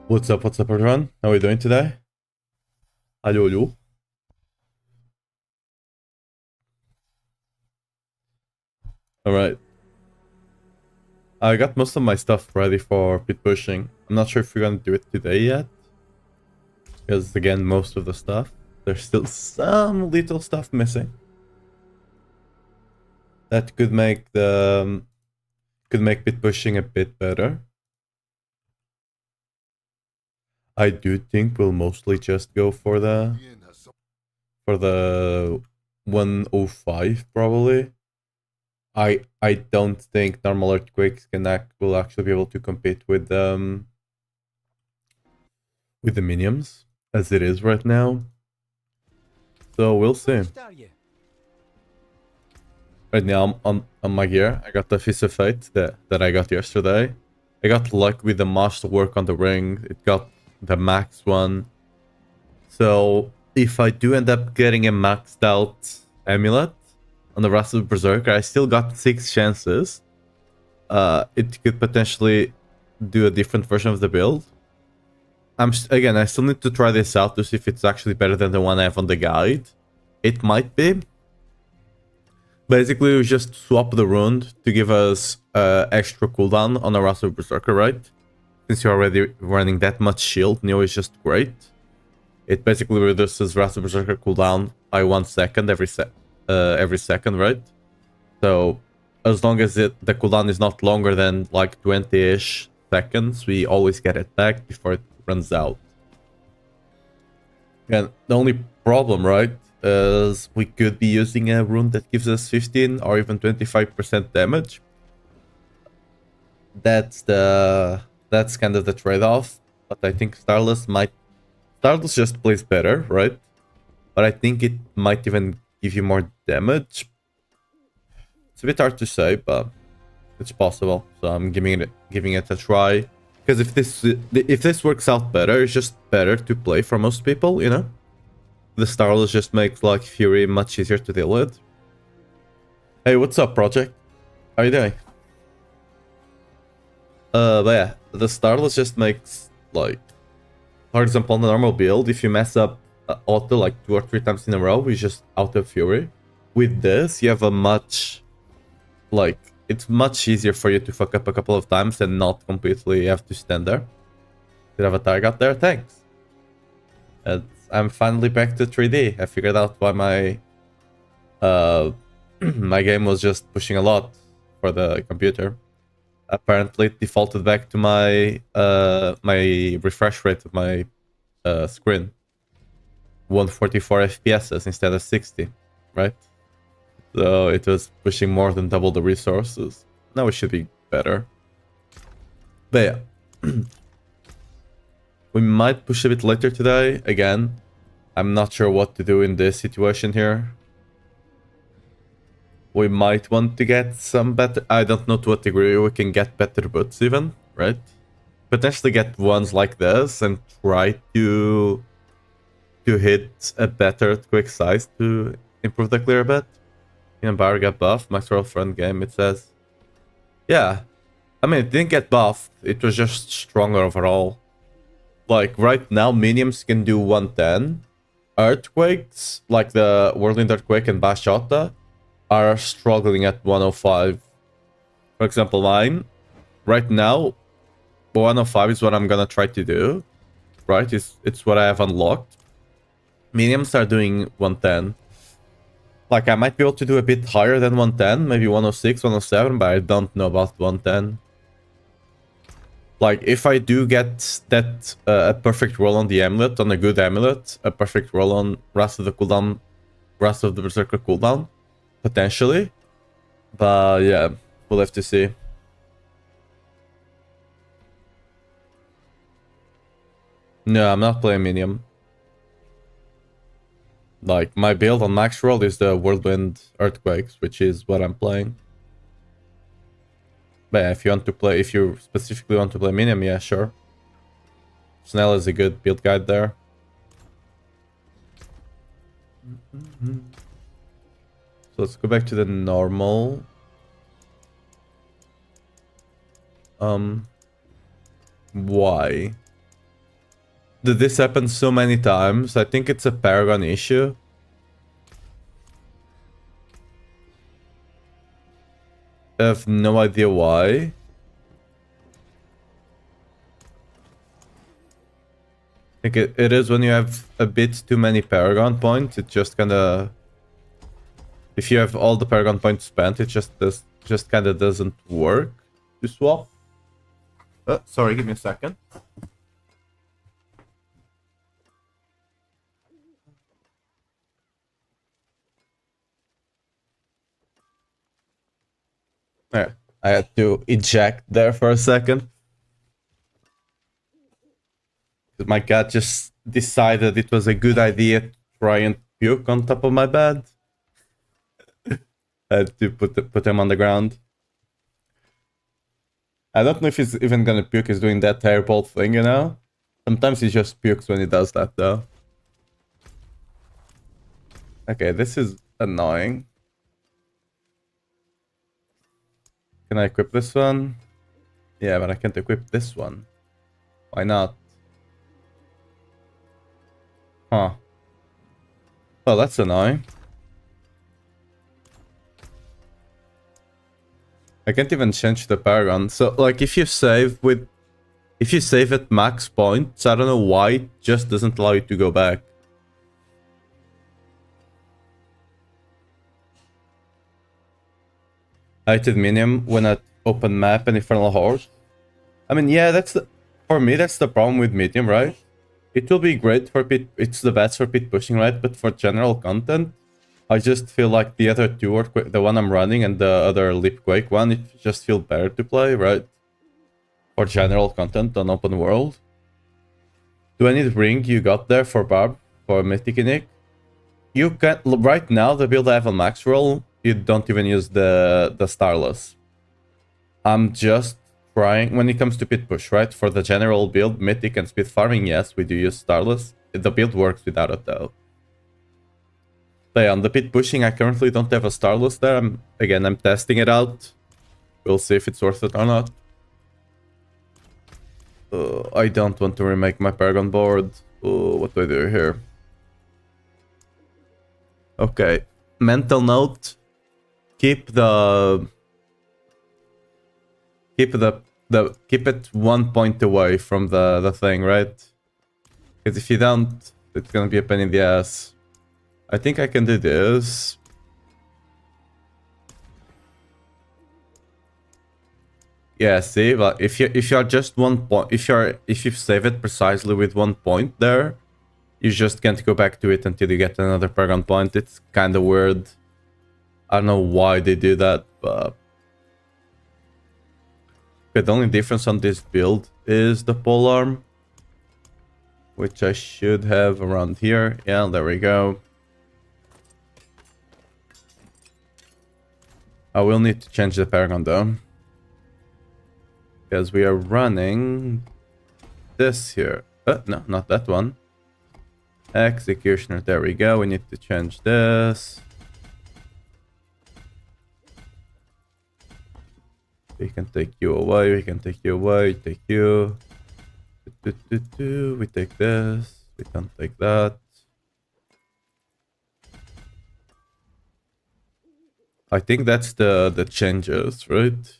What's up everyone? How are we doing today? Alô, alô. Alright. I got most of my stuff ready for pit pushing. I'm not sure if we're gonna do it today yet. Because again, most of the stuff. There's still some little stuff missing. That could make pit pushing a bit better. I do think we'll mostly just go for the 105 probably. I don't think normal earthquakes will actually be able to compete with the minions as it is right now. So we'll see. Right now I'm on my gear. I got the Fist of Fate that I got yesterday. I got luck with the master work on the ring. It got the max one. So if I do end up getting a maxed out amulet on the rest of the berserker, I still got 6 chances. It could potentially do a different version of the build. Again, I still need to try this out to see if it's actually better than the one I have on the guide. It might be. Basically, we just swap the rune to give us extra cooldown on a Wrath of Berserker, right? Since you're already running that much shield, Neo is just great. It basically reduces Wrath of Berserker cooldown by 1 second every second, right? So as long as the cooldown is not longer than like 20-ish seconds, we always get it back before it runs out. And the only problem, right, is we could be using a rune that gives us 15 or even 25% damage. That's kind of the trade-off. But I think Starless just plays better, right? But I think it might even give you more damage. It's a bit hard to say, but it's possible. So I'm giving it a try. Because if this works out better, it's just better to play for most people, you know? The Starless just makes like Fury much easier to deal with. Hey, what's up, Project? How you doing? But yeah, the Starless just makes like, for example, on the normal build, if you mess up auto like 2 or 3 times in a row, you just auto Fury. With this, you have a it's much easier for you to fuck up a couple of times and not completely have to stand there. Did I have a target there? Thanks. I'm finally back to 3D. I figured out why my my game was just pushing a lot for the computer. Apparently it defaulted back to my my refresh rate of my screen. 144 FPS instead of 60, right? So it was pushing more than double the resources. Now it should be better. But yeah. We might push a bit later today. Again, I'm not sure what to do in this situation here. We might want to get some better... I don't know to what degree we can get better boots even, right? Potentially get ones like this and try to hit a better quick size to improve the clear a bit. Bar got buffed. Max roll front game, it says. Yeah. I mean, it didn't get buffed. It was just stronger overall. Like, right now, minions can do 110. Earthquakes, like the Whirlwind Earthquake and Bashota, are struggling at 105. For example, mine, right now, 105 is what I'm gonna try to do. Right? It's what I have unlocked. Minions are doing 110. Like, I might be able to do a bit higher than 110, maybe 106, 107, but I don't know about 110. Like, if I do get that a perfect roll on the amulet, on a good amulet, a perfect roll on rest of the cooldown, rest of the berserker cooldown, potentially. But yeah, we'll have to see. No, I'm not playing minion. Like, my build on max roll is the Whirlwind Earthquakes, which is what I'm playing. But yeah, if you specifically want to play minion, yeah, sure. Snell is a good build guide there. So let's go back to the normal. Why? this happen so many times. I think it's a Paragon issue. I have no idea why. I think it is when you have a bit too many Paragon points. It just kind of... If you have all the Paragon points spent, it just kind of doesn't work to swap. Sorry, give me a second. Yeah, I had to eject there for a second. My cat just decided it was a good idea to try and puke on top of my bed. I had to put him on the ground. I don't know if he's even gonna puke. He's doing that terrible thing, you know? Sometimes he just pukes when he does that, though. Okay, this is annoying. Can I equip this one? Yeah, but I can't equip this one. Why not? Huh. Oh, that's annoying. I can't even change the Paragon. So, like, if you save at max points, I don't know why it just doesn't allow you to go back. I did Minium when at open map and Infernal Horse. I mean, yeah, for me, that's the problem with Medium, right? It will be great for pit, it's the best for pit pushing, right? But for general content, I just feel like the other two, are the one I'm running and the other Leap Quake one, it just feels better to play, right? For general content on open world. Do I need Ring you got there for Barb, for Mythic Nick? You can, right now, the build I have on max roll, you don't even use the Starless. I'm just trying, when it comes to pit push, right? For the general build, Mythic and speed farming, yes, we do use Starless. The build works without it, though. But yeah, on the pit pushing, I currently don't have a Starless there. I'm testing it out. We'll see if it's worth it or not. I don't want to remake my Paragon board. What do I do here? Okay. Mental note. Keep it 1 point away from the thing, right? Because if you don't, it's gonna be a pain in the ass. I think I can do this. Yeah, see, but if you're just 1 point, if you save it precisely with 1 point there, you just can't go back to it until you get another Paragon point. It's kind of weird. I don't know why they do that, but okay, the only difference on this build is the polearm, which I should have around here. Yeah, there we go. I will need to change the Paragon though, because we are running this here. No, not that one. Executioner, there we go. We need to change this. We can take you away, we can take you away, take you. We take this, we can't take that. I think that's the changes, right?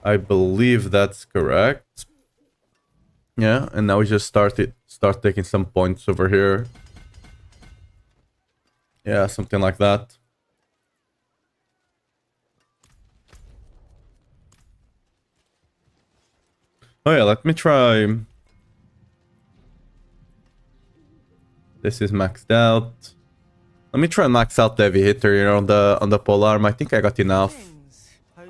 I believe that's correct. Yeah, and now we just start taking some points over here. Yeah, something like that. Oh yeah, let me try. This is maxed out. Let me try and max out the heavy hitter here on the polearm. I think I got enough.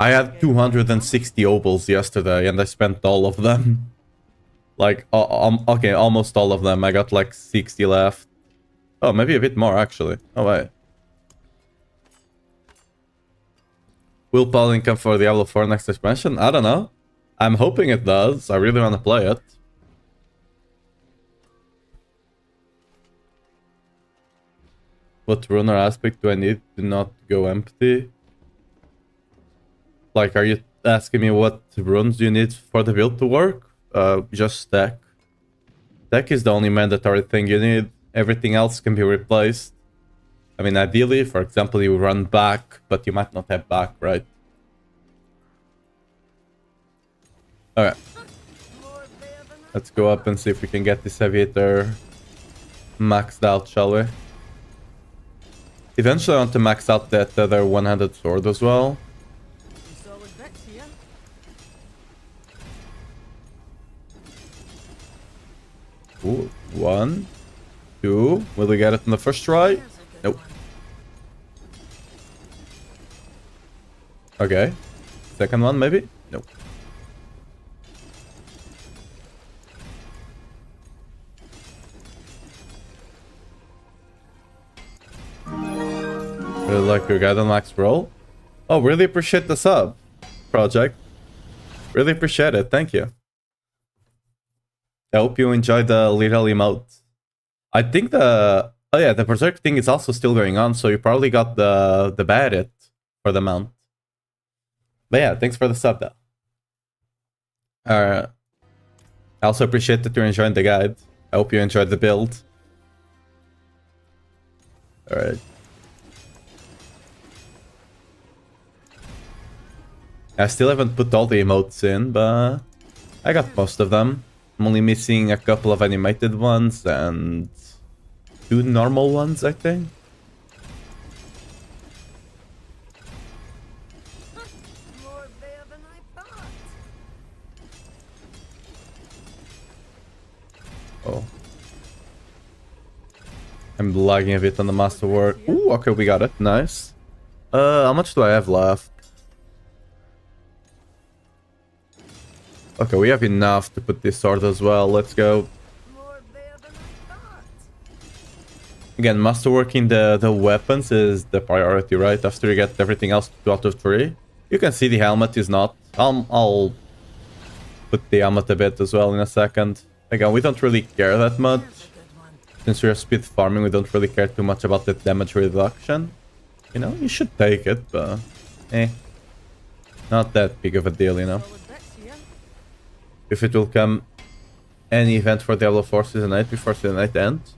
I had 260 obols yesterday and I spent all of them. Like, okay, almost all of them. I got like 60 left. Oh, maybe a bit more actually. Oh wait. Will Paladin come for Diablo 4 next expansion? I don't know. I'm hoping it does. I really want to play it. What runner aspect do I need to not go empty? Like, are you asking me what runes do you need for the build to work? just tech. Tech is the only mandatory thing you need. Everything else can be replaced. I mean, ideally, for example, you run back, but you might not have back, right? Alright. Let's go up and see if we can get this aviator maxed out, shall we? Eventually I want to max out that other one-handed sword as well. Ooh, 1, 2. Will we get it in the first try? Nope. Okay. Second one, maybe? Nope. Really like your guide on max roll. Oh, really appreciate the sub, project. Really appreciate it. Thank you. I hope you enjoyed the little emote. I think the... Oh yeah, the berserk thing is also still going on, so you probably got the Barret for the mount. But yeah, thanks for the sub though. I also appreciate that you're enjoying the guide. I hope you enjoyed the build. Alright. I still haven't put all the emotes in, but I got most of them. I'm only missing a couple of animated ones and 2 normal ones, I think. Oh. I'm lagging a bit on the masterwork. Ooh, okay, we got it. Nice. How much do I have left? Okay, we have enough to put this sword as well. Let's go. Again, masterworking the weapons is the priority, right? After you get everything else 2 out of 3. You can see the helmet is not. I'll put the helmet a bit as well in a second. Again, we don't really care that much. Since we're speed farming, we don't really care too much about the damage reduction. You know, you should take it, but... Not that big of a deal, you know. If it will come any event for Diablo 4 Season 8 before Season 8 ends.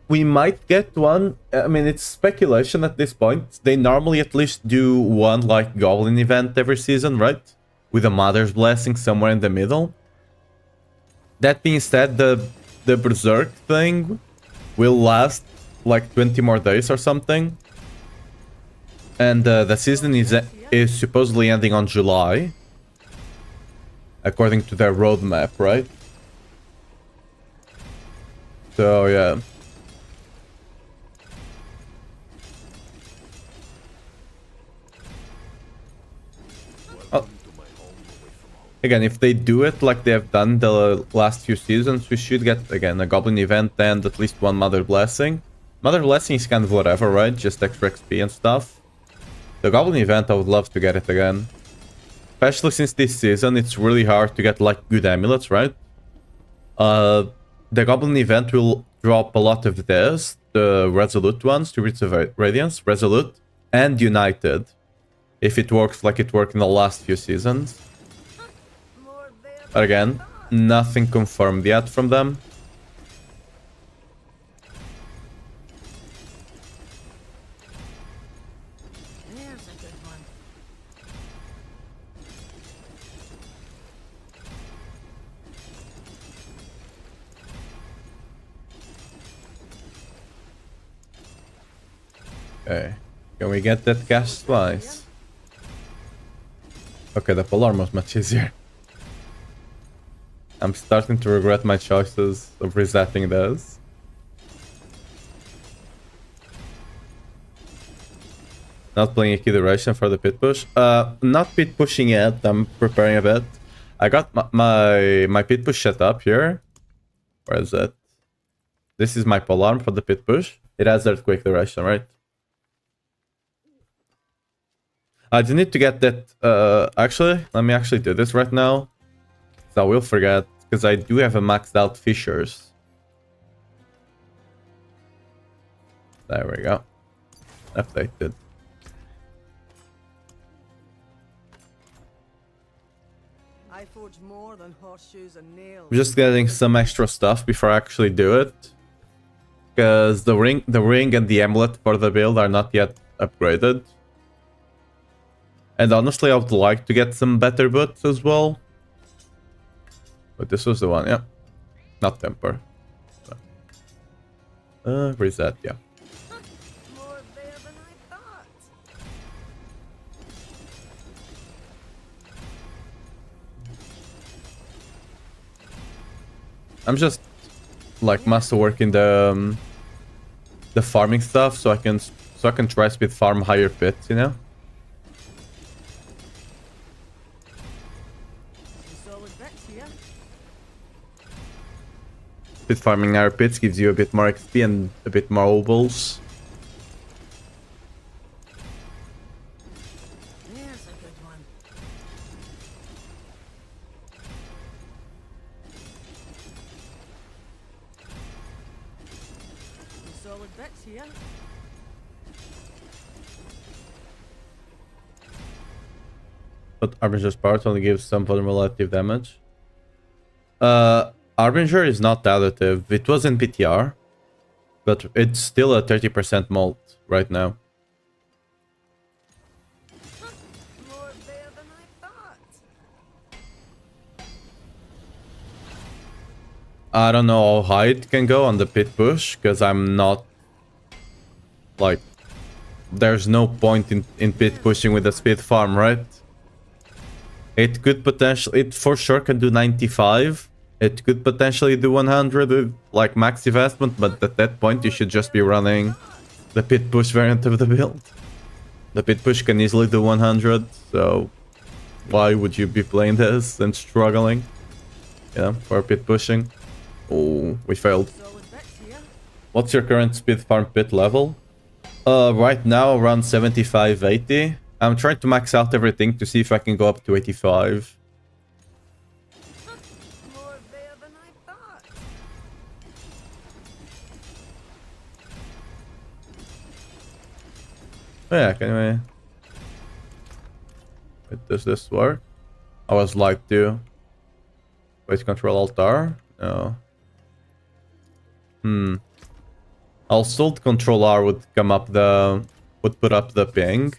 We might get one. I mean, it's speculation at this point. They normally at least do one, like, Goblin event every season, right? With a Mother's Blessing somewhere in the middle. That being said, the Berserk thing will last, like, 20 more days or something. And the season is supposedly ending on July. According to their roadmap, right? So, yeah. Oh. Again, if they do it like they have done the last few seasons, we should get, again, a Goblin event and at least one Mother Blessing. Mother Blessing is kind of whatever, right? Just extra XP and stuff. The Goblin event, I would love to get it again. Especially since this season, it's really hard to get, like, good amulets, right? The Goblin event will drop a lot of this. The Resolute ones, to Roots of Radiance, Resolute, and United. If it works like it worked in the last few seasons. But again, nothing confirmed yet from them. Okay, can we get that cast twice? Okay, the polearm was much easier. I'm starting to regret my choices of resetting those. Not playing a key duration for the pit push. Not pit pushing yet, I'm preparing a bit. I got my pit push set up here. Where is it? This is my polearm for the pit push. It has earthquake duration, right? I do need to get that, actually, let me actually do this right now. So I will forget, because I do have a maxed out Fissures. There we go. Updated. I forge I'm just getting some extra stuff before I actually do it. Because the ring and the amulet for the build are not yet upgraded. And honestly, I would like to get some better boots as well. But this was the one, yeah. Not temper. Reset, yeah. I'm just like masterworking the farming stuff so I can try speed farm higher pits, you know? Speed farming higher pits gives you a bit more XP and a bit more obols. But Arbinger's part only gives some vulnerability damage. Arbinger is not additive. It was in PTR, but it's still a 30% mult right now. I don't know how high it can go on the pit push, because I'm not... Like, there's no point in pit pushing with a speed farm, right? It could potentially... It for sure can do 95. It could potentially do 100 with, like, max investment, but at that point you should just be running the pit push variant of the build. The pit push can easily do 100, so... Why would you be playing this and struggling? Yeah, for pit pushing. Oh, we failed. What's your current speed farm pit level? Right now around 75-80. I'm trying to max out everything to see if I can go up to 85. Yeah, can we... Wait, does this work? I was like to... Wait, control altar? No. Also, control R would come up the... Would put up the ping.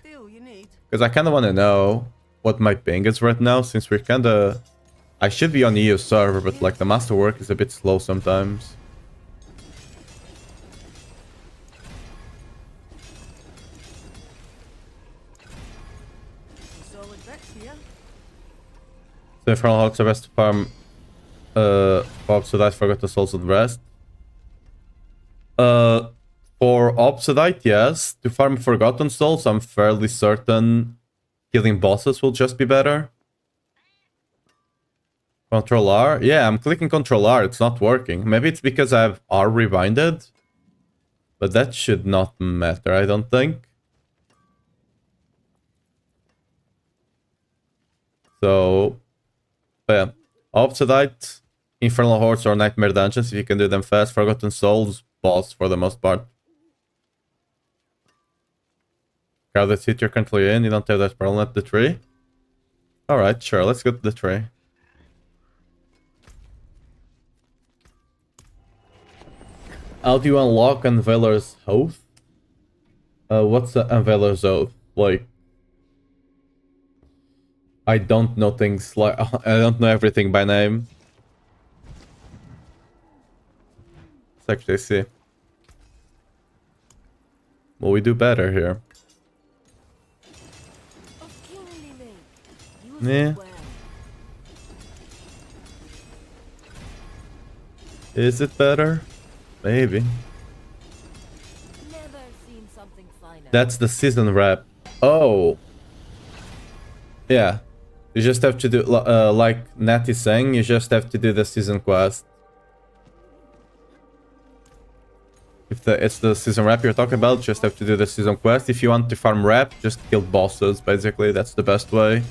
Because I kind of want to know what my ping is right now, since we're kind of... I should be on EU server, but like the masterwork is a bit slow sometimes. So Infernal Hearts are best to farm... Obsidian, Forgotten Souls and Rest. For Obsidian, yes. To farm Forgotten Souls, I'm fairly certain killing bosses will just be better. Control R? Yeah, I'm clicking Control R. It's not working. Maybe it's because I have R rewinded. But that should not matter, I don't think. So... yeah. Obsidian, Infernal Hordes or Nightmare Dungeons, if you can do them fast. Forgotten Souls, boss for the most part. Crowded seat you're currently in, you don't have that problem at the tree? Alright, sure, let's go to the tree. How do you unlock Unveiler's Oath? What's the Unveiler's Oath? Like... I don't know things like... I don't know everything by name. Let's actually see. Well, we do better here. Yeah. Is it better? Maybe. That's the season wrap. Oh. Yeah. You just have to do, like Nat is saying, you just have to do the season quest. If it's the season wrap you're talking about, just have to do the season quest. If you want to farm wrap, just kill bosses, basically. That's the best way.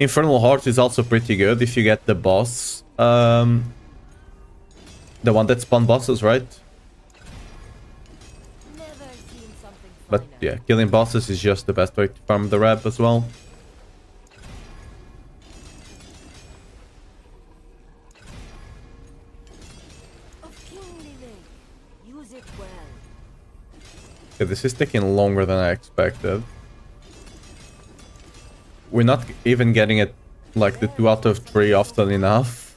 Infernal Heart is also pretty good if you get the boss. The one that spawn bosses, right? But yeah, killing bosses is just the best way to farm the wrap as well. Use it well. Okay, this is taking longer than I expected. We're not even getting it like the 2 out of 3 often enough.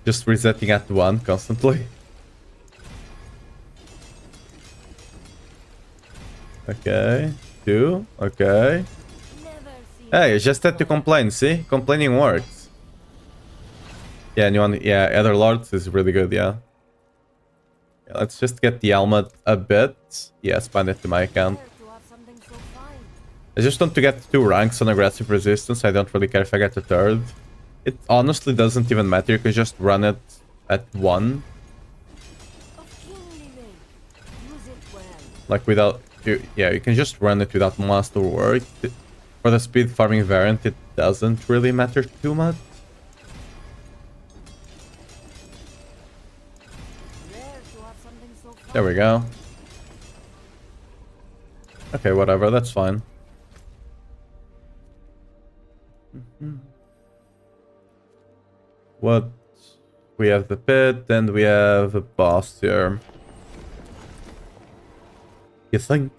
Just resetting at 1 constantly. Okay, 2, okay. Hey, you just had to complain, see? Complaining works. Yeah, Ether Lords is really good, yeah. Let's just get the helmet a bit. Yeah, expand it to my account. I just want to get 2 ranks on aggressive resistance. I don't really care if I get a 3rd. It honestly doesn't even matter. You can just run it at 1. Like without... Yeah, you can just run it without master work. For the speed farming variant, it doesn't really matter too much. There we go. Okay, whatever, that's fine. What? We have the pit, and we have a boss here. You think?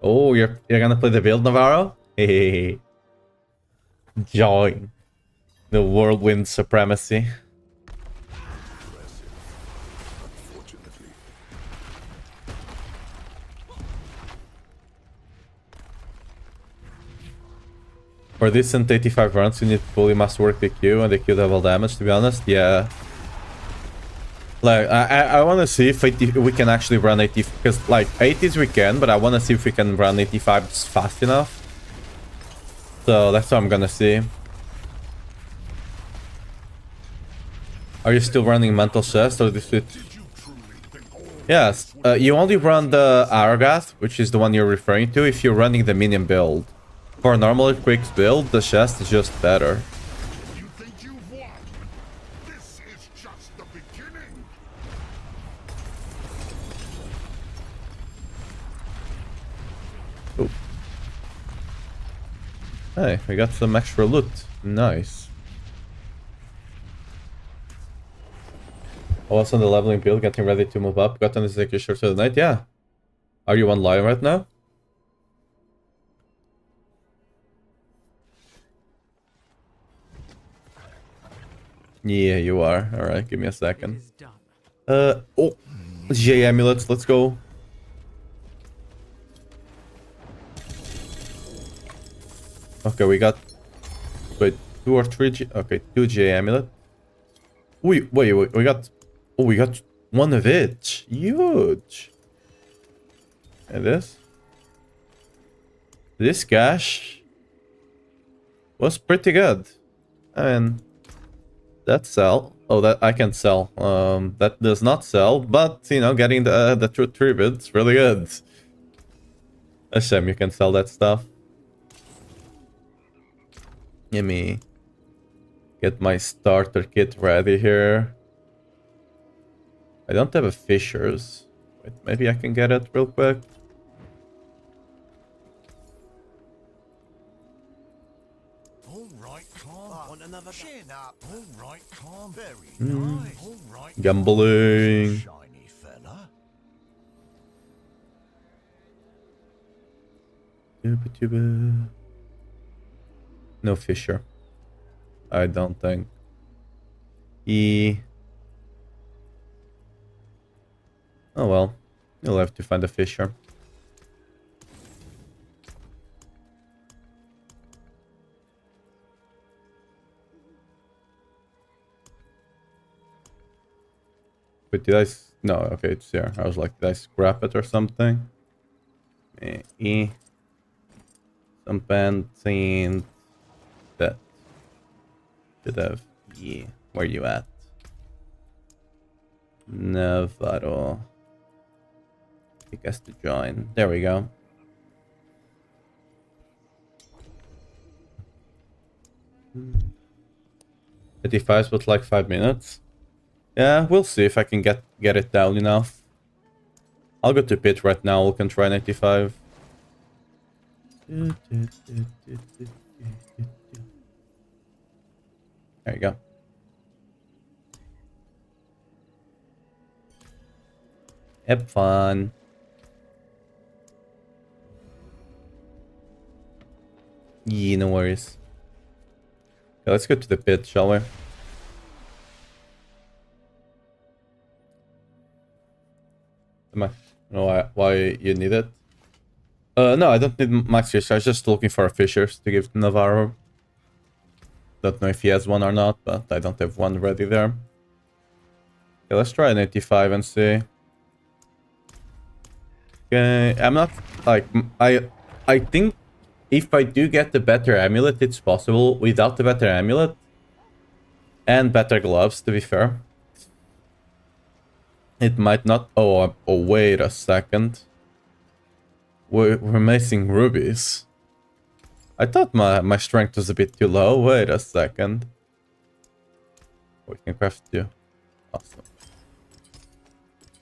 Oh, you're gonna play the build, Navarro? Hey, join the whirlwind supremacy. For decent 85 runs, you need to fully masterwork the Q and the Q double damage, to be honest. Yeah. Like, I want to see if we can actually run 80, because like 80s we can, but I want to see if we can run 85s fast enough. So that's what I'm gonna see. Are you still running Mental Chest or this it? Yes, you only run the Argath, which is the one you're referring to, if you're running the minion build. For normal quick build, the chest is just better. You think you've won? This is just the beginning. Ooh. Hey, we got some extra loot. Nice. I was on the leveling build, getting ready to move up. Got on this execution for the night. Yeah. Are you online right now? Yeah, you are. Alright, give me a second. Oh, J amulets, let's go. Okay, we got... Wait, 2 or 3 J... Okay, 2 J amulet. Wait, we got... Oh, we got 1 of each. Huge. And this? This cash was pretty good. I mean... That sell. Oh, that I can sell. That does not sell, but you know, getting the true tributes really good. A shame you can sell that stuff. Let me get my starter kit ready here. I don't have a fishers. Wait, maybe I can get it real quick. Chin up. All right, calm. Very nice. All right. Gambling. Shiny fella. No fisher. I don't think. Oh well. You'll have to find a fisher. Wait, did I... No, okay, it's there. I was like, did I scrap it or something? Some pants and... That. Should have... Yeah. Where you at? Navarro. He has to join. There we go. $85 but like 5 minutes. Yeah, we'll see if I can get it down enough. I'll go to pit right now. We can try 95. There you go. Have fun. Yeah, no worries. Okay, let's go to the pit, shall we? I know why you need it. No, I don't need max fish. I was just looking for fishers to give to Navarro. Don't know if he has one or not, but I don't have one ready there. Okay, let's try an 85 and see. Okay, I'm not like I think if I do get the better amulet, it's possible. Without the better amulet and better gloves, to be fair, it might not. Oh, wait a second. We're missing rubies. I thought my strength was a bit too low. Wait a second. We can craft two. Awesome.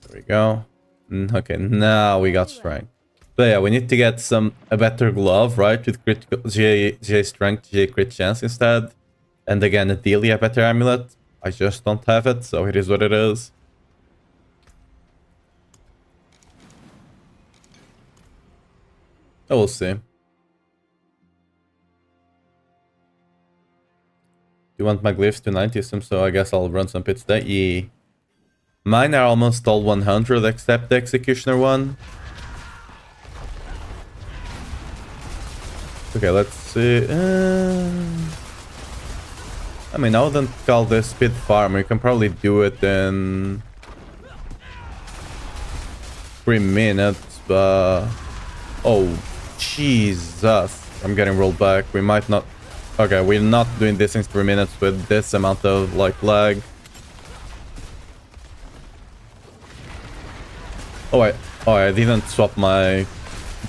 There we go. Okay, now we got strength. But yeah, we need to get a better glove, right? With critical GA strength, GA crit chance instead. And again, ideally a better amulet. I just don't have it, so it is what it is. Oh, we'll see. You want my glyphs to 90 some, so I guess I'll run some pits there. Yeah. Mine are almost all 100 except the executioner one. Okay, let's see. I mean, I wouldn't call this speed farm. You can probably do it in 3 minutes, but... Oh, Jesus. I'm getting rolled back. We might not... Okay, we're not doing this in 3 minutes with this amount of, like, lag. Oh, I didn't swap my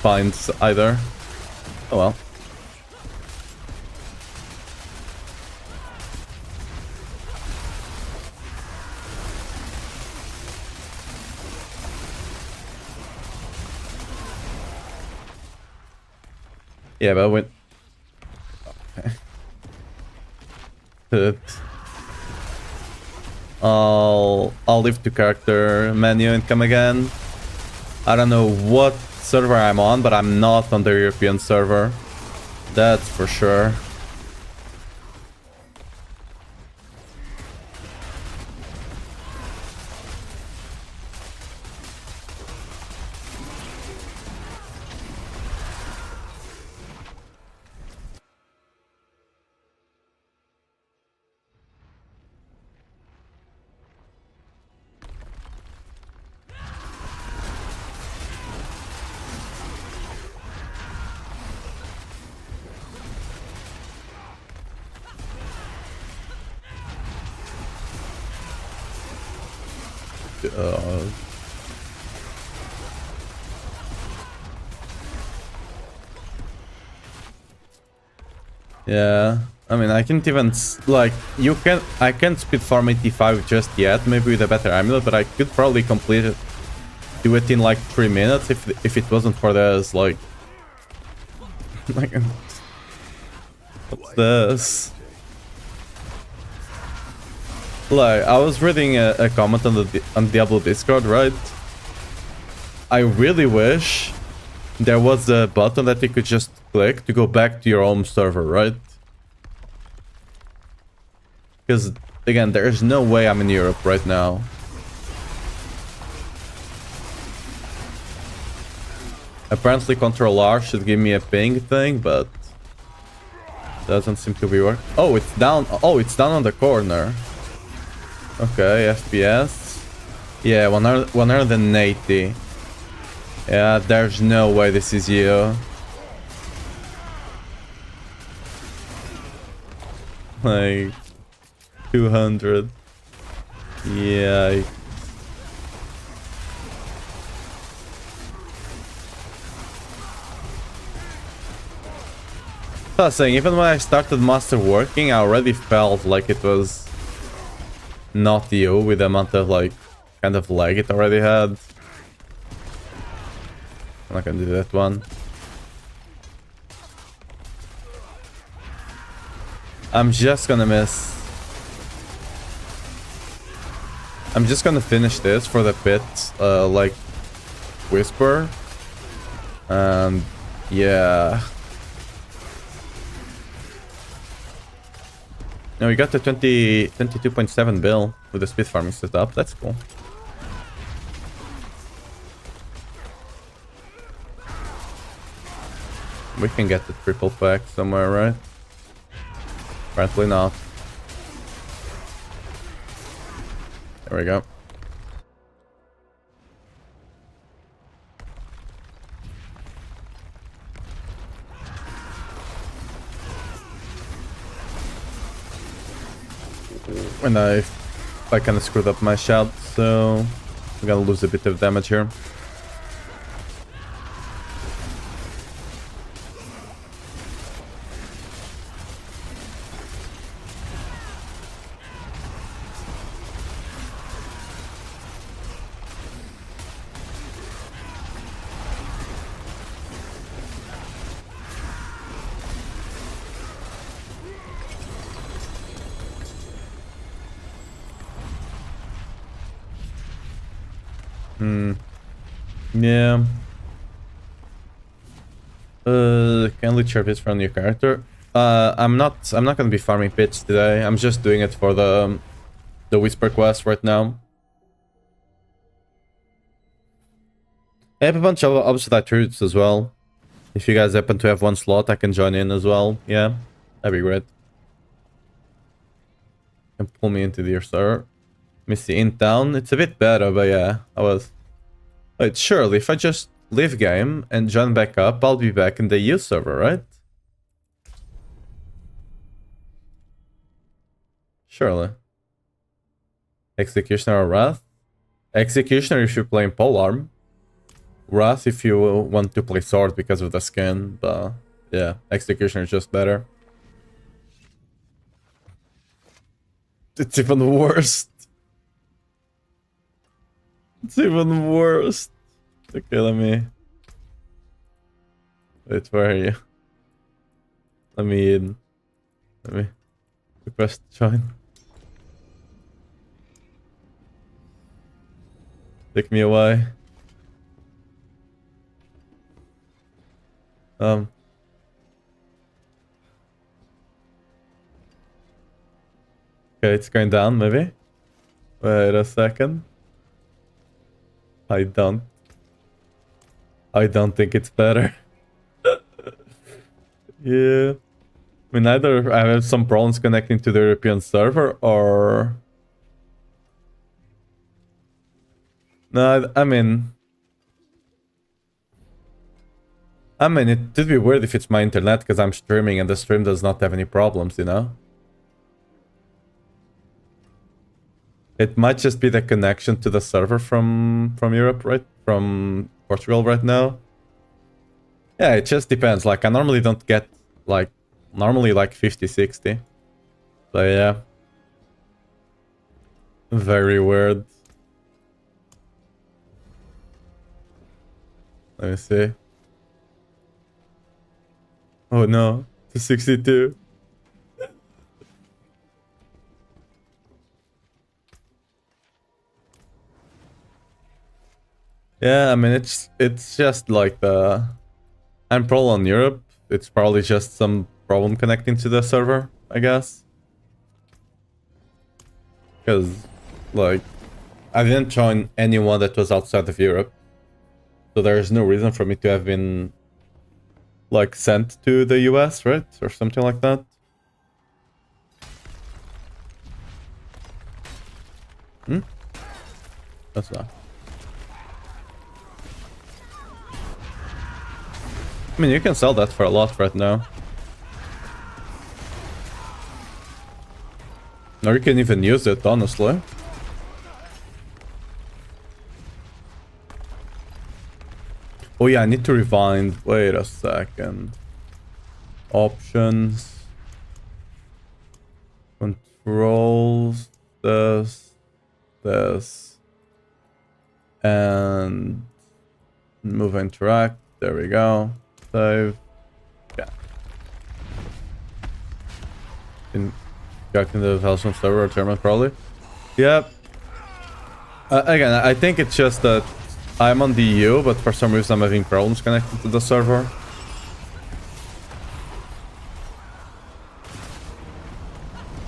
binds either. Oh, well. Yeah, but when... Okay. I'll leave the character menu and come again. I don't know what server I'm on, but I'm not on the European server. That's for sure. Yeah, I mean, I can't even like I can't speed farm 85 just yet. Maybe with a better amulet, but I could probably complete it, do it in like 3 minutes if it wasn't for this like. Like, what's this? Like, I was reading a comment on Diablo Discord, right? I really wish there was a button that you could just click to go back to your home server, right? Because, again, there's no way I'm in Europe right now. Apparently Control R should give me a ping thing, but doesn't seem to be working. Oh, it's down. Oh, it's down on the corner. Okay, FPS. Yeah, 180. Yeah, there's no way this is you. Like 200. Yeah. I was saying, even when I started master working, I already felt like it was not you with the amount of like kind of lag it already had. I'm not gonna do that one. I'm just gonna miss. I'm just gonna finish this for the pit, like Whisper. And yeah. No, we got the 22.7 bill with the speed farming setup. That's cool. We can get the triple pack somewhere, right? Apparently not. There we go. And I kind of screwed up my shout, so I'm gonna lose a bit of damage here. Yeah. Can leech your bits from your character? I'm not gonna be farming bits today. I'm just doing it for the Whisper quest right now. I have a bunch of obsolete routes as well. If you guys happen to have one slot, I can join in as well. Yeah, that'd be great. And pull me into your server. Let me see, in town, it's a bit better, but yeah, I was... Wait, surely if I just leave game and join back up, I'll be back in the EU server, right? Surely. Executioner or Wrath? Executioner if you're playing Polearm. Wrath if you want to play Sword because of the skin, but yeah, Executioner is just better. It's even worse. It's even worse. Okay, let me... Wait, where are you? Let me in. Let me request join. Take me away. Okay, it's going down, maybe. Wait a second. I don't think it's better. Yeah. I mean, either I have some problems connecting to the European server, or... No, I mean, it would be weird if it's my internet, because I'm streaming and the stream does not have any problems, you know? It might just be the connection to the server from Europe, right? From Portugal right now. Yeah, it just depends. Like, I normally don't get, like, normally like 50, 60. So yeah. Very weird. Let me see. Oh no, to 62. Yeah, I mean, it's just like the... I'm pro on Europe. It's probably just some problem connecting to the server, I guess. Because, like, I didn't join anyone that was outside of Europe. So there's no reason for me to have been, like, sent to the US, right? Or something like that. That's not. I mean, you can sell that for a lot right now. Or you can even use it, honestly. Oh yeah, I need to rewind. Wait a second. Options. Controls. This. And move interact. There we go. Save. Yeah. Back in the Hellstrom server tournament, probably. Yep. Again, I think it's just that I'm on the EU, but for some reason I'm having problems connecting to the server.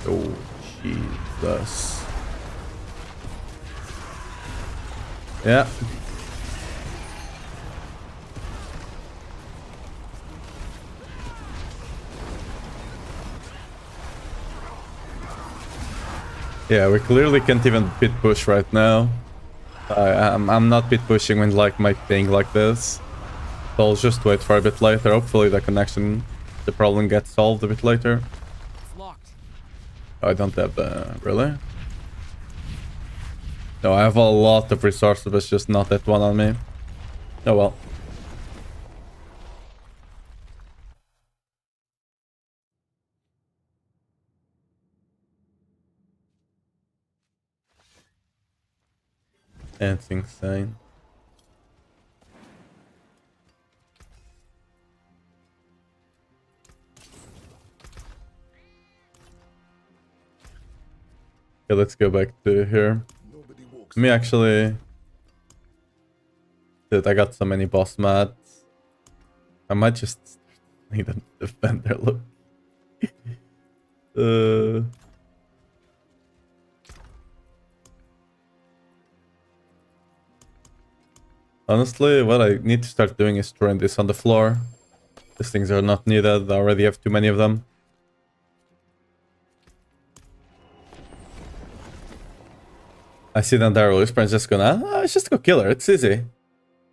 Oh, Jesus. Yeah. Yeah, we clearly can't even pit push right now. I'm not pit pushing when like my ping like this. So I'll just wait for a bit later. Hopefully the problem gets solved a bit later. It's locked. Oh, I don't have the... Really? No, I have a lot of resources, but it's just not that one on me. Oh well. It's insane. Okay, let's go back to here. Me actually... Dude, I got so many boss mats. I might just need a defender, look. Honestly, what I need to start doing is throwing this on the floor. These things are not needed, I already have too many of them. I see that Daryl is just gonna... it's just go kill her, it's easy.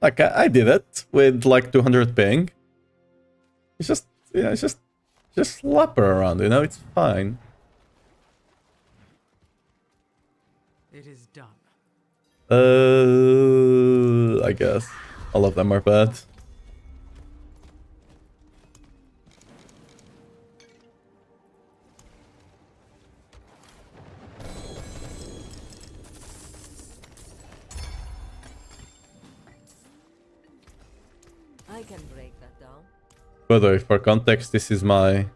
Like, I did it with like 200 ping. It's just... Yeah, it's just slap her around, you know? It's fine. It is done. I guess. All of them are bad. I can break that down. By the way, for context, this is my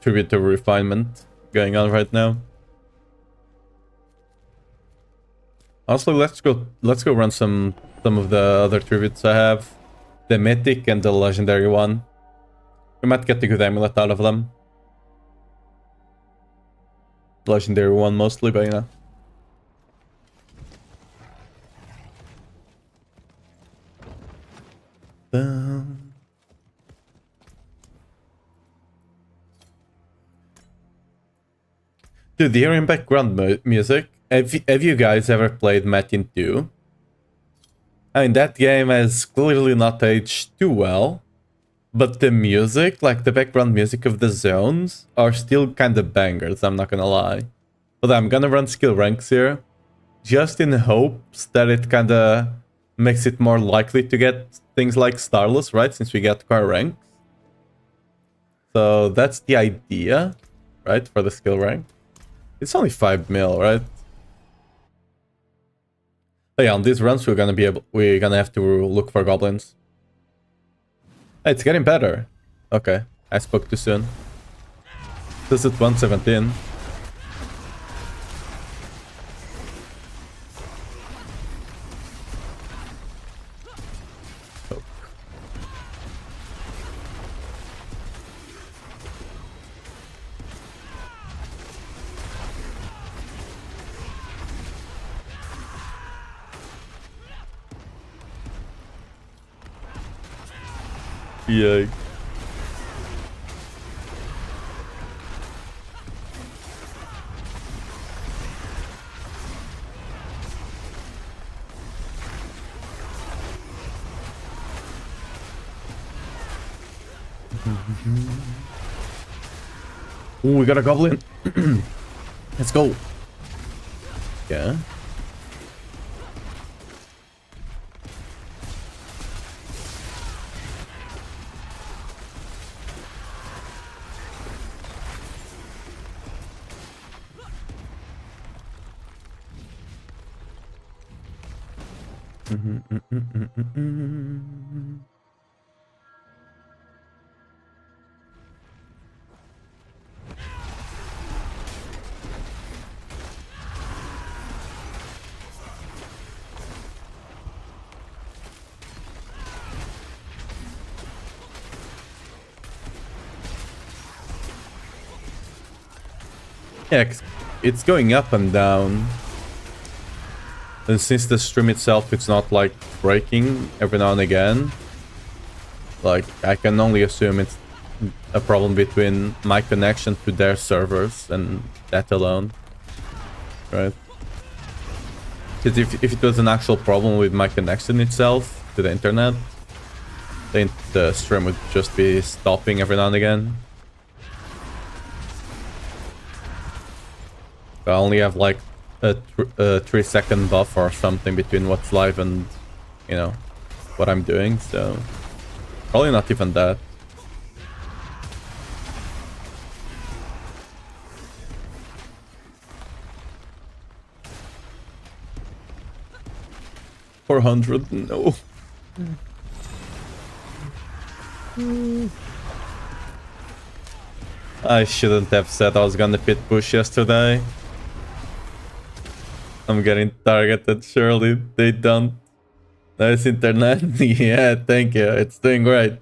tribute to refinement going on right now. Also, let's go run some of the other tributes I have. The mythic and the legendary one. We might get a good amulet out of them. Legendary one mostly, but you know. Dude, the hearing background music. Have you guys ever played Metin 2? I mean, that game has clearly not aged too well. But the music, like the background music of the zones, are still kind of bangers, I'm not gonna lie. But I'm gonna run skill ranks here. Just in hopes that it kinda makes it more likely to get things like Starless, right? Since we get car ranks. So that's the idea, right? For the skill rank. It's only 5 mil, right? But yeah, on these runs we're gonna have to look for goblins. Hey, it's getting better. Okay, I spoke too soon. This is 117. Oh. Yikes. Ooh, we got a goblin. Let's go. Yeah. Yeah, it's going up and down. And since the stream itself, it's not like breaking every now and again. Like, I can only assume it's a problem between my connection to their servers and that alone. Right? Because if it was an actual problem with my connection itself to the internet, then the stream would just be stopping every now and again. I only have like a 3-second buffer or something between what's live and, you know, what I'm doing, so probably not even that. $400, no. I shouldn't have said I was gonna pit push yesterday. I'm getting targeted, surely they don't. Nice internet. Yeah, thank you. It's doing great.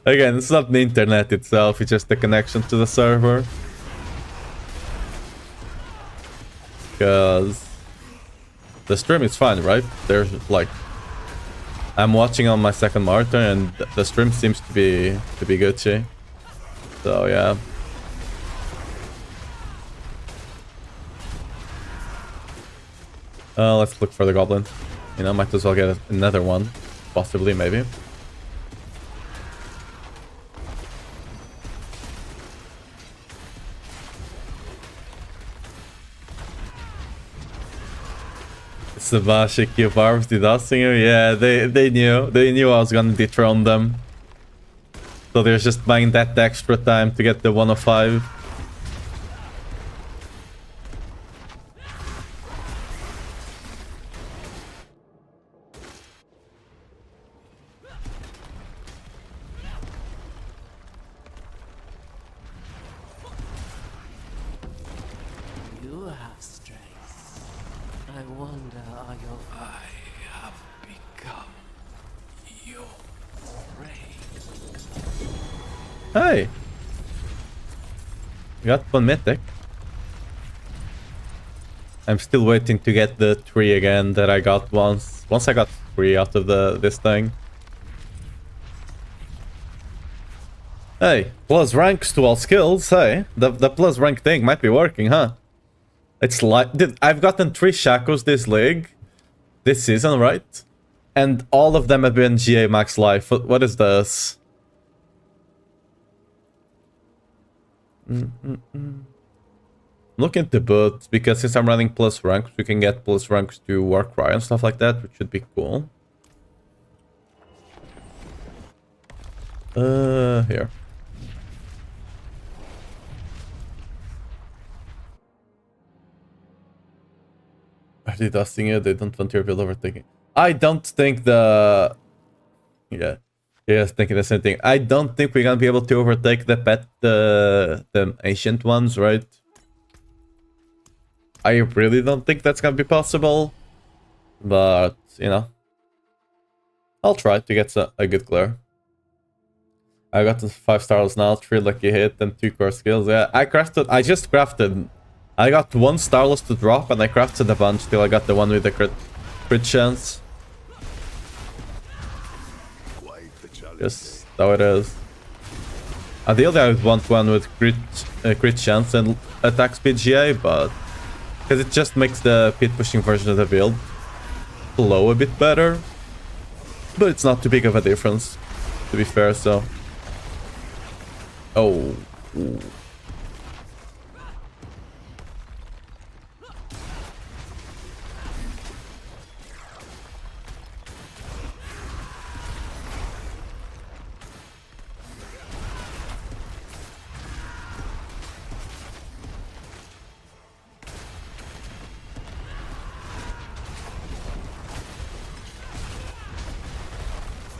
Again, it's not the internet itself, it's just the connection to the server. Because the stream is fine, right? There's like, I'm watching on my second monitor and the stream seems to be Gucci. So yeah. Let's look for the goblin. You know, might as well get another one. Possibly, maybe. Sebastian Barbs DDoSing you? Yeah, they knew I was gonna dethrone them. So they're just buying that extra time to get the 105. You have strength. I wonder, are your... I have become your prey. Hey! Got one mythic. I'm still waiting to get the 3 again that I got once. Once I got 3 out of this thing. Hey, plus ranks to all skills, hey? The plus rank thing might be working, huh? It's like... I've gotten 3 shackles this league. This season, right? And all of them have been GA max life. What is this? Look into boots, because since I'm running plus ranks, we can get plus ranks to Warcry and stuff like that, which should be cool. Here. Are they dusting it? They don't want your build overtaking. I don't think the... Yeah. Yeah, thinking the same thing. I don't think we're gonna be able to overtake the ancient ones, right? I really don't think that's gonna be possible. But, you know. I'll try to get a good clear. I got the 5 stars now, 3 lucky hit and 2 core skills. Yeah, I just crafted. I got 1 starless to drop and I crafted a bunch till I got the one with the crit chance. Just how it is. Ideally I would want one with crit chance and attack speed GA, but because it just makes the pit pushing version of the build flow a bit better. But it's not too big of a difference, to be fair, so... Oh. Ooh.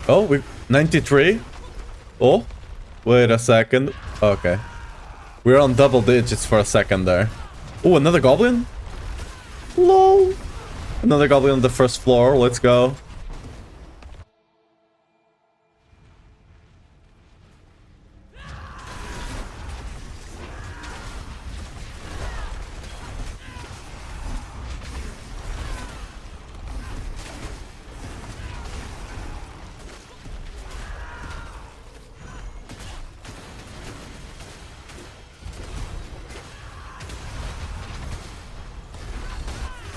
Oh, we 93? Oh, wait a second. Okay. We're on double digits for a second there. Oh, another goblin? Lol. Another goblin on the first floor. Let's go.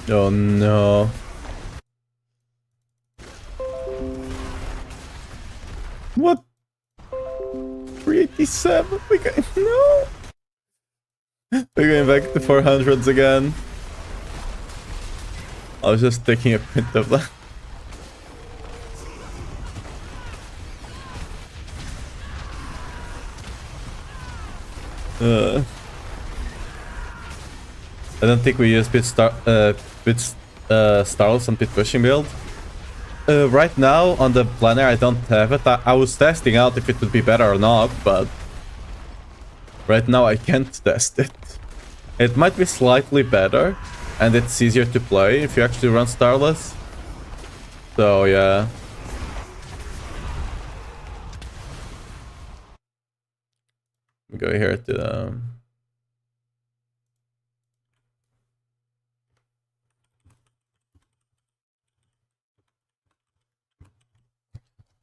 Oh no. What? 387? We got no. We're going back to 400s again. I was just taking a print of that. I don't think we use Starless and Pit Pushing build. Right now on the planner I don't have it. I was testing out if it would be better or not, but right now I can't test it. It might be slightly better, and it's easier to play if you actually run Starless. So yeah. We go here to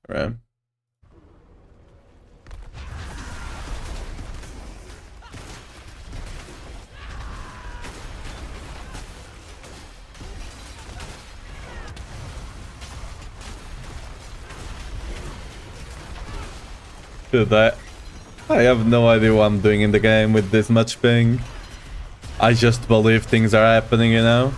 right. Dude, I have no idea what I'm doing in the game with this much ping. I just believe things are happening, you know?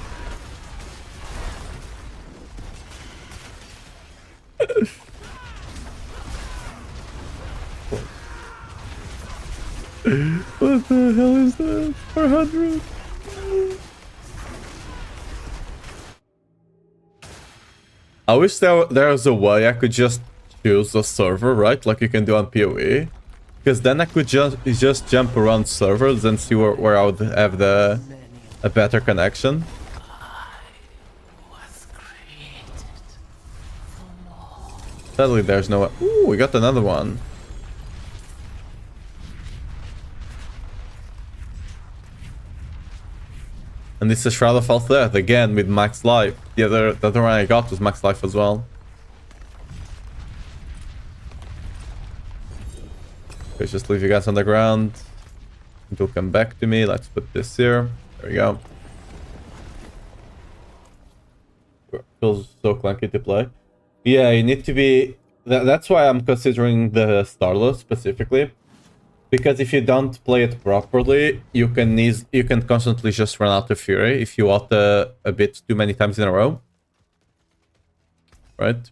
What the hell is that? 400? I wish there was a way I could just choose a server, right? Like you can do on PoE. Because then I could just jump around servers and see where I would have a better connection. Sadly, there's no... Ooh, we got another one. And this is Shroud of Death again with max life. The other one I got was max life as well. Let's just leave you guys on the ground. It'll come back to me. Let's put this here. There we go. Feels so clunky to play. Yeah, you need to be... That's why I'm considering the Starless specifically. Because if you don't play it properly, you can constantly just run out of fury if you auto a bit too many times in a row. Right?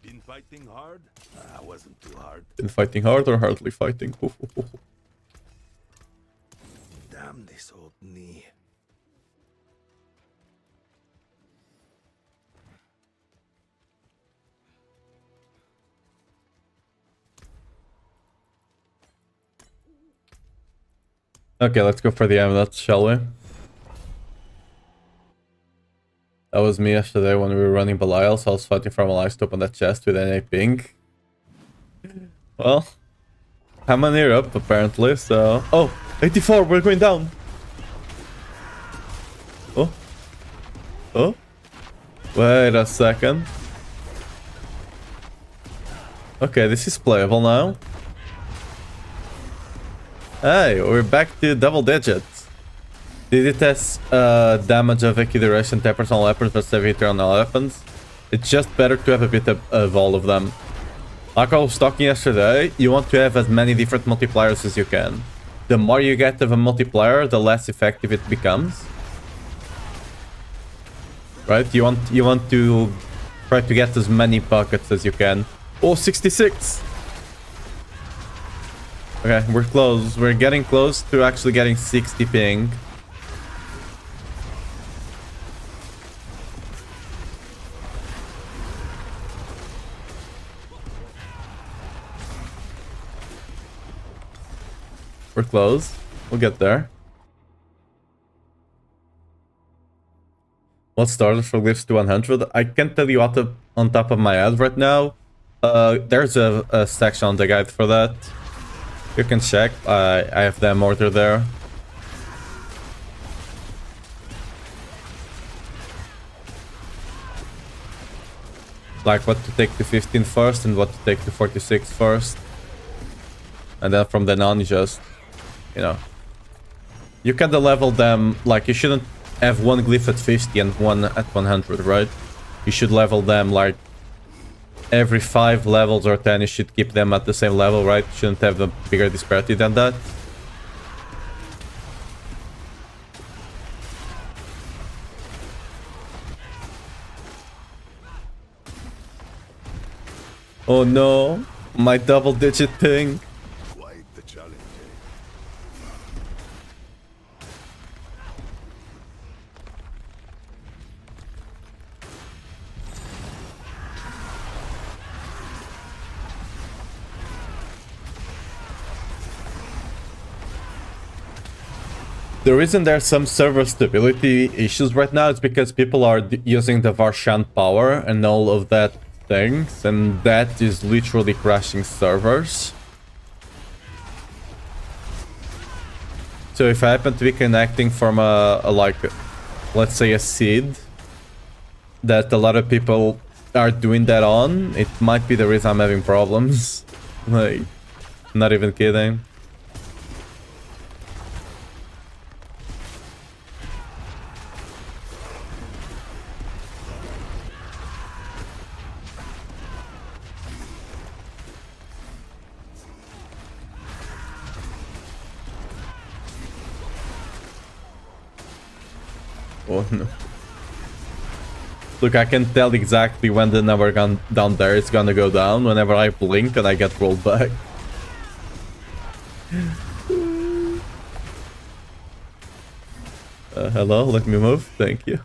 Been fighting hard? Wasn't too hard. Been fighting hard or hardly fighting? Damn this old knee. Okay, let's go for the amulet, shall we? That was me yesterday when we were running Belial, so I was fighting from a life to open that chest with an ping. Well, I'm an ear up apparently, so... Oh, 84, we're going down! Oh. Oh. Wait a second. Okay, this is playable now. Hey, we're back to double digits. Did it test damage of Equi duration, 10% on weapons versus 70 on all weapons? It's just better to have a bit of all of them. Like I was talking yesterday, you want to have as many different multipliers as you can. The more you get of a multiplier, the less effective it becomes. Right? You want to try to get as many buckets as you can. Oh, 66! Okay, we're close. We're getting close to actually getting 60 ping. We're close. We'll get there. What started for glyphs to 100? I can't tell you on top of my head right now. There's a section on the guide for that. You can check. I have them ordered there. Like what to take to 15 first and what to take to 46 first. And then from then on, you just, you know, you can level them. Like, you shouldn't have one glyph at 50 and one at 100, right? You should level them like every 5 levels or 10. You should keep them at the same level, right? Shouldn't have a bigger disparity than that. Oh no, my double-digit thing. Quite the challenge, eh? The reason there's some server stability issues right now is because people are using the Varshan power and all of that things, and that is literally crashing servers. So if I happen to be connecting from like, let's say a seed that a lot of people are doing that on, it might be the reason I'm having problems. Like, not even kidding. Oh no. Look, I can tell exactly when the number down there is gonna go down whenever I blink and I get rolled back. Hello, let me move. Thank you.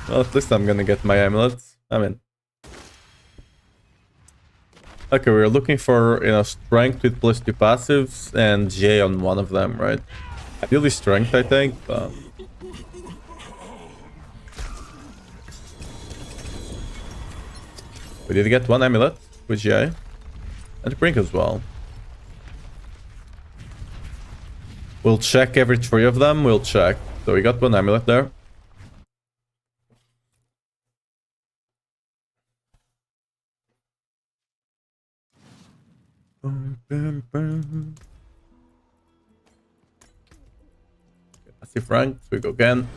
Well, at least I'm gonna get my amulets. I'm in. Okay, we're looking for, you know, strength with +2 passives and J on one of them, right? Ideally strength, I think, but... We did get one amulet with J. And Brink as well. We'll check every 3 of them, we'll check. So we got one amulet there. Passive ranks, we go again.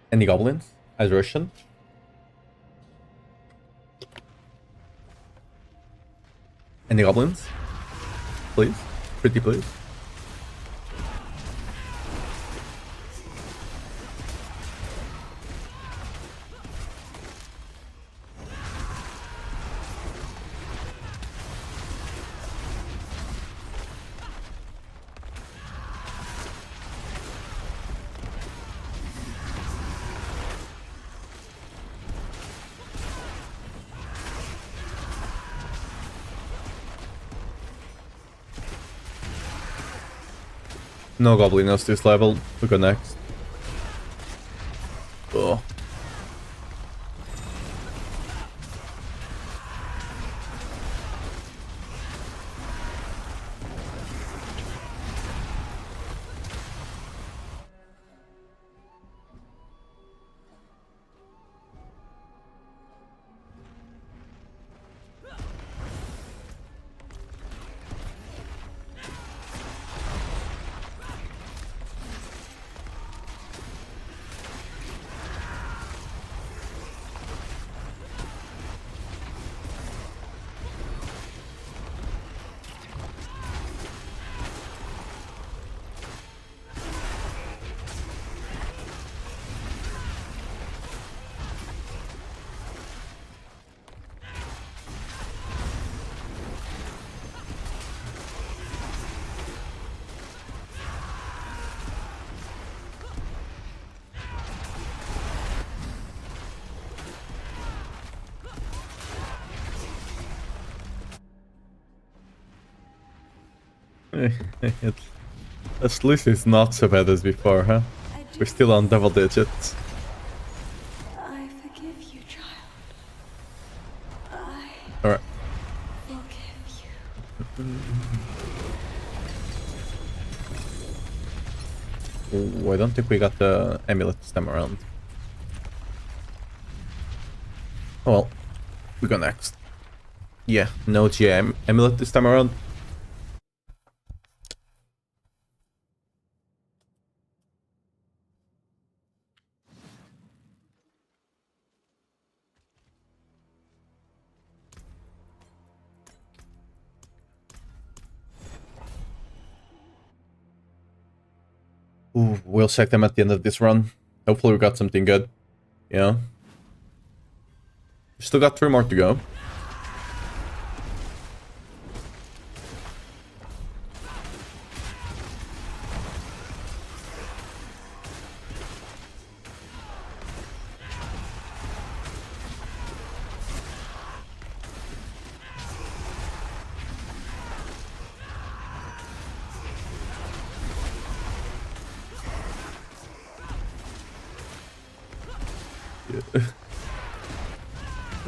Any goblins? As Russian? Any goblins? Please? Pretty please? No goblinos this level. We go next. Oh. At least it's not so bad as before, huh? We're still on double digits. I forgive you, child. I Alright. forgive you. Ooh, I don't think we got the amulet this time around. Oh well, we go next. Yeah, no GM amulet this time around. Ooh, we'll check them at the end of this run. Hopefully we got something good. Yeah. Still got 3 more to go.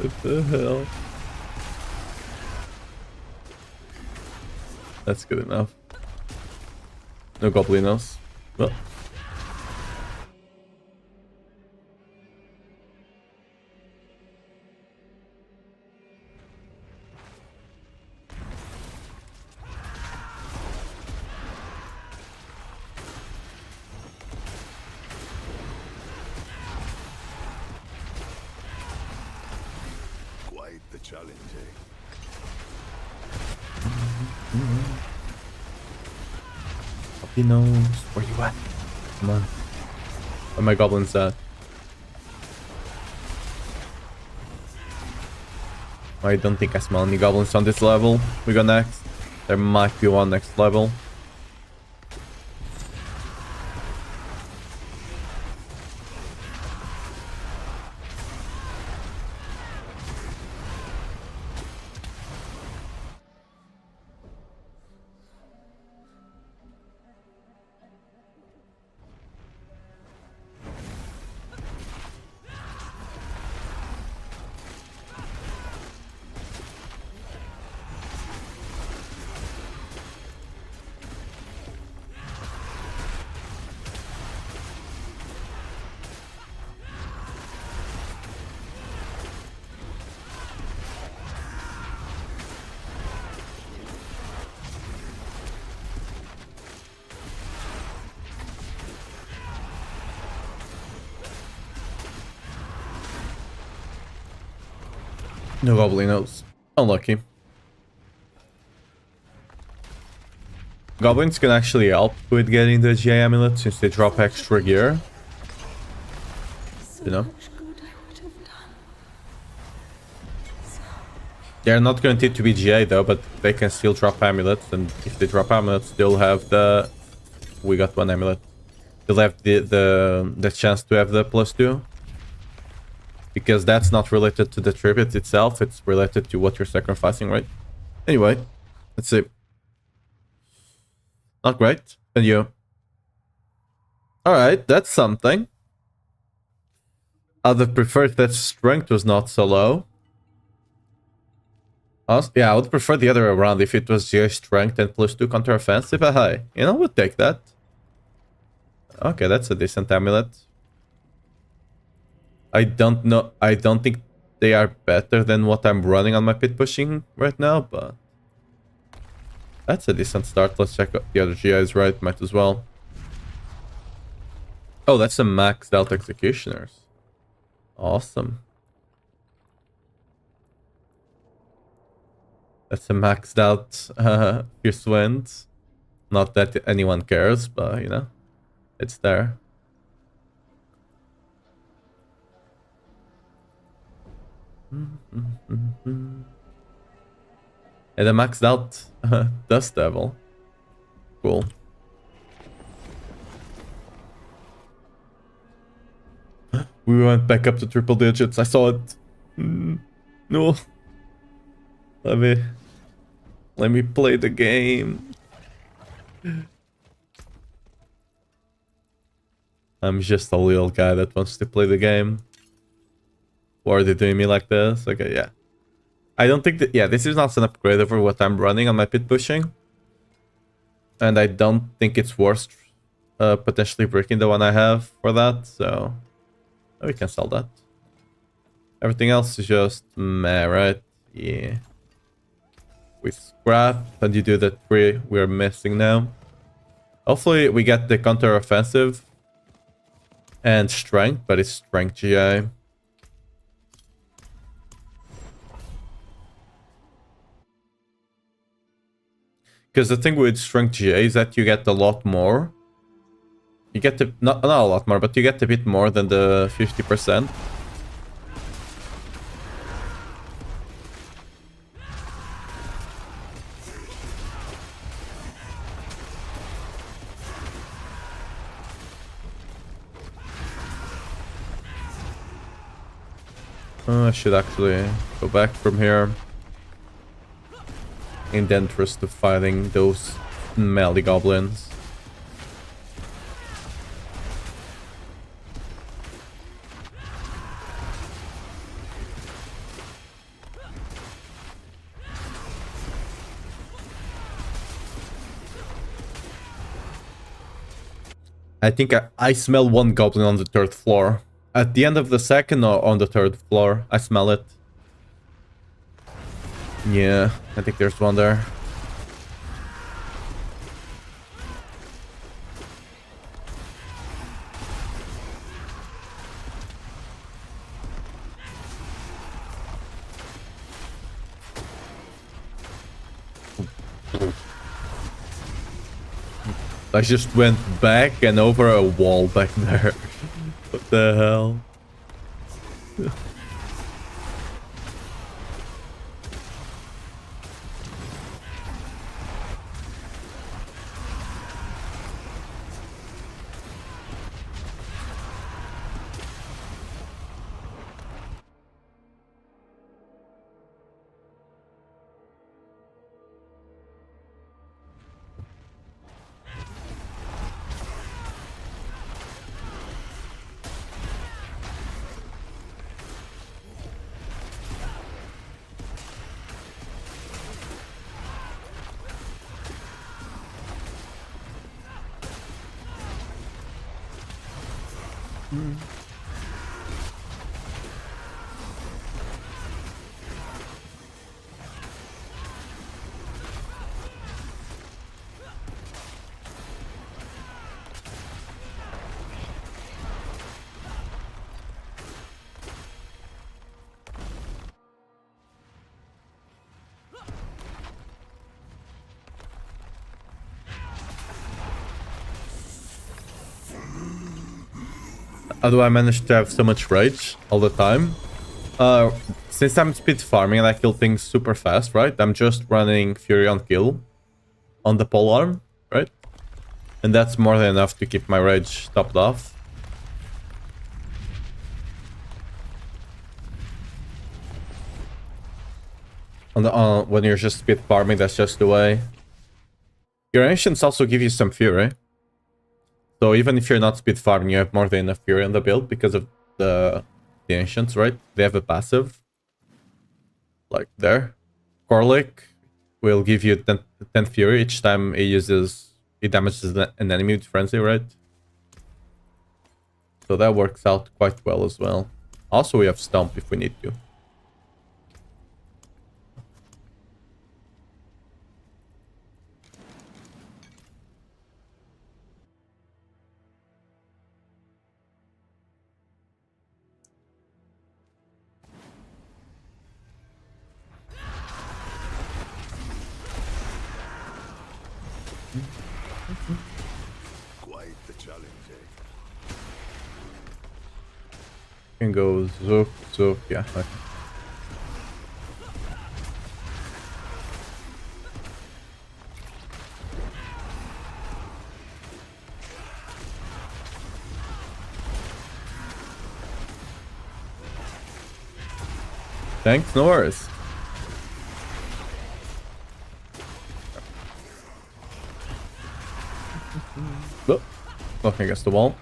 What the hell? That's good enough. No goblinos. Well. Quite the challenge, eh? Puppy nose. Where you at? Come on. Where my goblins at? I don't think I smell any goblins on this level. We go next. There might be one next level. No goblinos. Unlucky. Goblins can actually help with getting the GI amulet since they drop extra gear. So You know? much good I would have done. They're not guaranteed to be GA though, but they can still drop amulets, and if they drop amulets, they'll have the... We got one amulet. They'll have the chance to have the +2. Because that's not related to the tribute itself, it's related to what you're sacrificing, right? Anyway, let's see. Not great. And you? Alright, that's something. I'd have preferred that strength was not so low. Yeah, I would prefer the other way around if it was GA strength and +2 counter offensive, but hey, you know, we'll take that. Okay, that's a decent amulet. I don't know, I don't think they are better than what I'm running on my pit pushing right now, but... That's a decent start. Let's check out the other GIs, right? Might as well. Oh, that's a maxed out executioners. Awesome. That's a maxed out Fierce Wind. Not that anyone cares, but you know, it's there. And a maxed out Dust Devil. Cool. We went back up to triple digits. I saw it. No. Let me play the game. I'm just a little guy that wants to play the game. Why are they doing me like this? Okay, yeah. I don't think that... Yeah, this is not an upgrade over what I'm running on my pit pushing. And I don't think it's worth potentially breaking the one I have for that, so... We can sell that. Everything else is just meh, right? Yeah. We scrap, and you do the 3 we're missing now. Hopefully we get the counter offensive and strength, but it's strength GI. Because the thing with strength GA is that you get a lot more. You get the not a lot more, but you get a bit more than the 50%. I should actually go back from here. In the interest of fighting those melee goblins. I think I smell one goblin on the 3rd floor. At the end of the 2nd or on the 3rd floor, I smell it. Yeah, I think there's one there. I just went back and over a wall back there. What the hell? How do I manage to have so much rage all the time? Since I'm speed farming and I kill things super fast, right? I'm just running Fury on kill on the polearm, right? And that's more than enough to keep my rage topped off. When you're just speed farming, that's just the way. Your ancients also give you some Fury. So even if you're not speed farming, you have more than enough Fury on the build because of the ancients, right? They have a passive. Like there. Corlic will give you 10 Fury each time he damages an enemy with Frenzy, right? So that works out quite well as well. Also, we have Stomp if we need to. Quite the challenge, eh? Can go Zook, Zook, yeah. Okay. Thanks, no worries. Looking against the wall.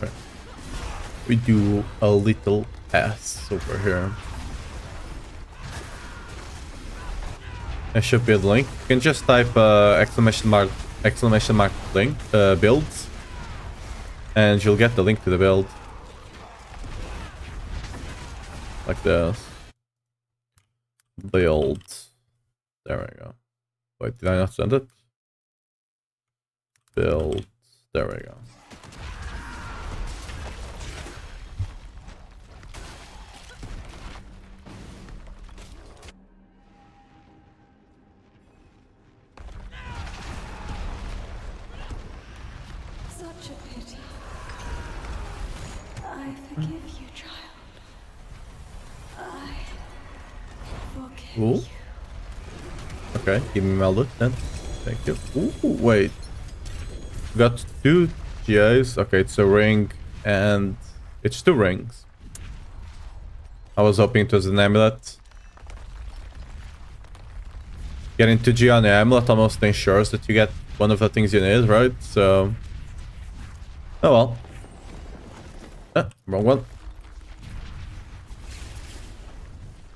Okay. We do a little S over here. There should be a link. You can just type exclamation mark link builds, and you'll get the link to the build. Like this. Build. There we go. Wait, did I not send it? Build. There we go. Such a pity. I forgive you, child. I forgive Ooh. you. Okay, give me my loot then. Thank you. Ooh, wait. Got 2 GIs. Okay, it's a ring and it's 2 rings. I was hoping it was an amulet. Getting 2 GI on the amulet almost ensures that you get one of the things you need, right? So... oh well. Wrong one.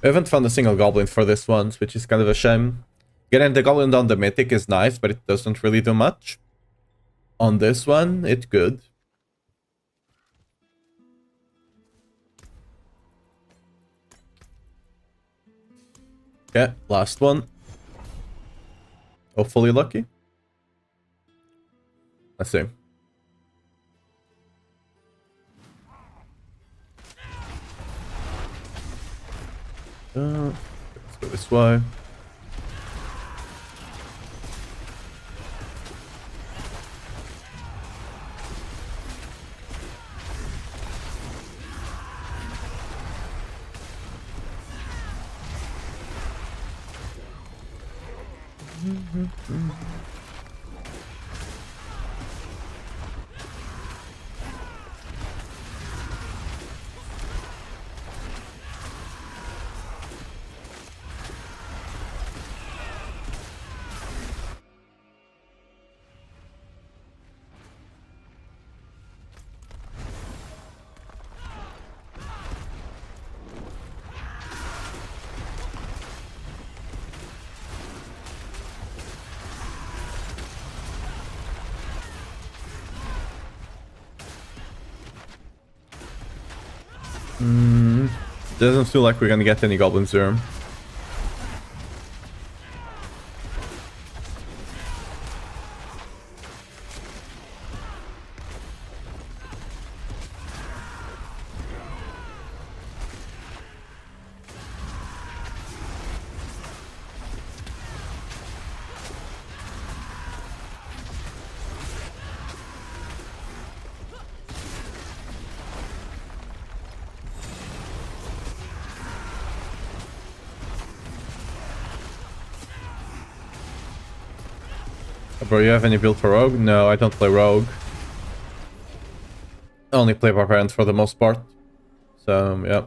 I haven't found a single goblin for this one, which is kind of a shame. Getting the goblin down the mythic is nice, but it doesn't really do much. On this one, it's good. Okay, last one. Hopefully lucky. Let's see. Let's go this way. Doesn't feel like we're gonna get any goblins here. Bro, you have any build for Rogue? No, I don't play Rogue. I only play Barbarian for the most part. So, yeah.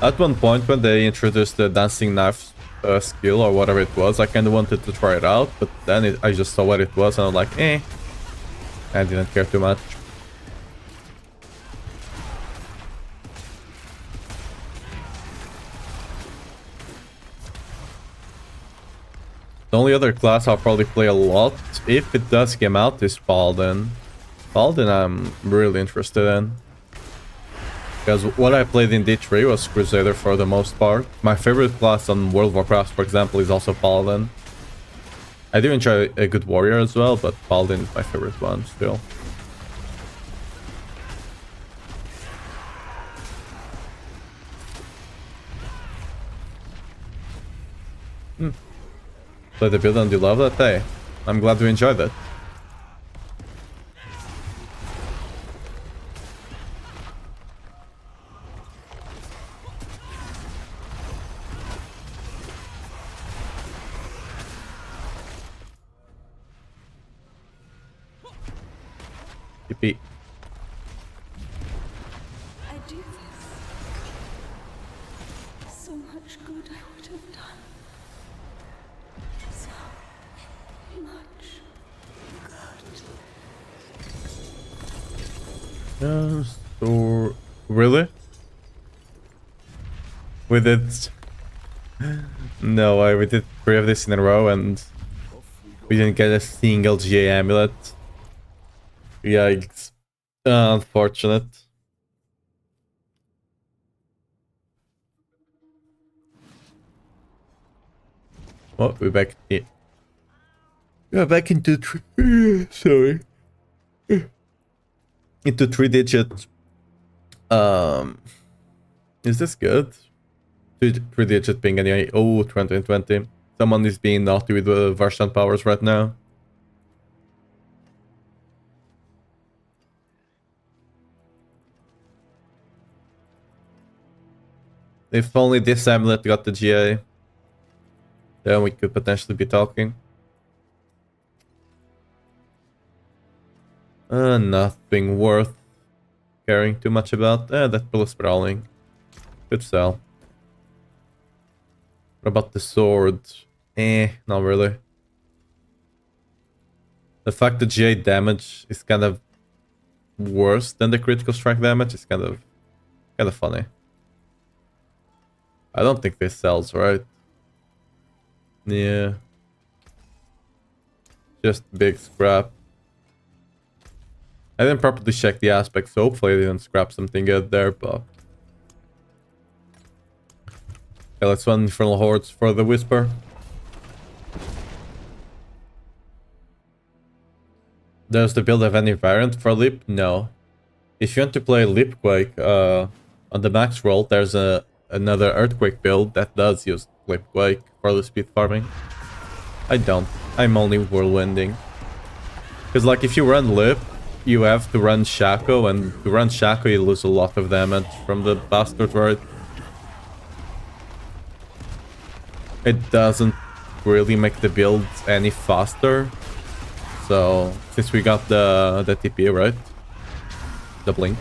At one point when they introduced the dancing knife skill or whatever it was, I kind of wanted to try it out, but then I just saw what it was and I'm like, eh. I didn't care too much. The only other class I'll probably play a lot, if it does come out, is Paladin. Paladin I'm really interested in. Because what I played in D3 was Crusader for the most part. My favorite class on World of Warcraft, for example, is also Paladin. I do enjoy a good warrior as well, but Paladin is my favorite one still. Play the build and you love that? Hey, I'm glad you enjoyed it. Yippee. I do this. So much good I would have done. So much good. So really? We did no, we did 3 of this in a row and we didn't get a single GA amulet. Yikes. Unfortunate. Well, we're back. Yeah. We're back into sorry. Into 3-digit. Is this good? 3-digit ping anyway. Oh, 2020. Someone is being naughty with the version powers right now. If only this amulet got the GA, then we could potentially be talking. Nothing worth caring too much about. That pull sprawling. Could sell. What about the sword? Not really. The fact that GA damage is kind of worse than the critical strike damage is kind of funny. I don't think this sells, right? Yeah. Just big scrap. I didn't properly check the aspects, so hopefully I didn't scrap something good there, but... Okay, let's run Infernal Hordes for the Whisper. Does the build have any variant for Leap? No. If you want to play Leapquake, on the max roll, there's another Earthquake build that does use Leapquake for the speed farming. I don't. I'm only whirlwinding. Because, like, if you run Leap, you have to run Shaco, and to run Shaco, you lose a lot of damage from the Bastard Word. It doesn't really make the build any faster. So, since we got the TP, right? The blink.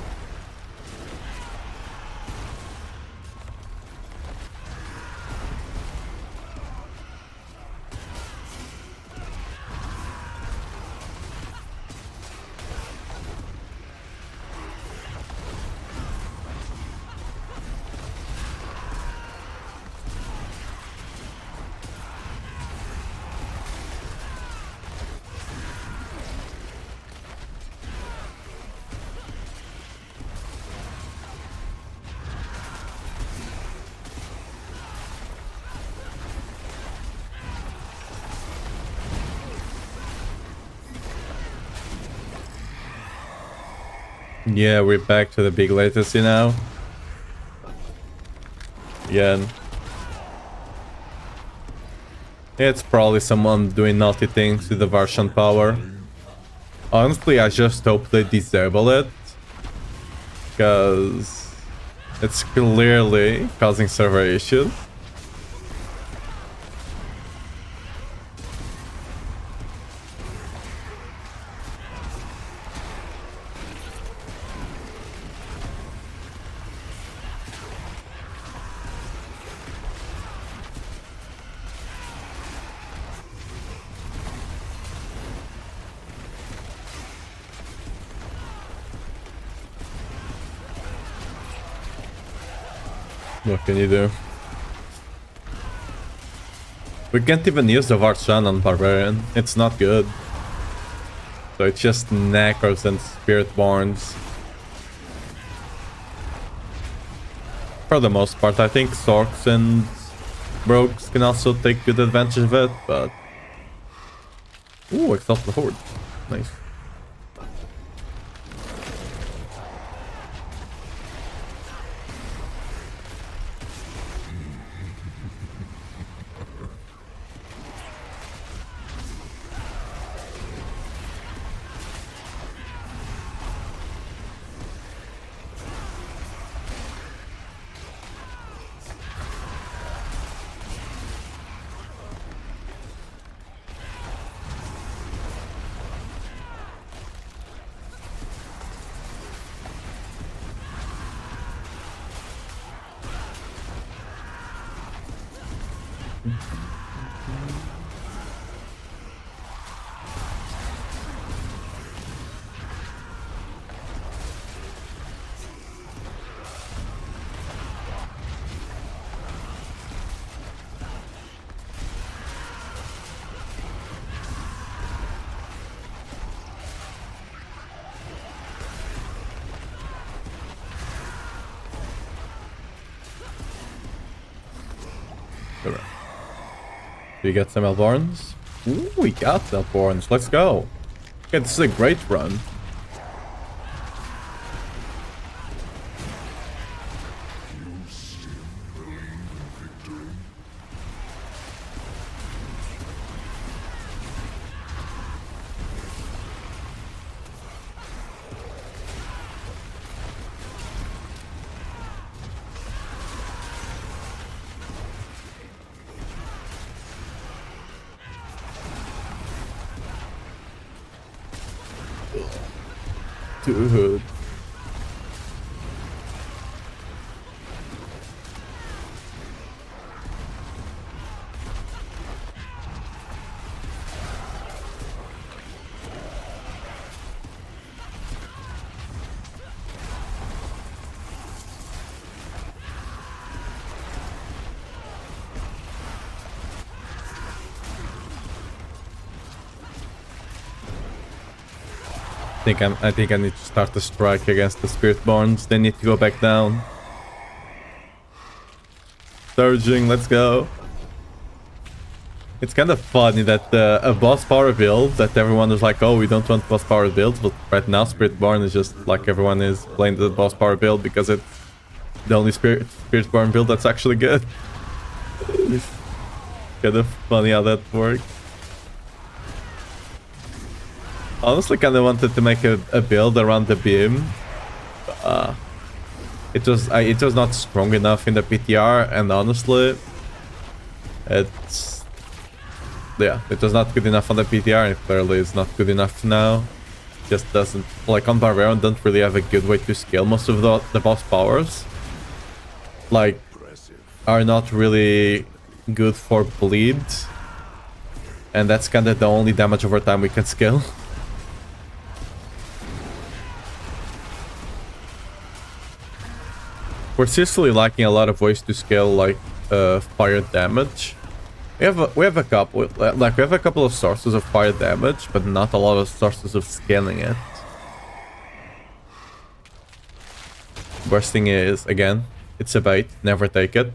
Yeah, we're back to the big latency now. Again. It's probably someone doing naughty things with the version power. Honestly, I just hope they disable it. Because it's clearly causing server issues. What can you do? We can't even use the Varshan on Barbarian. It's not good. So it's just Necros and Spiritborns. For the most part, I think Sorks and Rogues can also take good advantage of it, but... Ooh, Exalt the Horde. Nice. Alright. Do you get some Elborns? Ooh, we got Elborns. Let's go. Okay, this is a great run. Dude. I think I need to start the strike against the Spiritborns. They need to go back down. Surging, let's go. It's kind of funny that a boss power build that everyone is like, oh, we don't want boss power builds, but right now Spiritborn is just like everyone is playing the boss power build because it's the only Spiritborn build that's actually good. Kind of funny how that works. Honestly, kind of wanted to make a build around the beam. It was not strong enough in the PTR, and honestly, it was not good enough on the PTR, and clearly it's not good enough now. Just doesn't, like on Barbarian, don't really have a good way to scale most of the boss powers. Like, are not really good for bleed, and that's kind of the only damage over time we can scale. We're seriously lacking a lot of ways to scale like fire damage. We have a couple of sources of fire damage, but not a lot of sources of scaling it. Worst thing is, again, it's a bait. Never take it.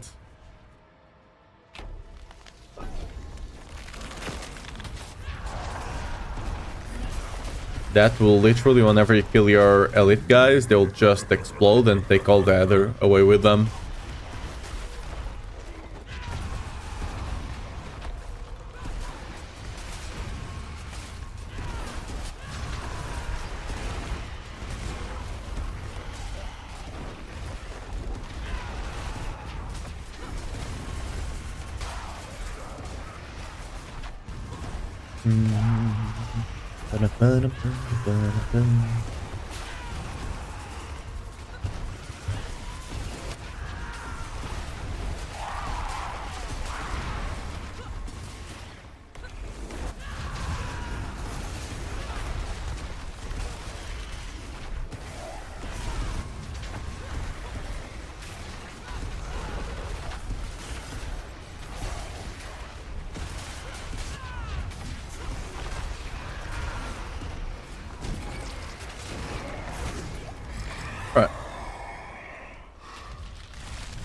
That will literally, whenever you kill your elite guys, they'll just explode and take all the other away with them.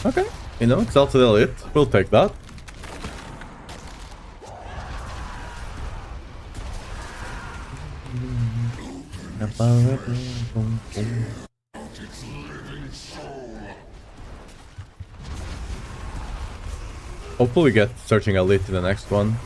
Okay, you know, Exalted Elite. We'll take that. Hopefully get Searching Elite in the next one.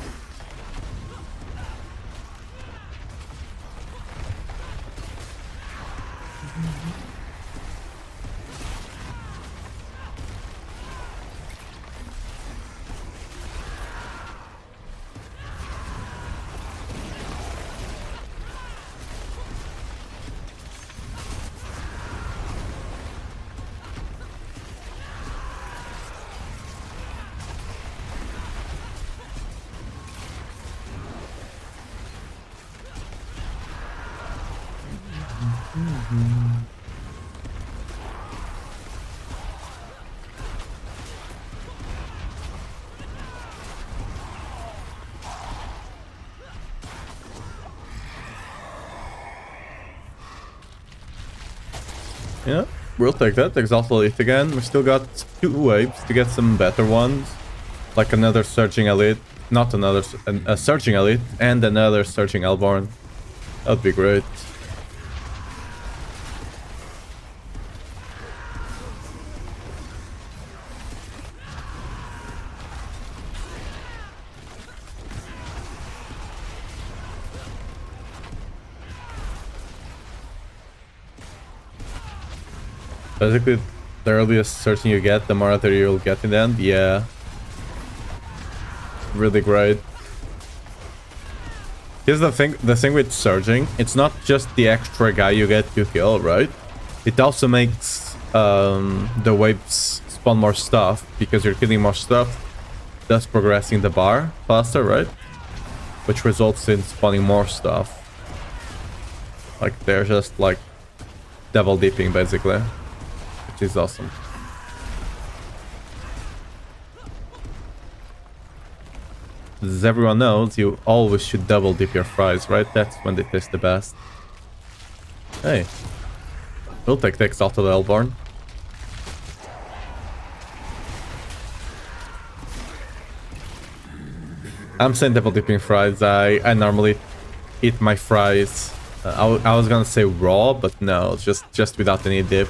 Yeah, we'll take that. Exhaust Elite again. We still got 2 waves to get some better ones. Like another Searching Elite. Not another... a Searching Elite and another Searching Hellborn. That'd be great. Basically, the earliest searching you get, the more other you'll get in the end. Yeah. Really great. Here's the thing with surging, it's not just the extra guy you get to heal, right? It also makes the waves spawn more stuff, because you're killing more stuff, thus progressing the bar faster, right? Which results in spawning more stuff. Like, they're just like double dipping, basically. Which is awesome. As everyone knows, you always should double dip your fries, right? That's when they taste the best. Hey. We'll take the Exalted Hellborn. I'm saying double dipping fries. I normally eat my fries. I was gonna say raw, but no, just without any dip.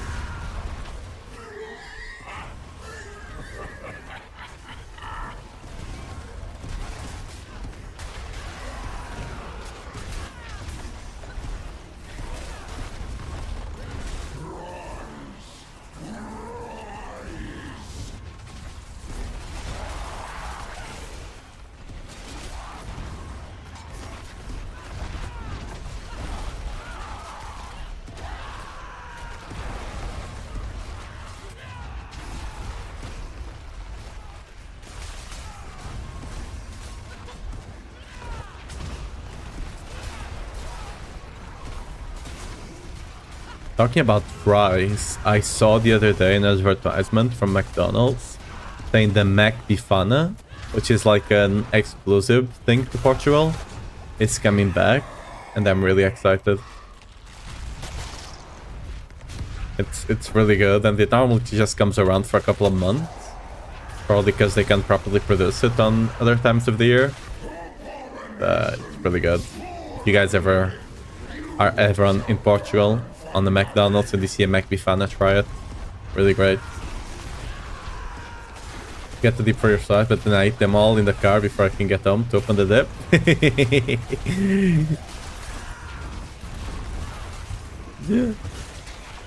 Talking about fries, I saw the other day an advertisement from McDonald's saying the Mac Bifana, which is like an exclusive thing to Portugal, is coming back, and I'm really excited. It's really good, and it normally just comes around for a couple of months, probably because they can't properly produce it on other times of the year. It's really good. If you guys are ever in Portugal on the McDonald's and you see a Mac Bifana, try it. Really great. Get the dip for yourself, but then I eat them all in the car before I can get home to open the dip. Yeah.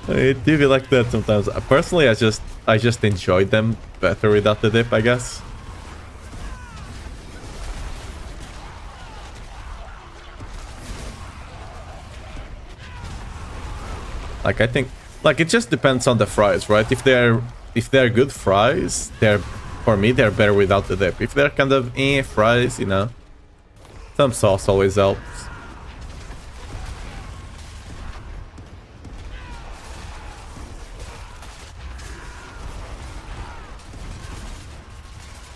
It do be like that sometimes. Personally, I just enjoy them better without the dip, I guess. Like, I think, like, it just depends on the fries, right? If they're good fries, for me they're better without the dip. If they're kind of fries, you know, some sauce always helps.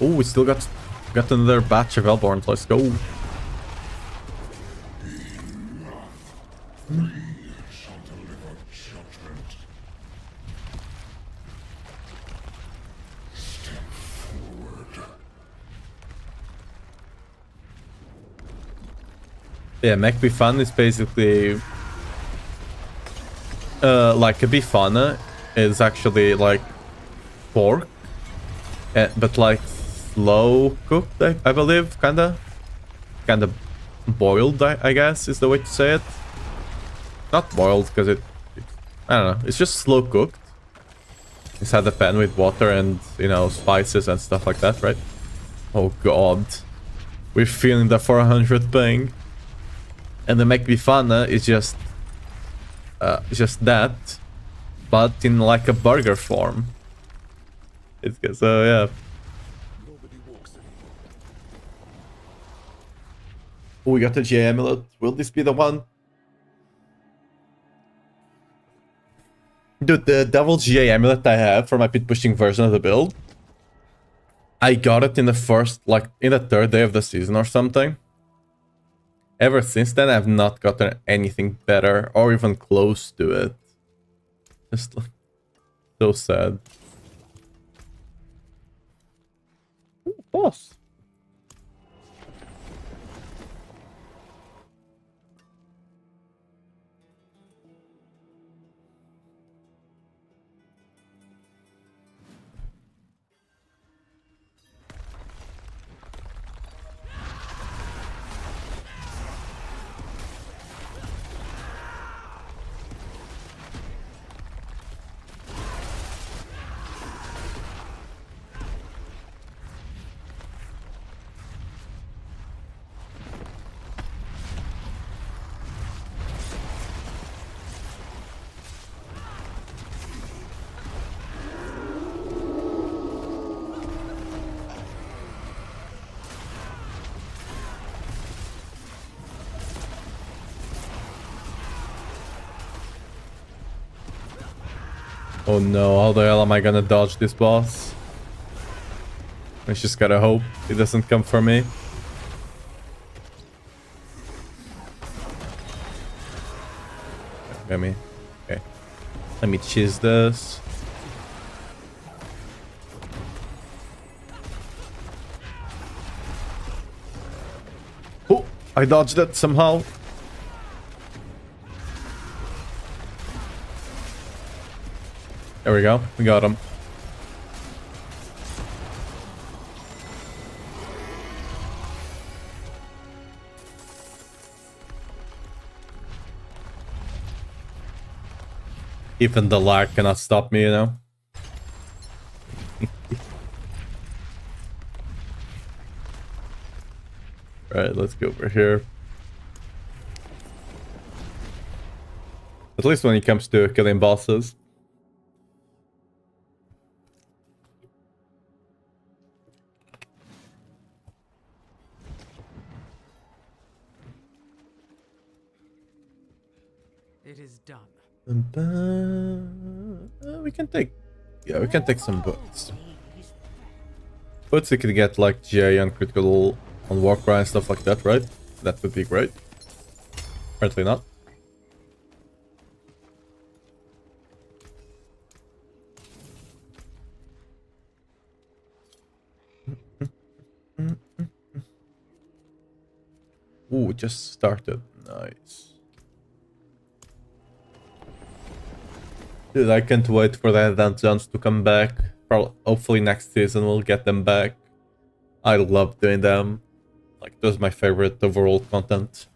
Oh, we still got another batch of Hellborns. Let's go. Yeah, Mech Bifana is basically like a Bifana is actually like pork, but like slow cooked, I believe, kinda boiled, I guess is the way to say it. Not boiled because I don't know, it's just slow cooked inside the pan with water and, you know, spices and stuff like that, right? Oh god, we're feeling the 400 ping. And the Mech Bifana is just that, but in like a burger form. So yeah. Oh, we got the J amulet. Will this be the one? Dude, the Devil J amulet I have for my pit pushing version of the build, I got it in the third day of the season or something. Ever since then, I've not gotten anything better or even close to it. Just like, so sad. Ooh, boss. Oh no, how the hell am I gonna dodge this boss? I just gotta hope it doesn't come for me. Let me... Okay. Let me cheese this. Oh! I dodged it somehow. There we go. We got him. Even the lag cannot stop me, you know? Right, let's go over here. At least when it comes to killing bosses. It is done. We can take... Yeah, we can take some boots. Boots we could get like J on critical on Warcry and stuff like that, right? That would be great. Apparently not. Ooh, just started. Nice. Dude, I can't wait for the dungeons to come back. Hopefully next season we'll get them back. I love doing them. Like, those are my favorite overall content.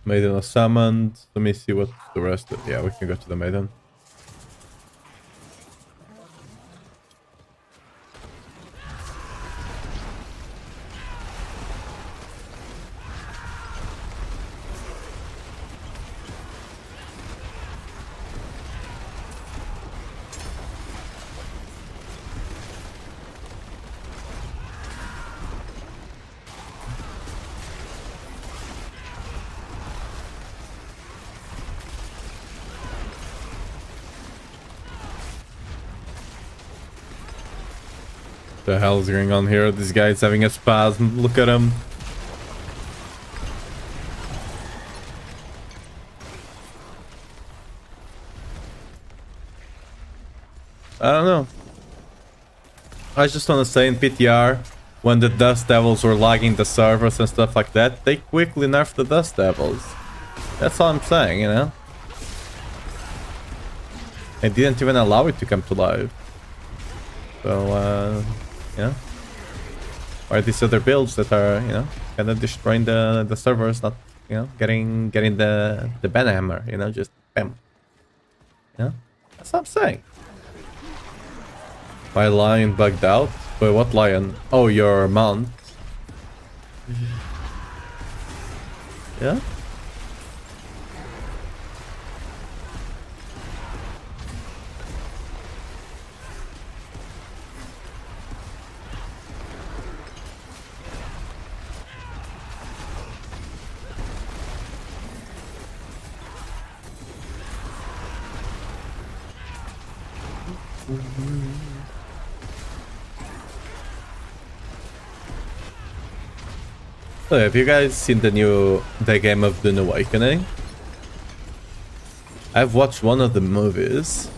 Maiden was summoned. Let me see what the rest of... Yeah, we can go to the Maiden. The hell is going on here? This guy's having a spasm. Look at him. I don't know. I just want to say in PTR, when the Dust Devils were lagging the servers and stuff like that, they quickly nerfed the Dust Devils. That's all I'm saying, you know? They didn't even allow it to come to life. So, yeah. Or these other builds that are, you know, kind of destroying the servers, not, you know, getting the banhammer, you know, just bam. You know? That's what I'm saying. My lion bugged out? Wait, what lion? Oh, your mount. Yeah? So have you guys seen the game of Dune Awakening? I've watched one of the movies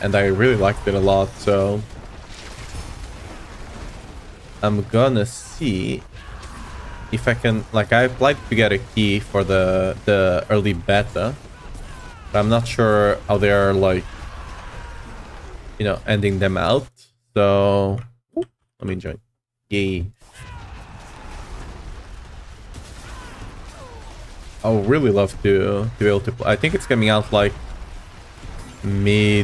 and I really liked it a lot, so I'm gonna see if I can, like, I applied to get a key for the early beta, but I'm not sure how they are, like, you know, ending them out. So let me join. Yay. I would really love to be able to play. I think it's coming out like mid-May.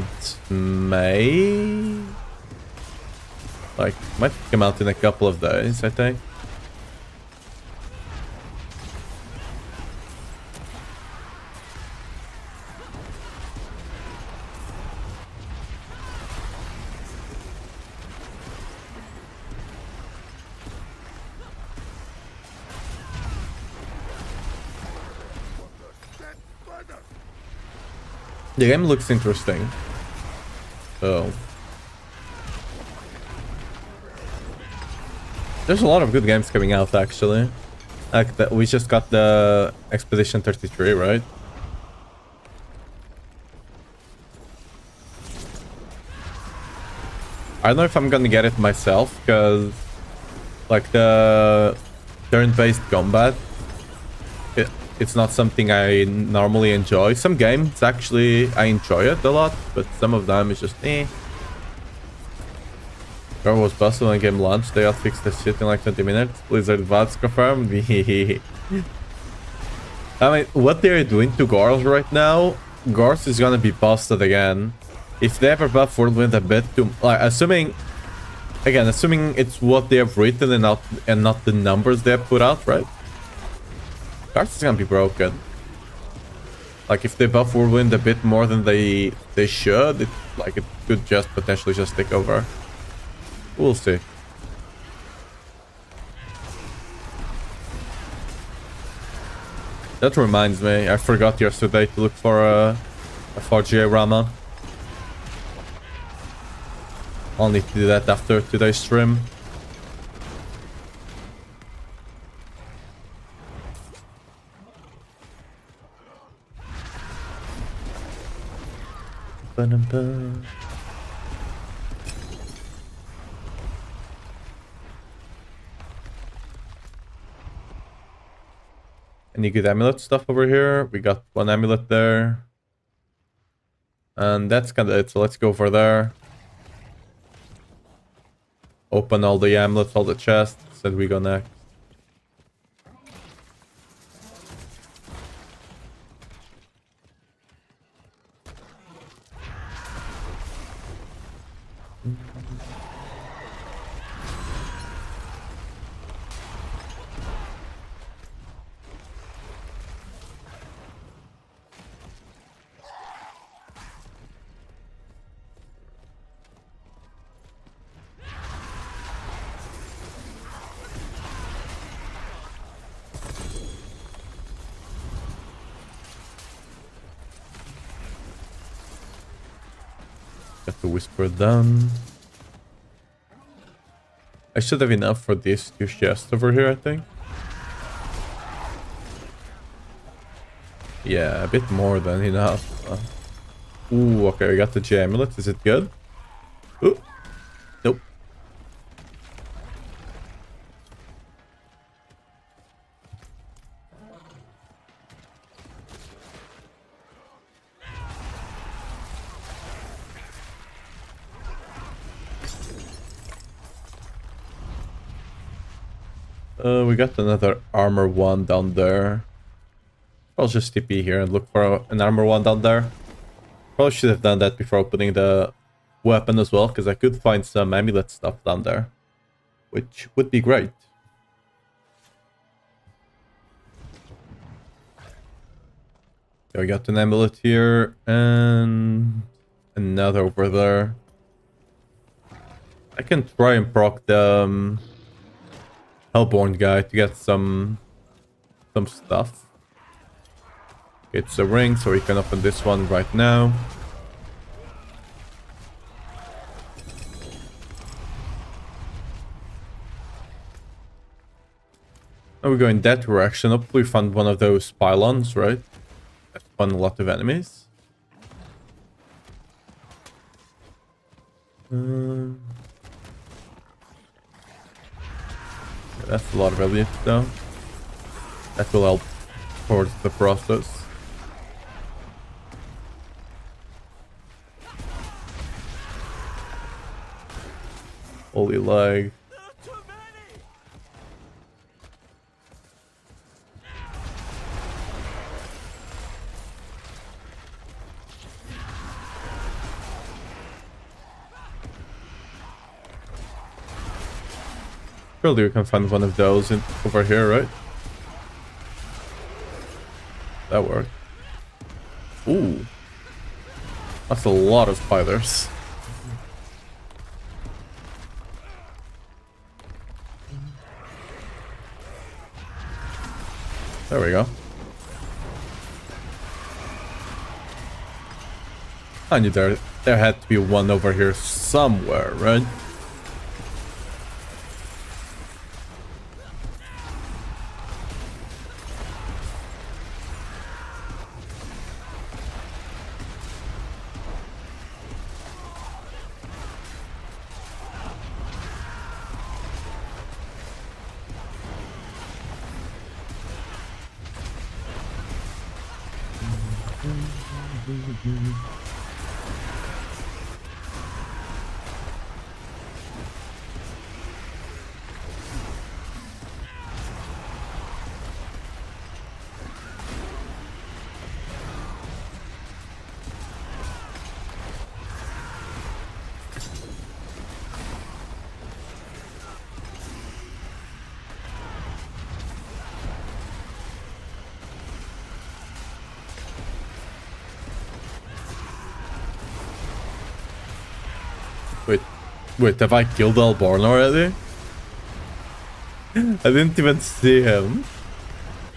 Like, might come out in a couple of days, I think. The game looks interesting. So there's a lot of good games coming out, actually. Like that, we just got the Expedition 33, right? I don't know if I'm gonna get it myself, because like the turn-based combat, it's not something I normally enjoy. Some games, actually, I enjoy it a lot, but some of them is just eh. Girl was busted when game launched. They all fixed the shit in like 20 minutes. Blizzard VODs confirmed. I mean, what they're doing to Gorls right now, Gorls is gonna be busted again. If they ever buff Whirlwind a bit too, like, assuming it's what they have written and not the numbers they have put out, right? Cards is gonna be broken. Like, if they buff Whirlwind a bit more than they should, it could just potentially just take over. We'll see. That reminds me, I forgot yesterday to look for a 4GA Rama. I'll need to do that after today's stream. Any good amulet stuff over here? We got one amulet there. And that's kind of it, so let's go for there. Open all the amulets, all the chests, and we go next. Got the whisper done. I should have enough for these two chests over here, I think. Yeah, a bit more than enough. Ooh, okay, we got the J amulet. Is it good? Ooh. Nope. We got another armor one down there. I'll just TP here and look for an armor one down there. Probably should have done that before opening the weapon as well, because I could find some amulet stuff down there, which would be great. So we got an amulet here and another over there. I can try and proc the Hellborn guy to get some stuff. It's a ring, so we can open this one right now. Now we go in that direction. Hopefully we find one of those pylons, right? That spawn a lot of enemies. That's a lot of relief though. That will help towards the process. Holy lag. Surely we can find one of those over here, right? That worked. Ooh. That's a lot of spiders. There we go. I knew there had to be one over here somewhere, right? Wait, have I killed Alborn already? I didn't even see him.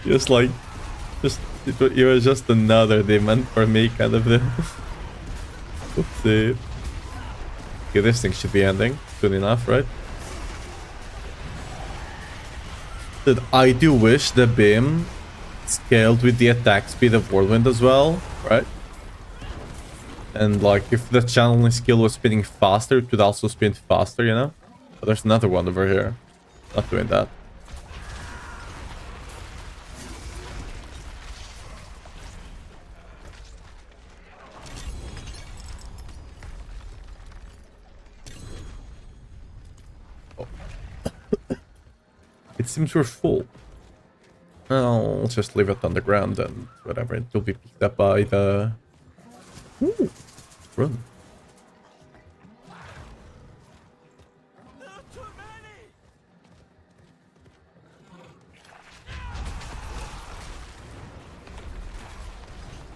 He was he was just another demon for me, kind of. Oopsie. Okay, this thing should be ending soon enough, right? Dude, I do wish the beam scaled with the attack speed of Whirlwind as well, right? And like, if the channeling skill was spinning faster, it would also spin faster, you know? But there's another one over here. Not doing that. Oh. It seems we're full. Well, let's just leave it on the ground and whatever. It will be picked up by the... Ooh. Run.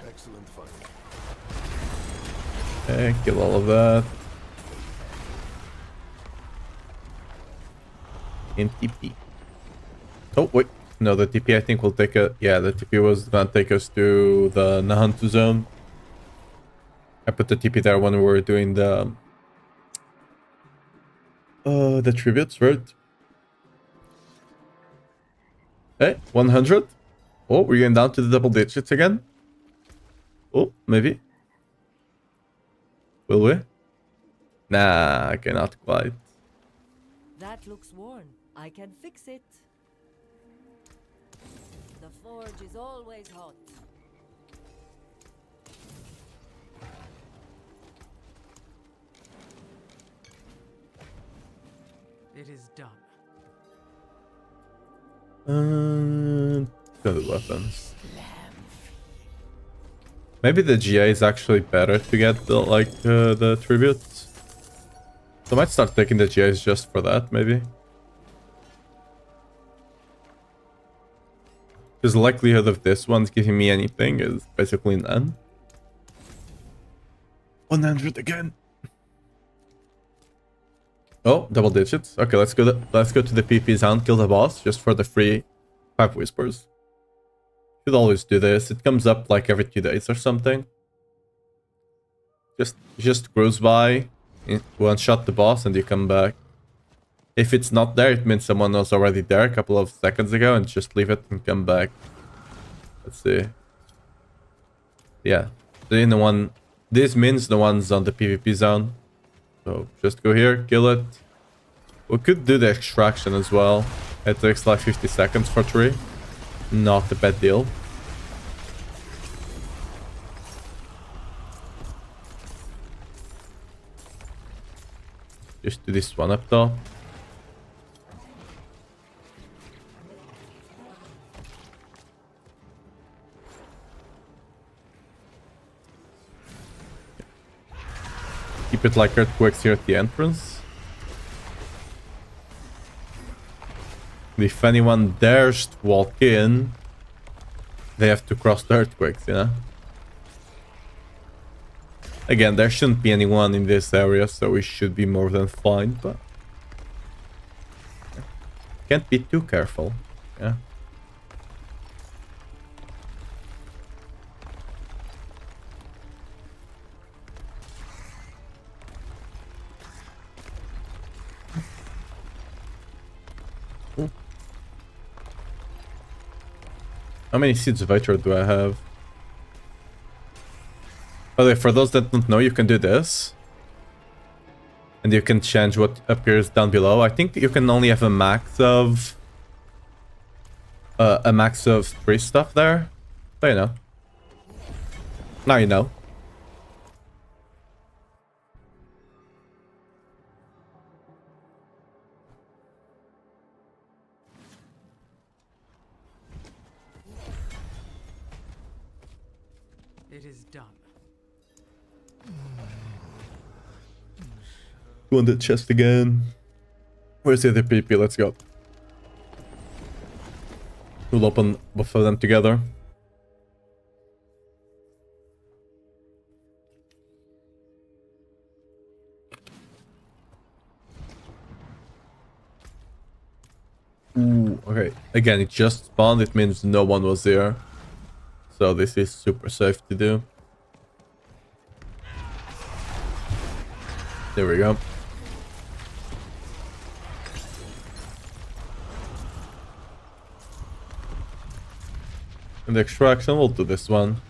Excellent fight. Okay, kill all of that. And TP. Oh, wait. No, the TP I think will take a... Yeah, the TP was gonna take us to the Nahantu zone. I put the TP there when we were doing the The tributes, right? Hey, 100. Oh, we're getting down to the double digits again. Oh, maybe. Will we? Nah, okay, not quite. That looks worn. I can fix it. The forge is always hot. It is done. Good weapons. Maybe the GA is actually better to get the tributes. So I might start taking the GAs just for that, maybe. Because the likelihood of this one's giving me anything is basically none. 100 again. Oh, double digits. Okay, let's go to the PP zone, kill the boss just for the free 5 whispers. Should always do this. It comes up like every 2 days or something. Just cruise by, one shot the boss, and you come back. If it's not there, it means someone was already there a couple of seconds ago, and just leave it and come back. Let's see. Yeah, this means the ones on the PvP zone. So just go here, kill it. We could do the extraction as well. It takes like 50 seconds for 3. Not a bad deal. Just do this one up top. Keep it like earthquakes here at the entrance. If anyone dares to walk in, they have to cross the earthquakes, you know? Again, there shouldn't be anyone in this area, so we should be more than fine, but... can't be too careful, yeah? How many seeds of Vitor do I have? By the way, for those that don't know, you can do this. And you can change what appears down below. I think you can only have a max of... 3 stuff there. So you know. Now you know. It is done. Go on the chest again. Where's the other PP? Let's go. We'll open both of them together. Ooh, okay. Again, it just spawned. It means no one was there. So this is super safe to do. There we go. And the extraction, we'll do this one.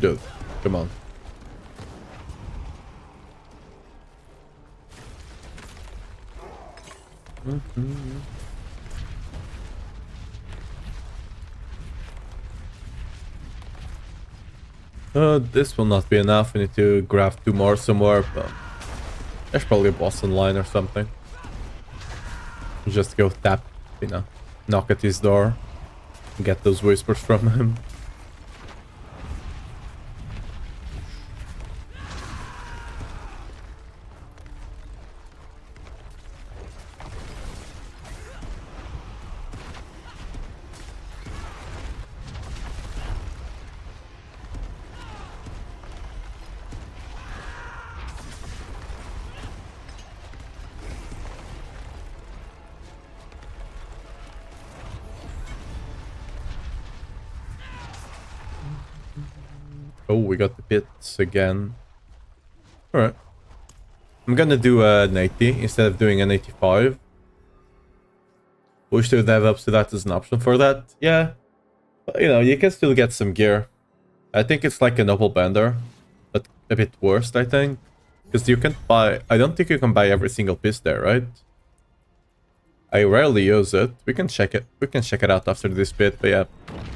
Dude, come on. This will not be enough. We need to grab 2 more somewhere, but there's probably a boss in line or something. Just go tap, you know, knock at his door, get those whispers from him. Oh, we got the pits again. Alright. I'm gonna do an 80 instead of doing an 85. Wish to dev up so that is an option for that. Yeah. But, you know, you can still get some gear. I think it's like a noble bender, but a bit worse, I think. Because you can't buy... I don't think you can buy every single piece there, right? I rarely use it. We can check it. We can check it out after this bit, but yeah.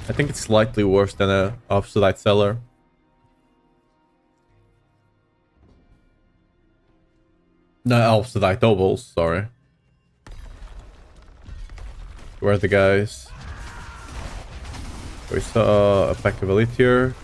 I think it's slightly worse than a obsolete seller. No, obsolete nobles, sorry. Where are the guys? We saw a pack of elite here.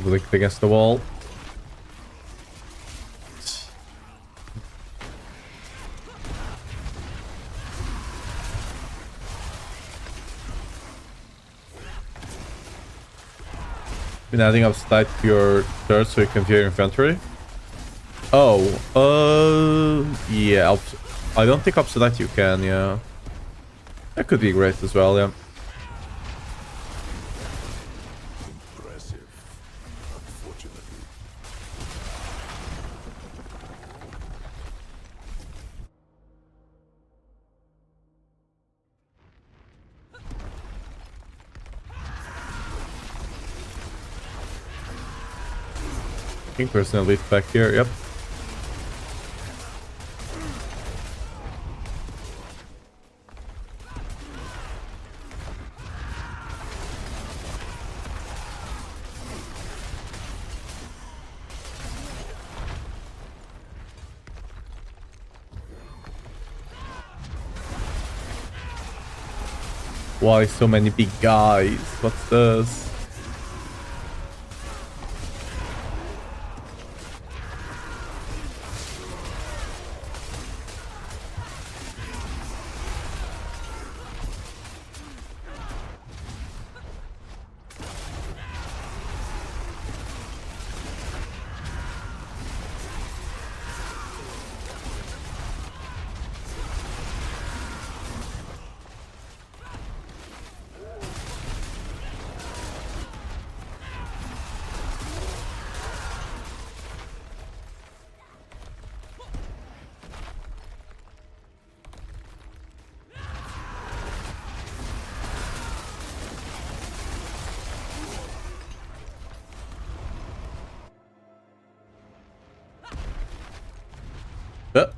Linked against the wall. Been adding up stat to your third so you can view your inventory. Oh, yeah. I don't think obsolete you can, yeah. That could be great as well, yeah. Impressive. Unfortunately. I think there's an elite back here, yep. Why so many big guys? What's this?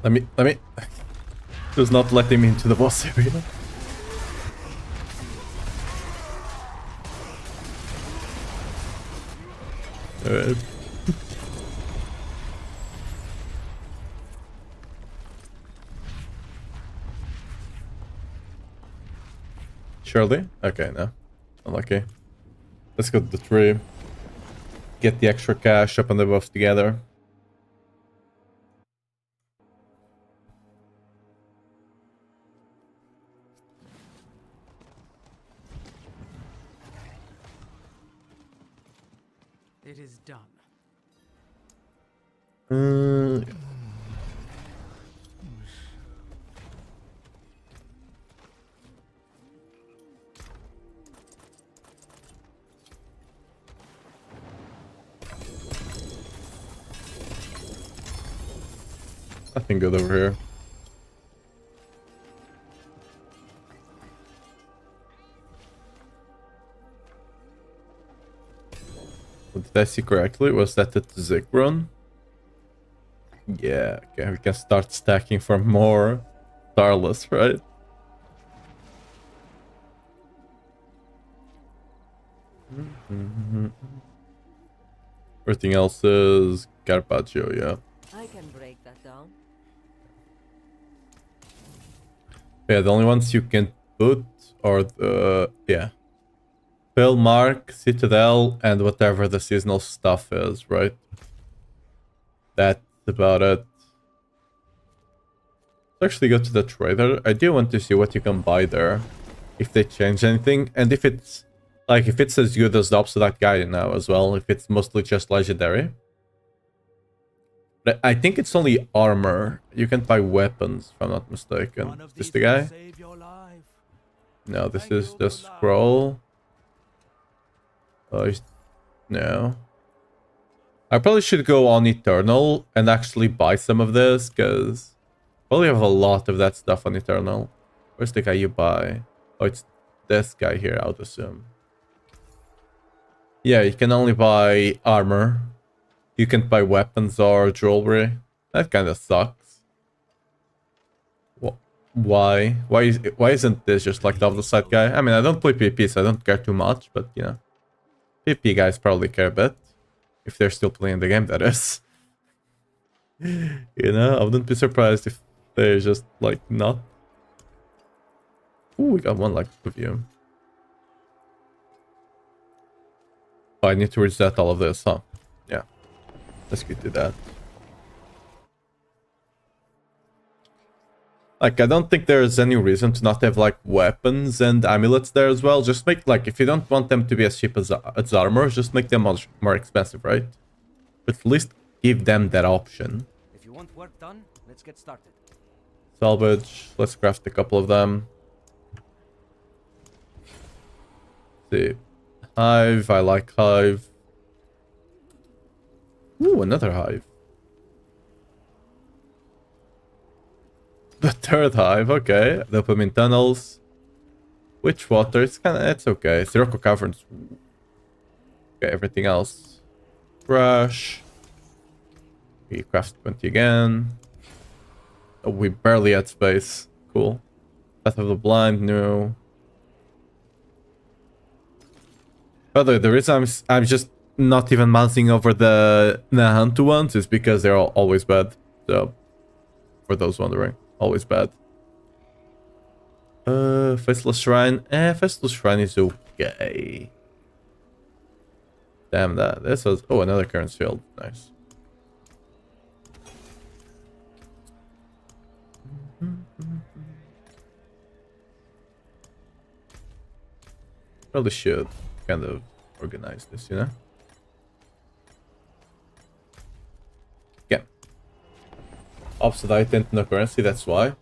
Let me. Just not letting me into the boss area. Alright. Surely? Okay, no. Unlucky. Let's go to the tree. Get the extra cash up and above together. It is done. Nothing good over here. Did I see correctly? Was that the Zik run? Yeah, okay, we can start stacking for more Starless, right? Everything else is Carpaccio, yeah. I can break that down. Yeah, the only ones you can put are the... yeah. Pill Mark, Citadel, and whatever the seasonal stuff is, right? That's about it. Let's actually go to the trader. I do want to see what you can buy there. If they change anything. And if it's like if it's as good as the Obsolete guy now as well. If it's mostly just legendary. But I think it's only armor. You can buy weapons, if I'm not mistaken. Is this the guy? No, this is the scroll. Oh, no. I probably should go on Eternal and actually buy some of this, because probably have a lot of that stuff on Eternal. Where's the guy you buy? Oh, it's this guy here, I would assume. Yeah, you can only buy armor. You can buy weapons or jewelry. That kind of sucks. Why? Why isn't this just like the other side guy? I mean, I don't play PvP, so I don't care too much, but you know. PvP guys probably care a bit. If they're still playing the game, that is. You know, I wouldn't be surprised if they're just like not. Ooh, we got one like review. Oh, I need to reset all of this, huh? Yeah. Let's get to that. Like, I don't think there's any reason to not have, like, weapons and amulets there as well. Just make, like, if you don't want them to be as cheap as armor, just make them much more expensive, right? But at least give them that option. If you want work done, let's get started. Salvage. Let's craft a couple of them. See. Hive. I like Hive. Ooh, another Hive. The third Hive, okay. Dopamine tunnels. Witch water, it's okay. Sirocco caverns. Okay, everything else. Brush. We craft 20 again. Oh, we barely had space. Cool. Path of the Blind, no. By the way, the reason I'm just not even mousing over the Nahantu ones is because they're always bad. So, for those wondering. Always bad. Faceless Shrine. Faceless Shrine is okay. Damn that. This was... Oh, another current field. Nice. Probably should kind of organize this, you know? Opposite item, no currency, that's why.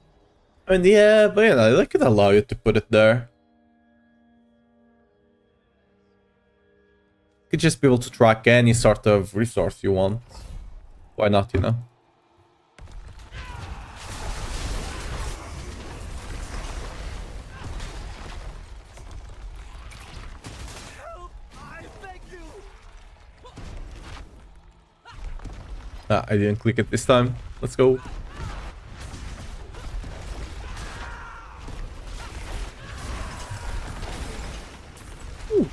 I mean, yeah, but you know, they could allow you to put it there. You could just be able to track any sort of resource you want. Why not, you know? Ah, I didn't click it this time. Let's go. Ooh.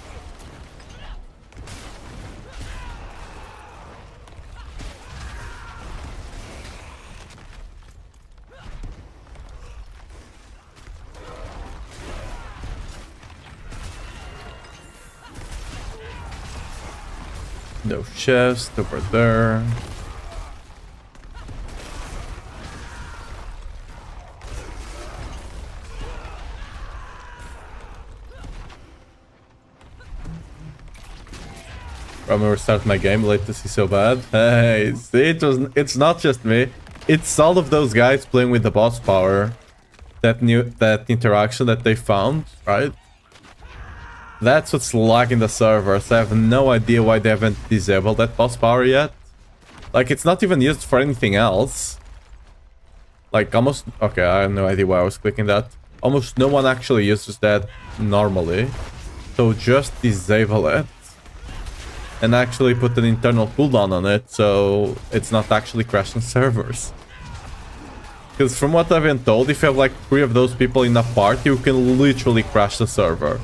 No chest over there. I'm gonna restart my game. Latency so bad. Hey, see, it's not just me. It's all of those guys playing with the boss power. That interaction that they found, right? That's what's lagging the servers. I have no idea why they haven't disabled that boss power yet. Like, it's not even used for anything else. Like, almost... Okay, I have no idea why I was clicking that. Almost no one actually uses that normally. So just disable it. And actually put an internal cooldown on it, so it's not actually crashing servers. Because from what I've been told, if you have like 3 of those people in a party, you can literally crash the server.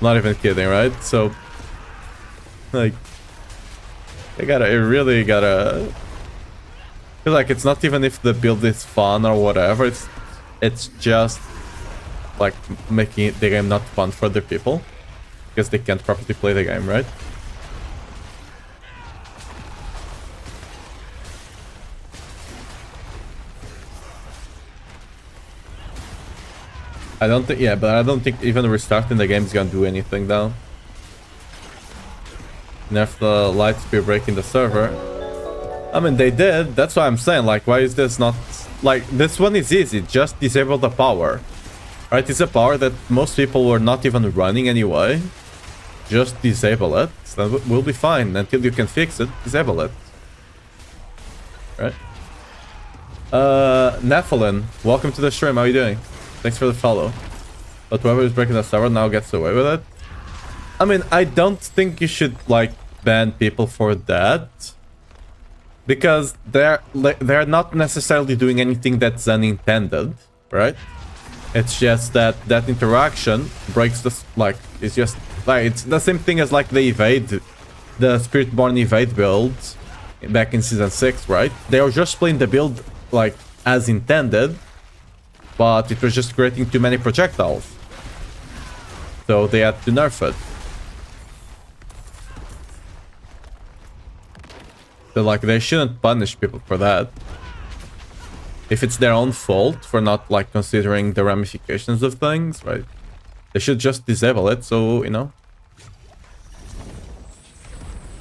Not even kidding, right? So, like, it really gotta... Cause like, it's not even if the build is fun or whatever, it's just like making the game not fun for other people. Because they can't properly play the game, right? I don't think, yeah, but I don't think even restarting the game is gonna do anything though. Nerf the light speed breaking the server. I mean, they did. That's why I'm saying, like, why is this not... Like, this one is easy. Just disable the power. Right? It's a power that most people were not even running anyway. Just disable it. So we'll be fine. Until you can fix it, disable it. Right? Nephilim, welcome to the stream. How are you doing? Thanks for the follow. But whoever is breaking the server now gets away with it. I mean, I don't think you should, like, ban people for that. Because they're not necessarily doing anything that's unintended, right? It's just that that interaction breaks the, like, it's just, like, it's the same thing as, like, the Spiritborn evade build back in Season 6, right? They were just playing the build, like, as intended, but it was just creating too many projectiles. So they had to nerf it. So, like, they shouldn't punish people for that. If it's their own fault for not, like, considering the ramifications of things, right? They should just disable it, so, you know.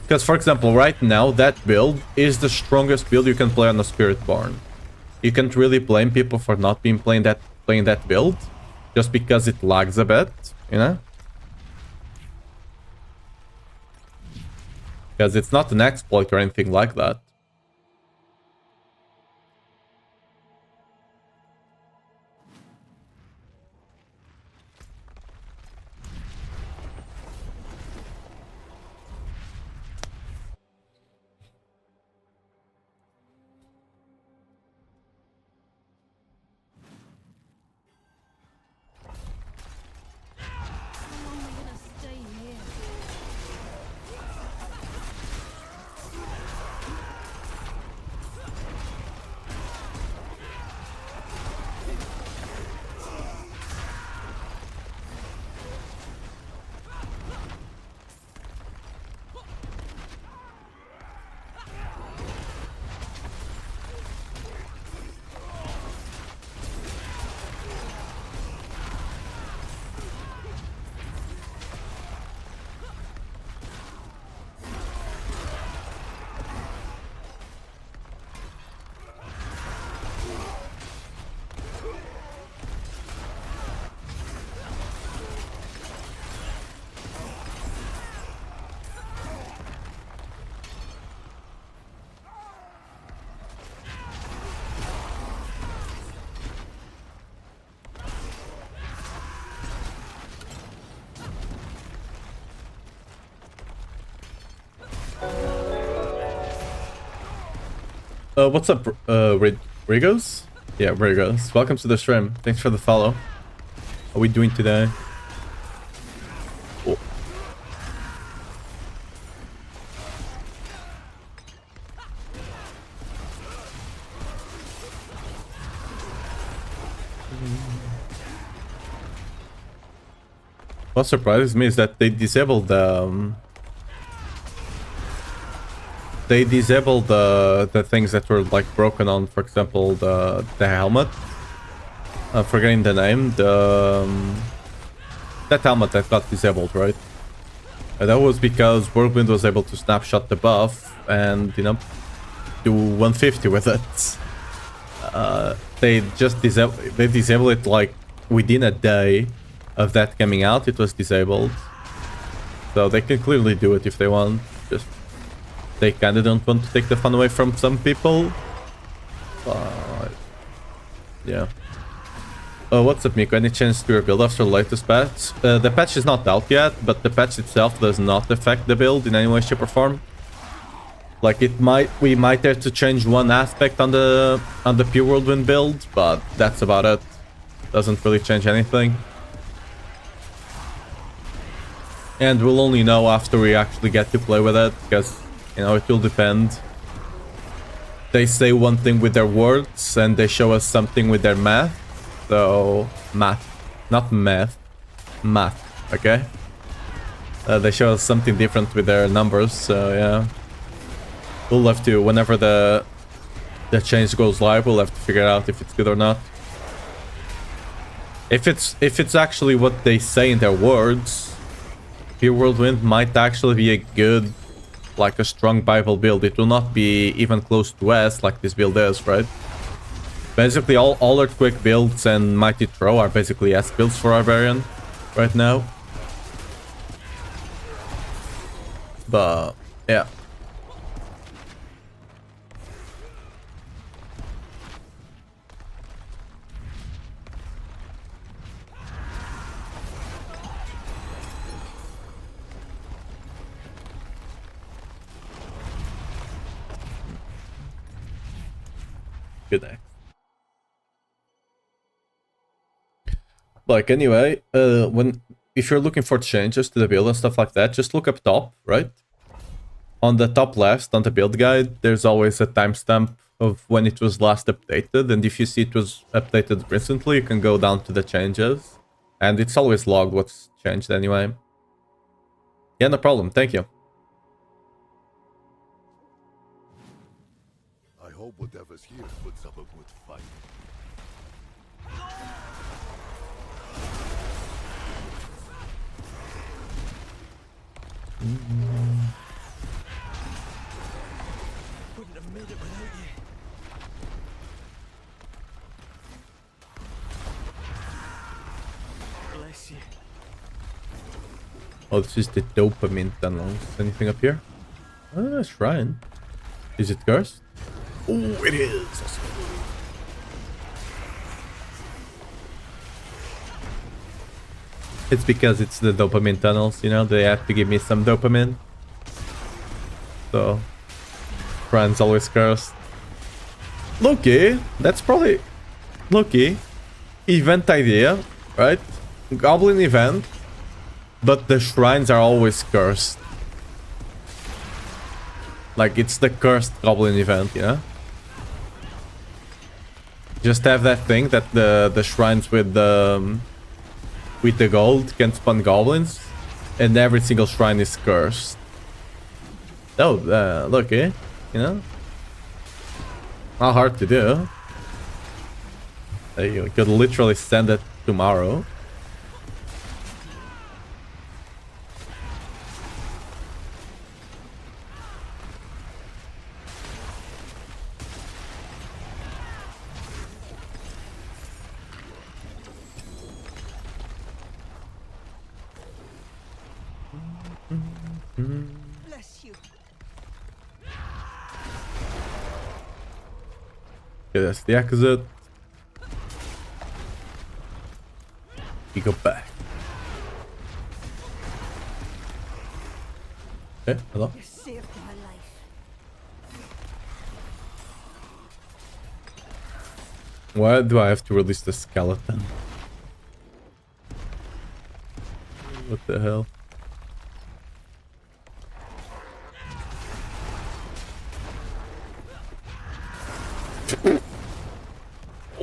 Because, for example, right now, that build is the strongest build you can play on a Spiritborn. You can't really blame people for not being playing that build, just because it lags a bit, you know? Because it's not an exploit or anything like that. What's up, Rigos? Yeah, Rigos. Welcome to the stream. Thanks for the follow. How are we doing today? Oh. What surprises me is that they disabled the the things that were, like, broken on, for example, the helmet. I'm forgetting the name. That helmet that got disabled, right? And that was because Whirlwind was able to snapshot the buff and, you know, do 150 with it. They just disabled it, like, within a day of that coming out. It was disabled, so they can clearly do it if they want. Just they kinda don't want to take the fun away from some people. But yeah. What's up, Miko? Any chance to your build after the latest patch? The patch is not out yet, but the patch itself does not affect the build in any way, shape, or form. Like, we might have to change one aspect on the pure Whirlwind build, but that's about it. Doesn't really change anything. And we'll only know after we actually get to play with it, because, you know, it will depend. They say one thing with their words, and they show us something with their math. So, math. Not math. Math, okay? They show us something different with their numbers, so yeah. We'll have to, whenever the change goes live, we'll have to figure out if it's good or not. If it's actually what they say in their words, Pure Whirlwind might actually be a good, like a strong Bible build. It will not be even close to S like this build is, right? Basically, all Earthquake builds and Mighty Throw are basically S builds for Barbarian right now. But, yeah. Good day. Like, anyway, if you're looking for changes to the build and stuff like that, just look up top, right? On the top left, on the build guide, there's always a timestamp of when it was last updated, and if you see it was updated recently, you can go down to the changes, and it's always logged what's changed anyway. Yeah, no problem, thank you. I hope whatever's here puts up a good fight. Wouldn't have made it without you. Bless you. Oh, this is the dopamine tunnels. Anything up here? Oh, shrine. Is it cursed? Oh, it is. It's because it's the dopamine tunnels, you know, they have to give me some dopamine. So, shrine's always cursed. Loki, that's probably... Loki, event idea, right? Goblin event, but the shrines are always cursed. Like, it's the cursed goblin event, you know? Just have that thing that the shrines with the gold can spawn goblins, and every single shrine is cursed. Oh, look, you know? Not hard to do. You could literally send it tomorrow. Bless you. Okay, that's the exit. We go back. Okay, hello. You saved my life. Why do I have to release the skeleton? What the hell?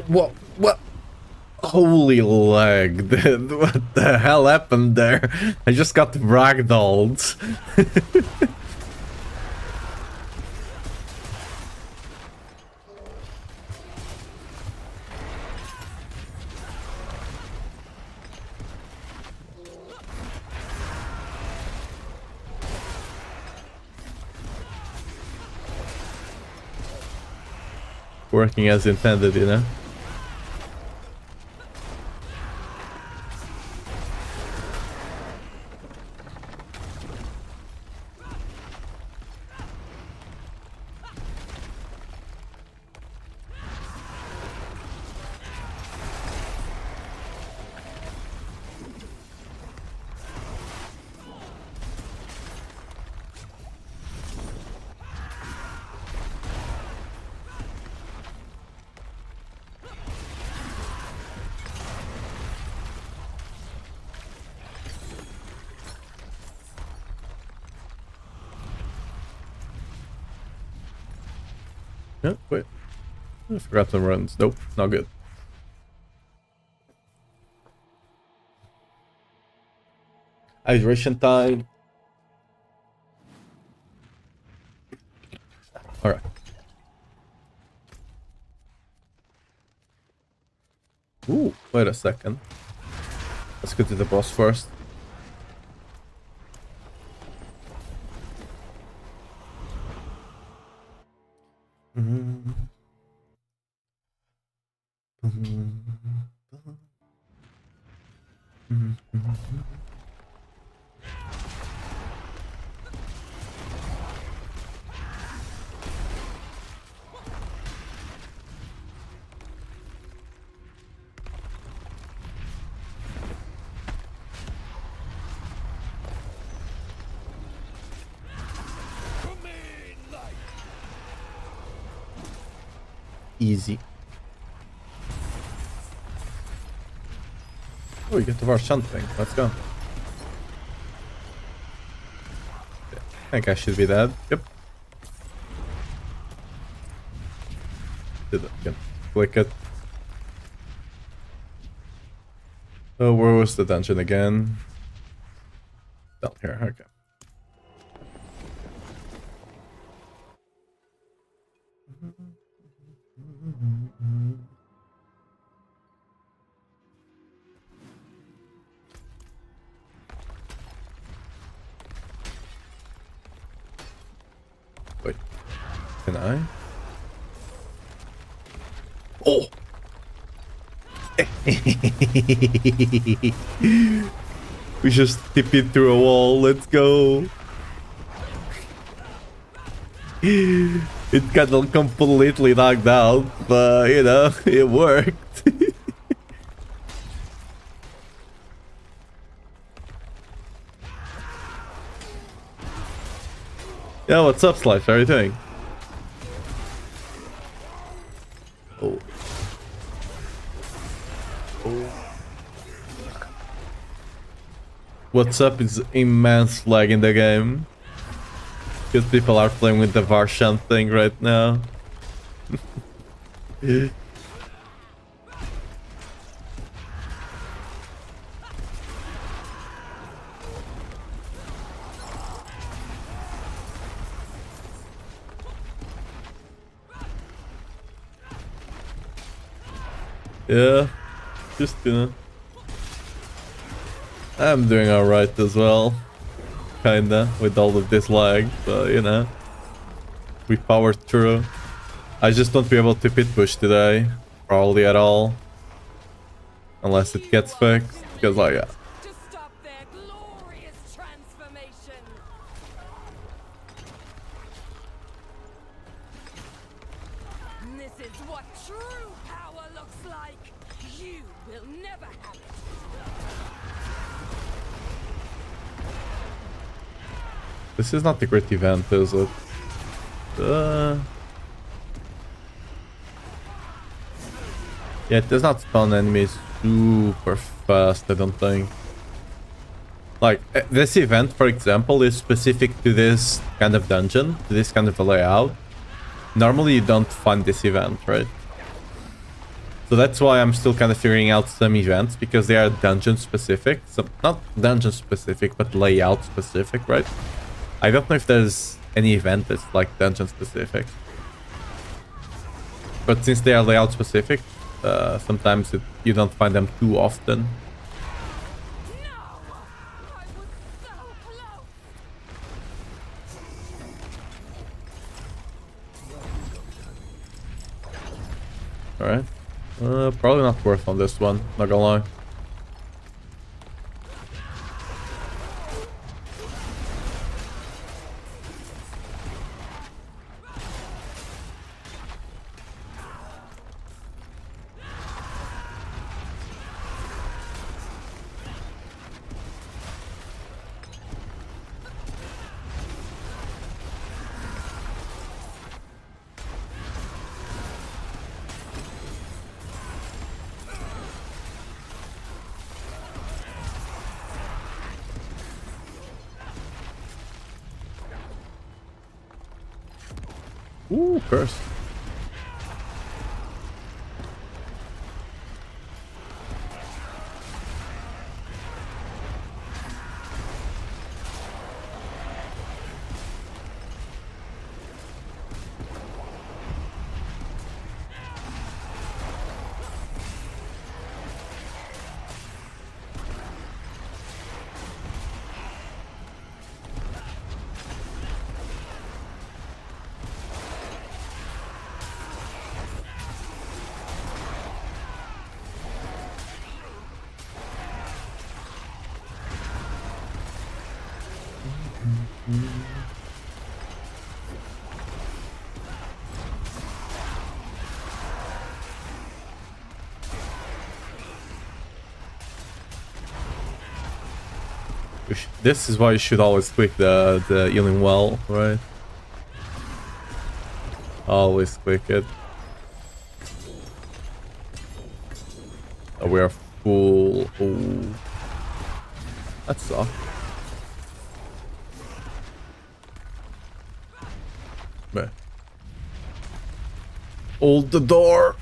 What? What? Holy leg, dude. What the hell happened there? I just got ragdolled. Working as intended, you know? Oh, wait. I forgot some runs. Nope, not good. Hydration time. Alright. Ooh, wait a second. Let's go to the boss first. Easy. Oh, you get the Varshan thing. Let's go. I think I should be dead. Yep. Did it again. Click it. Oh, where was the dungeon again? Down here, okay. Wait, can I? Oh! We just tip it through a wall, let's go! It got completely knocked out, but you know, it worked. Yeah, what's up, Slash? How are you doing? Oh. Oh. What's up is immense lag in the game. Because people are playing with the Varshan thing right now. Yeah, just I'm doing alright as well. Kinda, with all of this lag, but you know. We powered through. I just won't be able to pit push today. Probably at all. Unless it gets fixed. Because like, To stop their glorious transformation. This is what true power looks like. You will never have it. this is not the great event, is it? Yeah, it does not spawn enemies super fast, I don't think. Like, this event, for example, is specific to this kind of dungeon, to this kind of a layout. Normally you don't find this event, right? So that's why I'm still kind of figuring out some events, because they are dungeon specific. So, not dungeon specific, but layout specific, right? I don't know if there's any event that's like dungeon specific. But since they are layout specific, sometimes you don't find them too often. Alright. Probably not worth on this one, not gonna lie. Ooh, curse. This is why you should always quick the healing well, right? Always quick it. Oh, we are full. Oh, that sucks. But hold the door.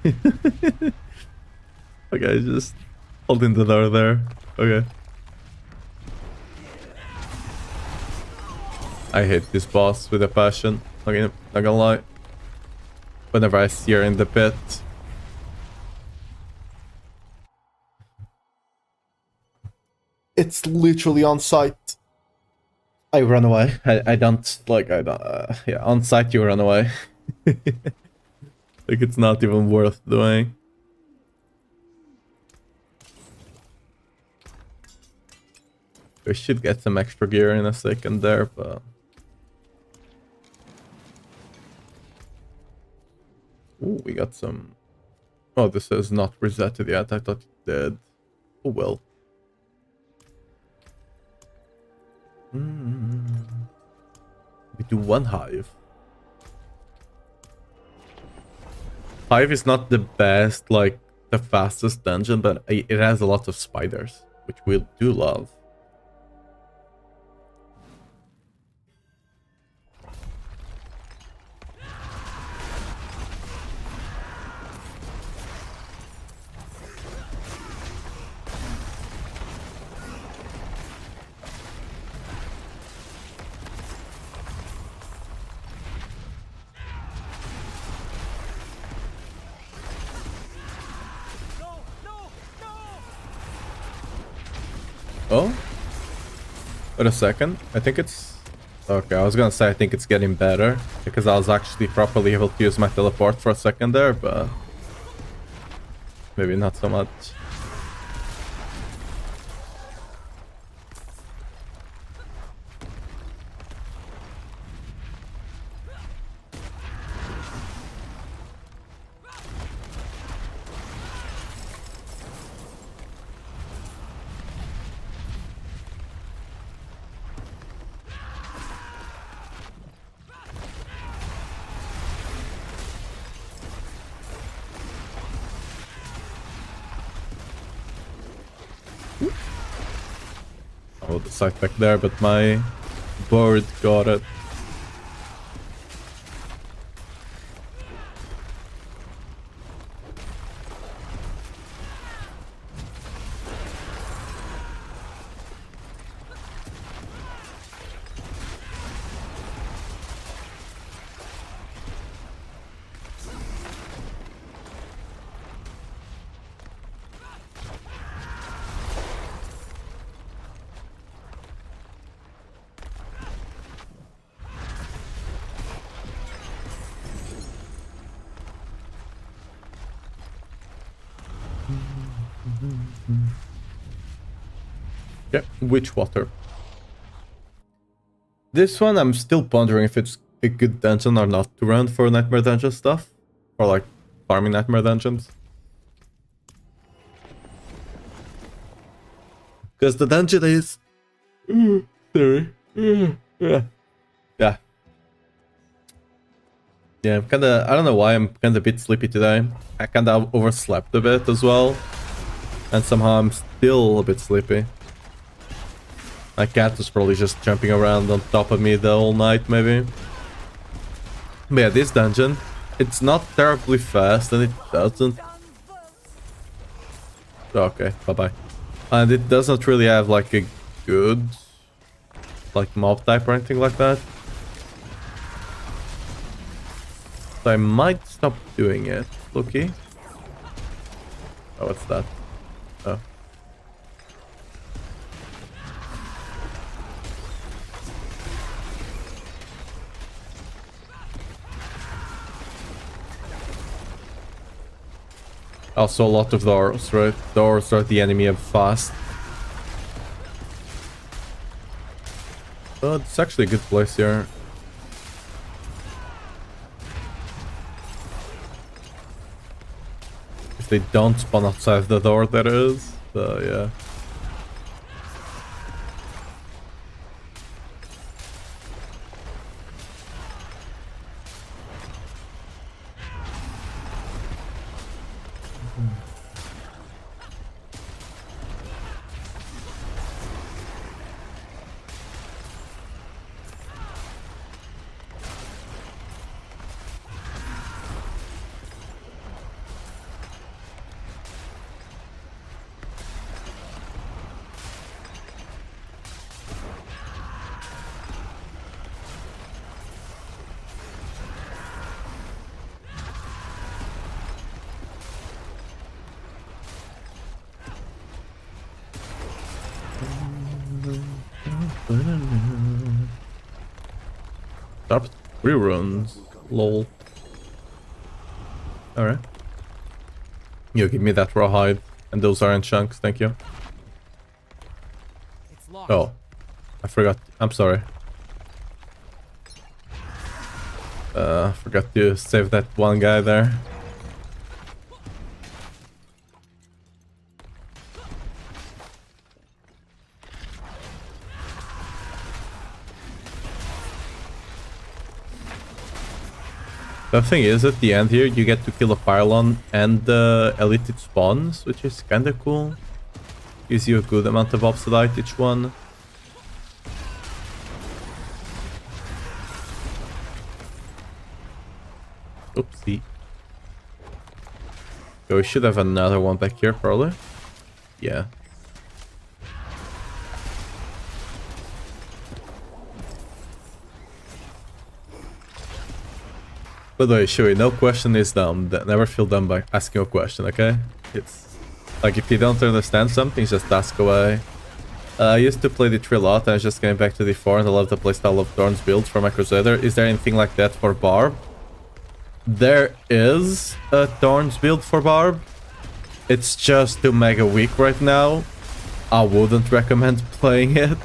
Okay, just holding the door there. Okay. I hate this boss with a passion. Okay, not gonna lie. Whenever I see her in the pit. It's literally on site. I run away. I don't, like, I don't, yeah, on site you run away. Like, it's not even worth doing. We should get some extra gear in a second there, but... Ooh, we got some... Oh, this is not resetted yet. I thought it did. Oh, well. We do one hive. Hive is not the best, like, the fastest dungeon, but it has a lot of spiders, which we do love. Oh? Wait a second. I think it's... Okay, I was gonna say I think it's getting better. Because I was actually properly able to use my teleport for a second there, but... Maybe not so much. Oh, the side back there, but my board got it. Yeah, witch water. This one I'm still pondering if it's a good dungeon or not to run for nightmare dungeon stuff. Or like farming nightmare dungeons. Because the dungeon is... Sorry. Yeah. Yeah, I'm kinda... I don't know why I'm kinda a bit sleepy today. I kinda overslept a bit as well. And somehow I'm still a bit sleepy. My cat was probably just jumping around on top of me the whole night, maybe. But yeah, this dungeon, it's not terribly fast, and it doesn't... Okay, bye-bye. And it doesn't really have, like, a good... like, mob type or anything like that. So I might stop doing it. Loki? Oh, what's that? Oh. Also a lot of doors, right? Doors are the enemy of fast. It's actually a good place here. If they don't spawn outside the door, that is. So, yeah. Dropped 3 runes. Lol. Alright. You give me that rawhide. And those are in chunks, thank you. It's locked. Oh. I forgot. I'm sorry. Forgot to save that one guy there. The thing is, at the end here, you get to kill a pylon and the elite it spawns, which is kinda cool. Gives you a good amount of obsidian each one. Oopsie. So we should have another one back here, probably. Yeah. By the way, Shui, no question is dumb. Never feel dumb by asking a question, okay? It's like if you don't understand something, just ask away. I used to play D3 a lot, and I was just getting back to D4, and I love the playstyle of Thorns build for my Crusader. Is there anything like that for Barb? There is a Thorns build for Barb. It's just too mega weak right now. I wouldn't recommend playing it.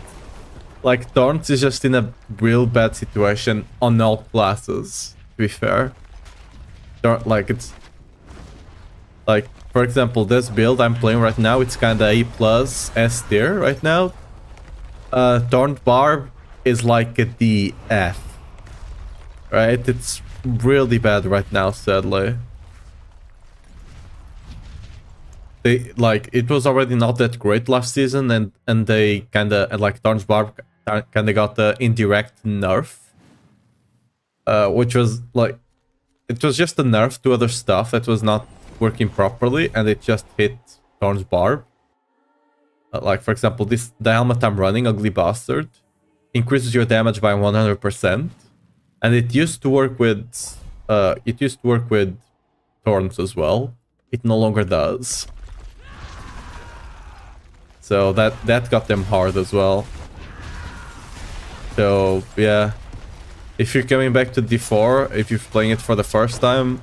Like, Thorns is just in a real bad situation on all classes. To be fair, like it's like, for example, this build I'm playing right now, it's kind of A plus S tier right now. Torrent Barb is like a DF, right? It's really bad right now, sadly. They like, it was already not that great last season, and they kind of like Torrent Barb kind of got the indirect nerf. Which was like, it was just a nerf to other stuff that was not working properly, and it just hit Thorns Barb. Like, for example, the helmet I'm running, Ugly Bastard, increases your damage by 100%, and it used to work with Thorns as well. It no longer does. So that got them hard as well. So yeah. If you're coming back to D4, if you're playing it for the first time,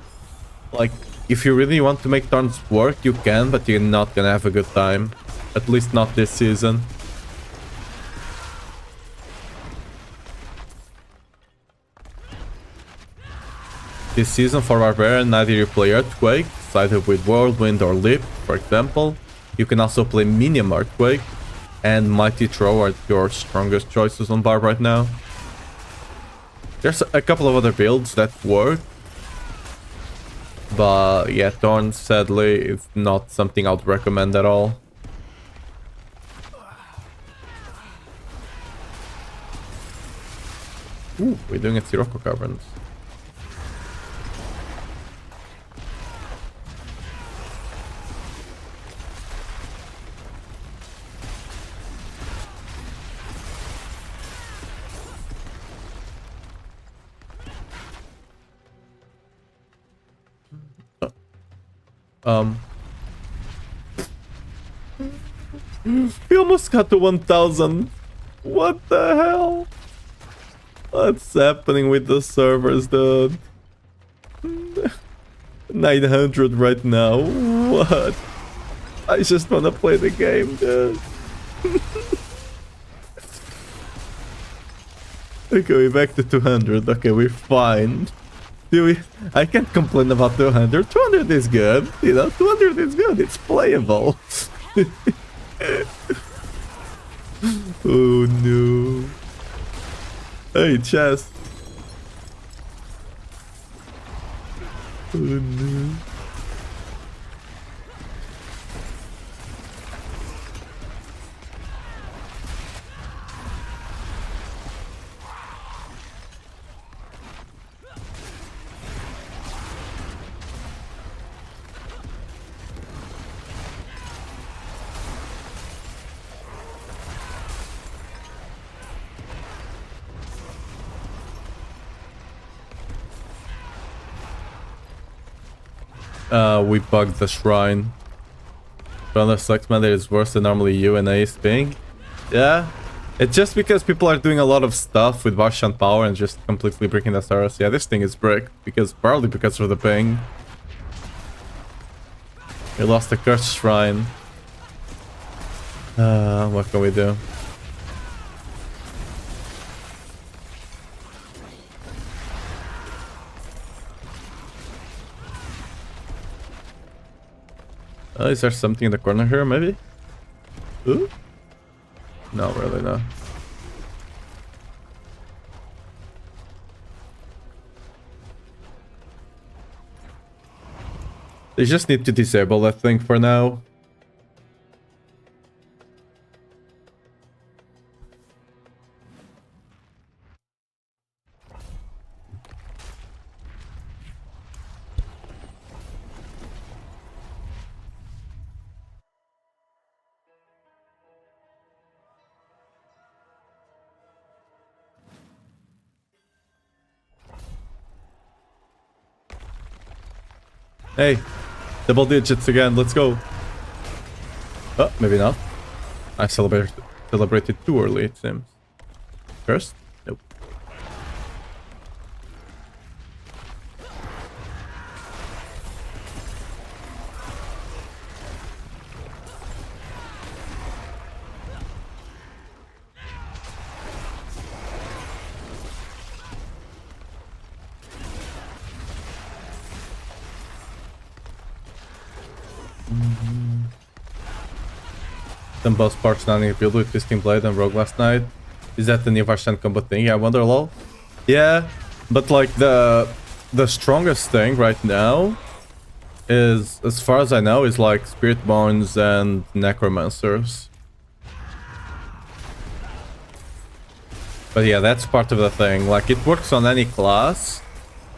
like, if you really want to make Thorns work, you can, but you're not gonna have a good time. At least not this season. This season for Barbarian, neither you play Earthquake, either with Whirlwind or Leap, for example. You can also play Minium Earthquake, and Mighty Throw are your strongest choices on Barb right now. There's a couple of other builds that work, but yeah, Thorns sadly is not something I would recommend at all. Ooh, we're doing it Sirocco Caverns. We almost got to 1000. What the hell? What's happening with the servers, dude? 900 right now. What? I just wanna play the game, dude. Okay, we're back to 200. Okay, we're fine. I can't complain about 200. 200 is good. You know, 200 is good. It's playable. Oh no. Hey, chest. Oh no. We bugged the shrine. Brother sucks, man. That is worse than normally you and Ace ping. Yeah. It's just because people are doing a lot of stuff with Varshan power and just completely breaking the stars. Yeah, this thing is bricked because partly because of the ping. We lost the cursed shrine. What can we do? Is there something in the corner here, maybe? Ooh? No, really not. They just need to disable that thing for now. Hey, double digits again, let's go. Oh, maybe not. I celebrated too early, it seems. First? Nope. Some boss parts not in build with Twisting Blade and Rogue last night. Is that the new Varshan combo thing? Yeah, I wonder, lol. Yeah, but like the strongest thing right now is, as far as I know, is like Spirit Bones and Necromancers. But yeah, that's part of the thing. Like, it works on any class.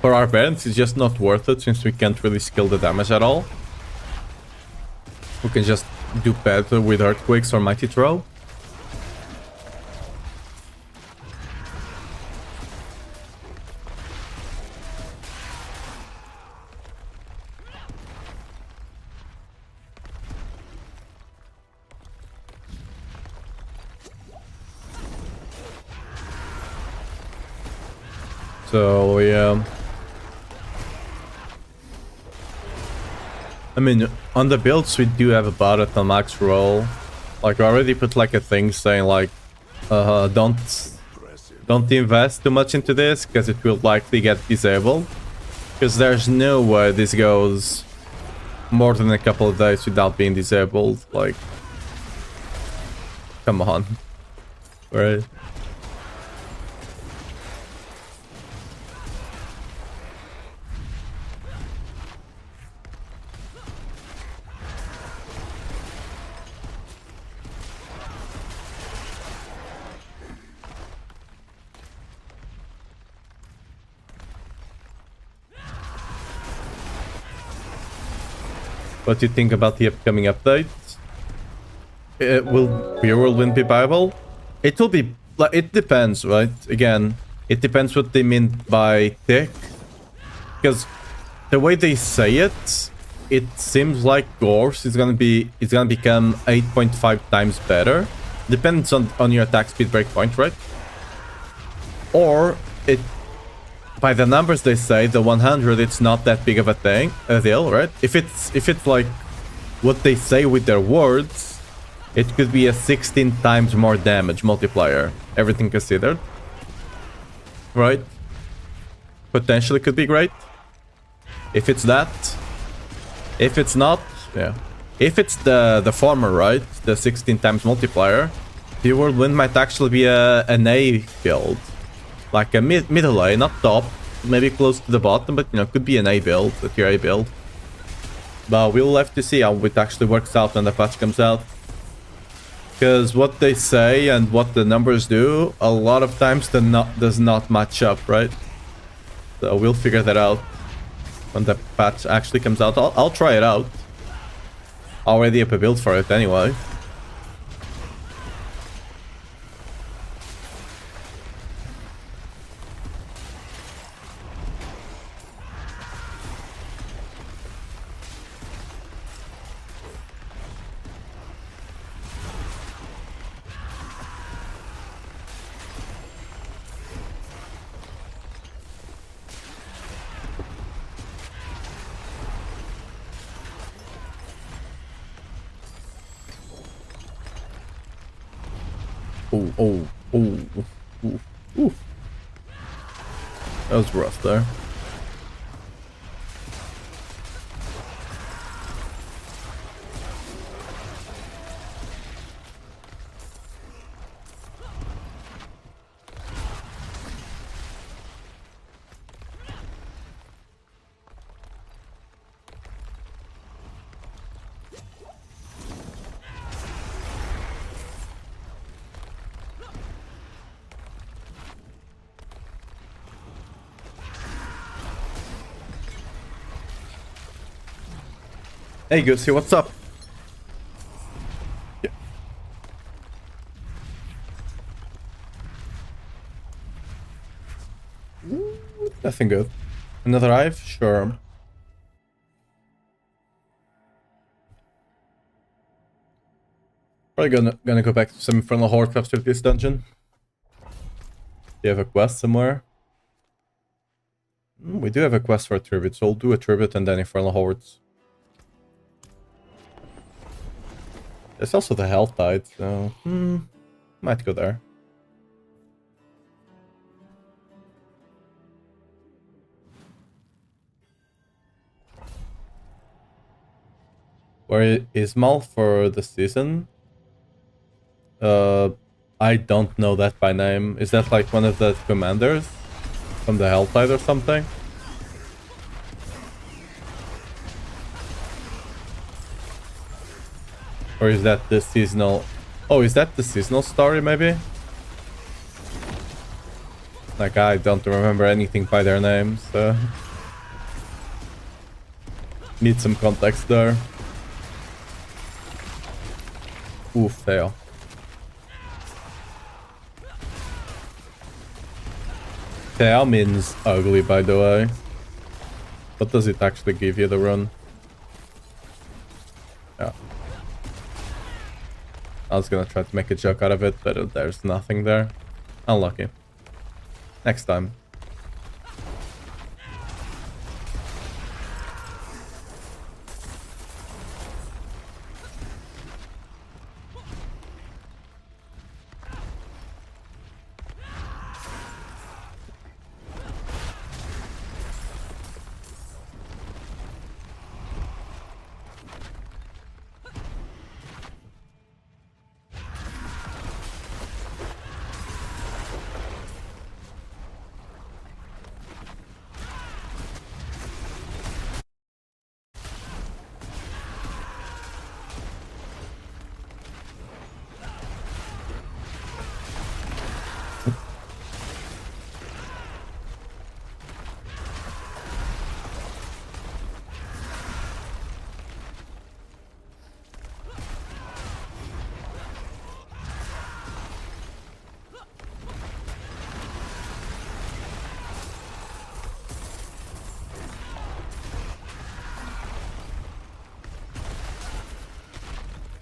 For our parents, it's just not worth it since we can't really skill the damage at all. We can just do better with Earthquakes or Mighty Throw. So yeah, I mean, on the builds we do have about it on max roll. Like, I already put like a thing saying like, don't invest too much into this because it will likely get disabled. Because there's no way this goes more than a couple of days without being disabled. Like, come on, right? What do you think about the upcoming updates? Will Pure Whirlwind be viable? It will be, like, it depends, right? Again, it depends what they mean by thick. Because the way they say it, it seems like Gorse is gonna become 8.5 times better. Depends on your attack speed breakpoint, right? Or it, by the numbers they say, the 100, it's not that big of a deal, right? If it's like what they say with their words, it could be a 16 times more damage multiplier, everything considered. right? Potentially could be great. If it's that. If it's not, yeah. If it's the former, right? The 16 times multiplier, the world wind might actually be an A build. Like a middle A, not top. Maybe close to the bottom, but you know, could be an A build, a tier A build. But we'll have to see how it actually works out when the patch comes out. Because what they say and what the numbers do, a lot of times does not match up, right? So we'll figure that out when the patch actually comes out. I'll try it out. Already have a build for it anyway. Ooh. That was rough there. Hey Goosey, what's up? Yeah. Ooh, nothing good. Another hive? Sure. Probably gonna go back to some Infernal Horde after this dungeon. Do you have a quest somewhere? We do have a quest for a tribute, so I'll do a tribute and then Infernal Hordes. There's also the Health Tide, so might go there. Where is Mal for the season? I don't know that by name. Is that like one of the commanders from the Health Tide or something? Or is that the seasonal... Oh, is that the seasonal story, maybe? Like, I don't remember anything by their names, so... Need some context there. Oof, fail. Fail means ugly, by the way. What does it actually give you, the run? Yeah. I was gonna try to make a joke out of it, but there's nothing there. Unlucky. Next time.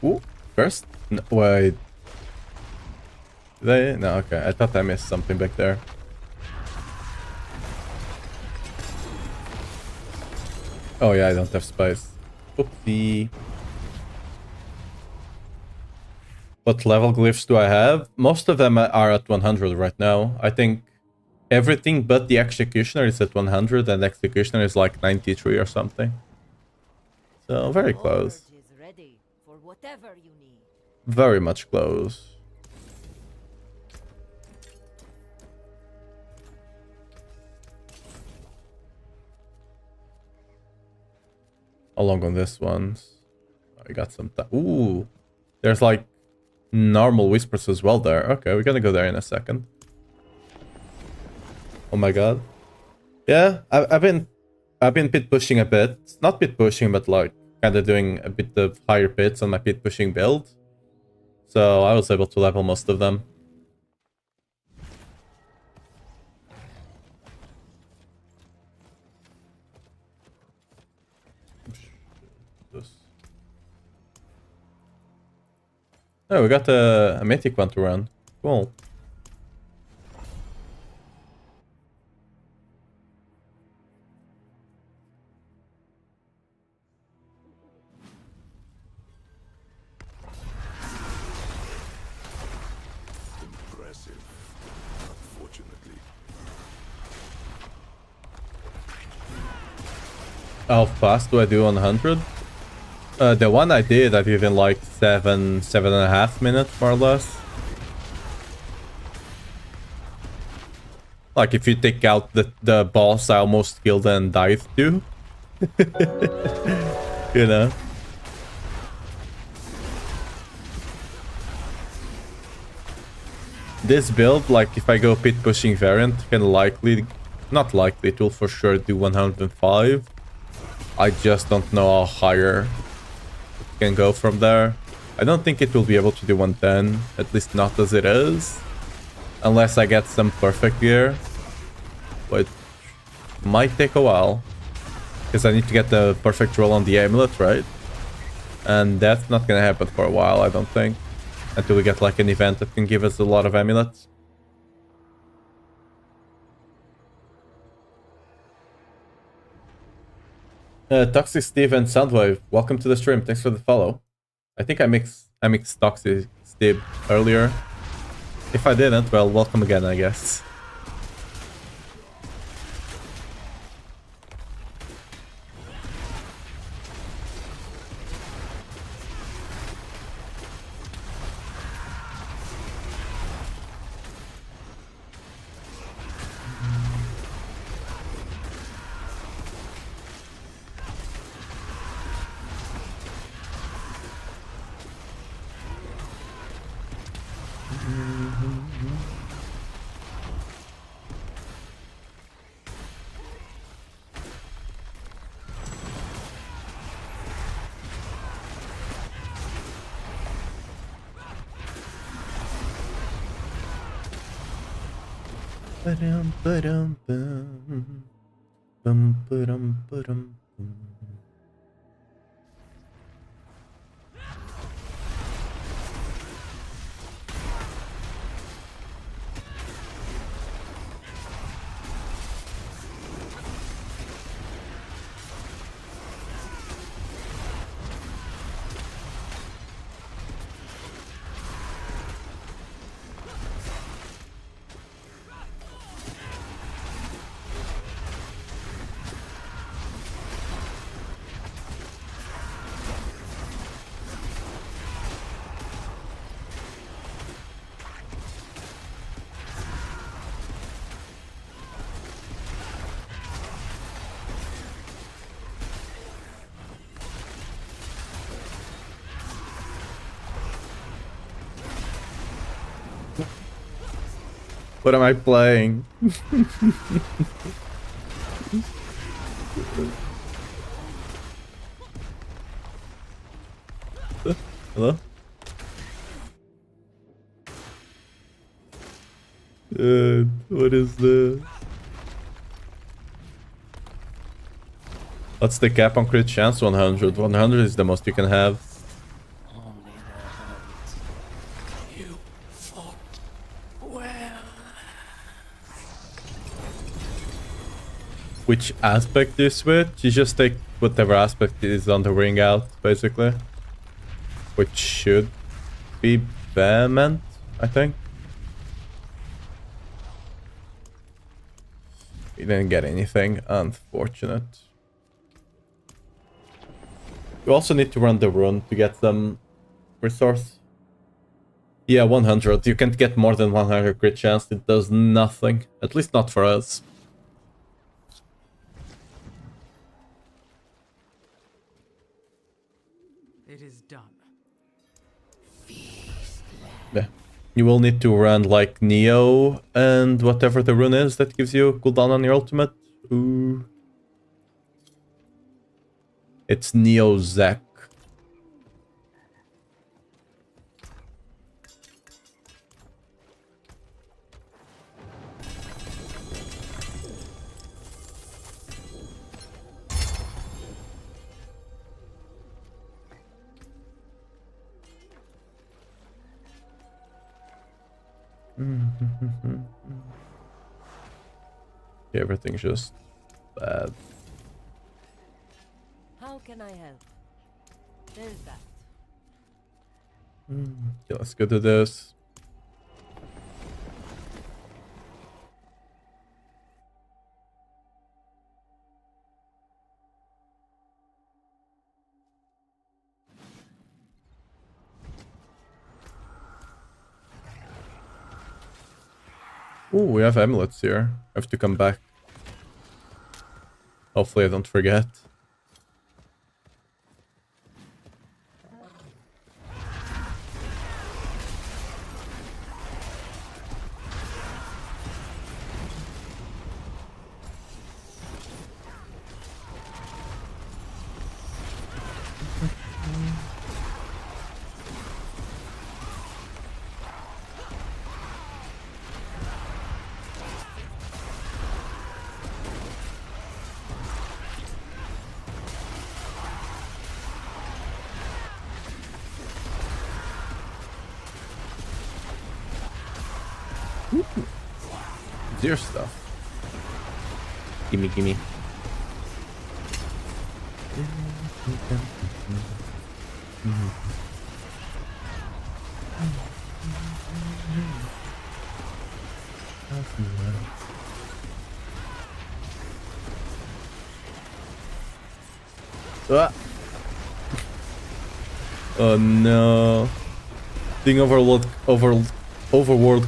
Ooh, first? No, wait. They? No, okay. I thought I missed something back there. Oh yeah, I don't have spice. Oopsie. What level glyphs do I have? Most of them are at 100 right now. I think everything but the executioner is at 100 and executioner is like 93 or something. So very close. Forge is ready for whatever you need. Very much close. How long on this one? I got some time. Ooh, there's like normal whispers as well there. Okay, we're gonna go there in a second. Oh my god. Yeah, I've been pit pushing a bit. Not pit pushing, but like kind of doing a bit of higher pits on my pit pushing build. So I was able to level most of them. Oh, we got a mythic one to run. Cool. Impressive, unfortunately. How fast do I do 100? The one I did in like 7.5 minutes, more or less. Like if you take out the boss I almost killed and died to. You know? This build, like if I go pit pushing variant, can likely, not likely, it will for sure do 105. I just don't know how higher it can go from there. I don't think it will be able to do 110, at least not as it is. Unless I get some perfect gear, which might take a while. Because I need to get the perfect roll on the amulet, right? And that's not gonna happen for a while, I don't think. Until we get like an event that can give us a lot of amulets. Toxic Steve and Soundwave, welcome to the stream. Thanks for the follow. I think I mixed Toxic Steve earlier. If I didn't, well, welcome again, I guess. What am I playing? Hello? What is this? What's the cap on crit chance? 100. 100 is the most you can have. Only the hurt. You fought well. Which aspect do you switch? You just take whatever aspect is on the ring out, basically. Which should be vehement, I think. We didn't get anything. Unfortunate. You also need to run the rune to get some resource. Yeah, 100. You can't get more than 100 crit chance. It does nothing. At least not for us. It is done. Yeah. You will need to run like Neo and whatever the rune is that gives you cooldown on your ultimate. Ooh. It's Neo Zack. Yeah, everything's just bad. How can I help? There's that. Yeah, let's go to this. Ooh, we have amulets here. I have to come back. Hopefully I don't forget. Dear stuff. Gimme, gimme. Ah. Oh no. Being overworld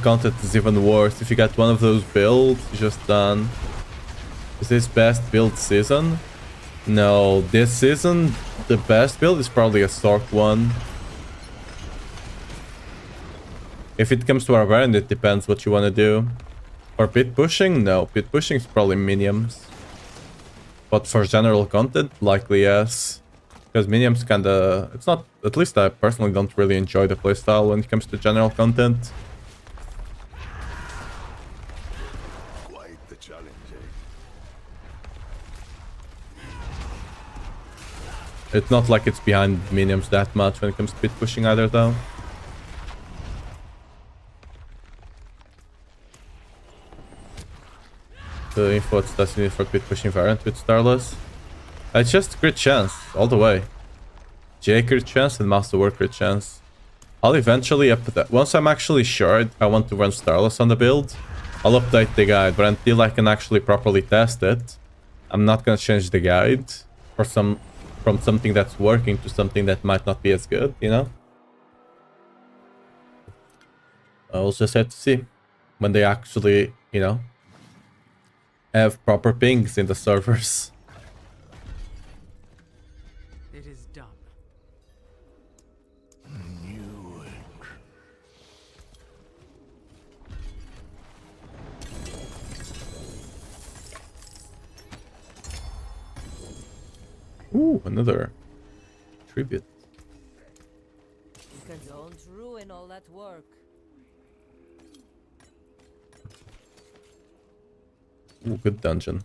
content is even worse. If you get one of those builds, you're just done. Is this best build season? No, this season, the best build is probably a Stork one. If it comes to Barbarian, it depends what you want to do. For pit pushing, no. Pit pushing is probably minions. But for general content, likely yes. Because minions kinda... It's not... At least I personally don't really enjoy the playstyle when it comes to general content. Quite the challenge, eh? It's not like it's behind minions that much when it comes to pit pushing either, though. The info that's needed for pit pushing variant with Starless. It's just crit chance, all the way. J crit chance and Masterwork crit chance. I'll eventually update that. Once I'm actually sure I want to run Starless on the build, I'll update the guide. But until I can actually properly test it, I'm not gonna change the guide for from something that's working to something that might not be as good, you know? I'll just have to see when they actually, you know, have proper pings in the servers. It is done. Ooh, another tribute. Don't ruin all that work. Ooh, good dungeon.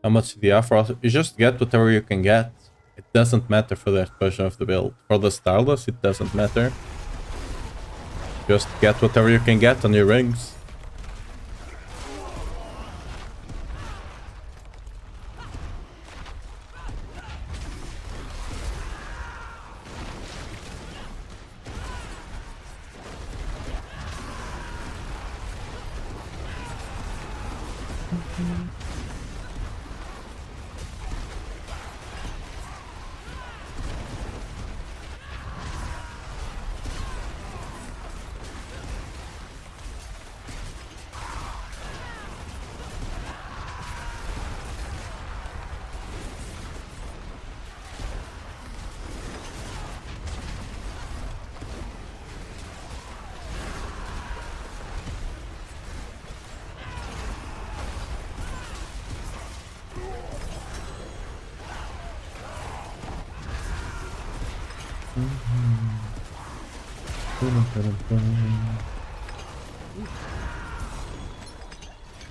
How much do you have for us? You just get whatever you can get. It doesn't matter for that version of the build. For the Starless, it doesn't matter. Just get whatever you can get on your rings.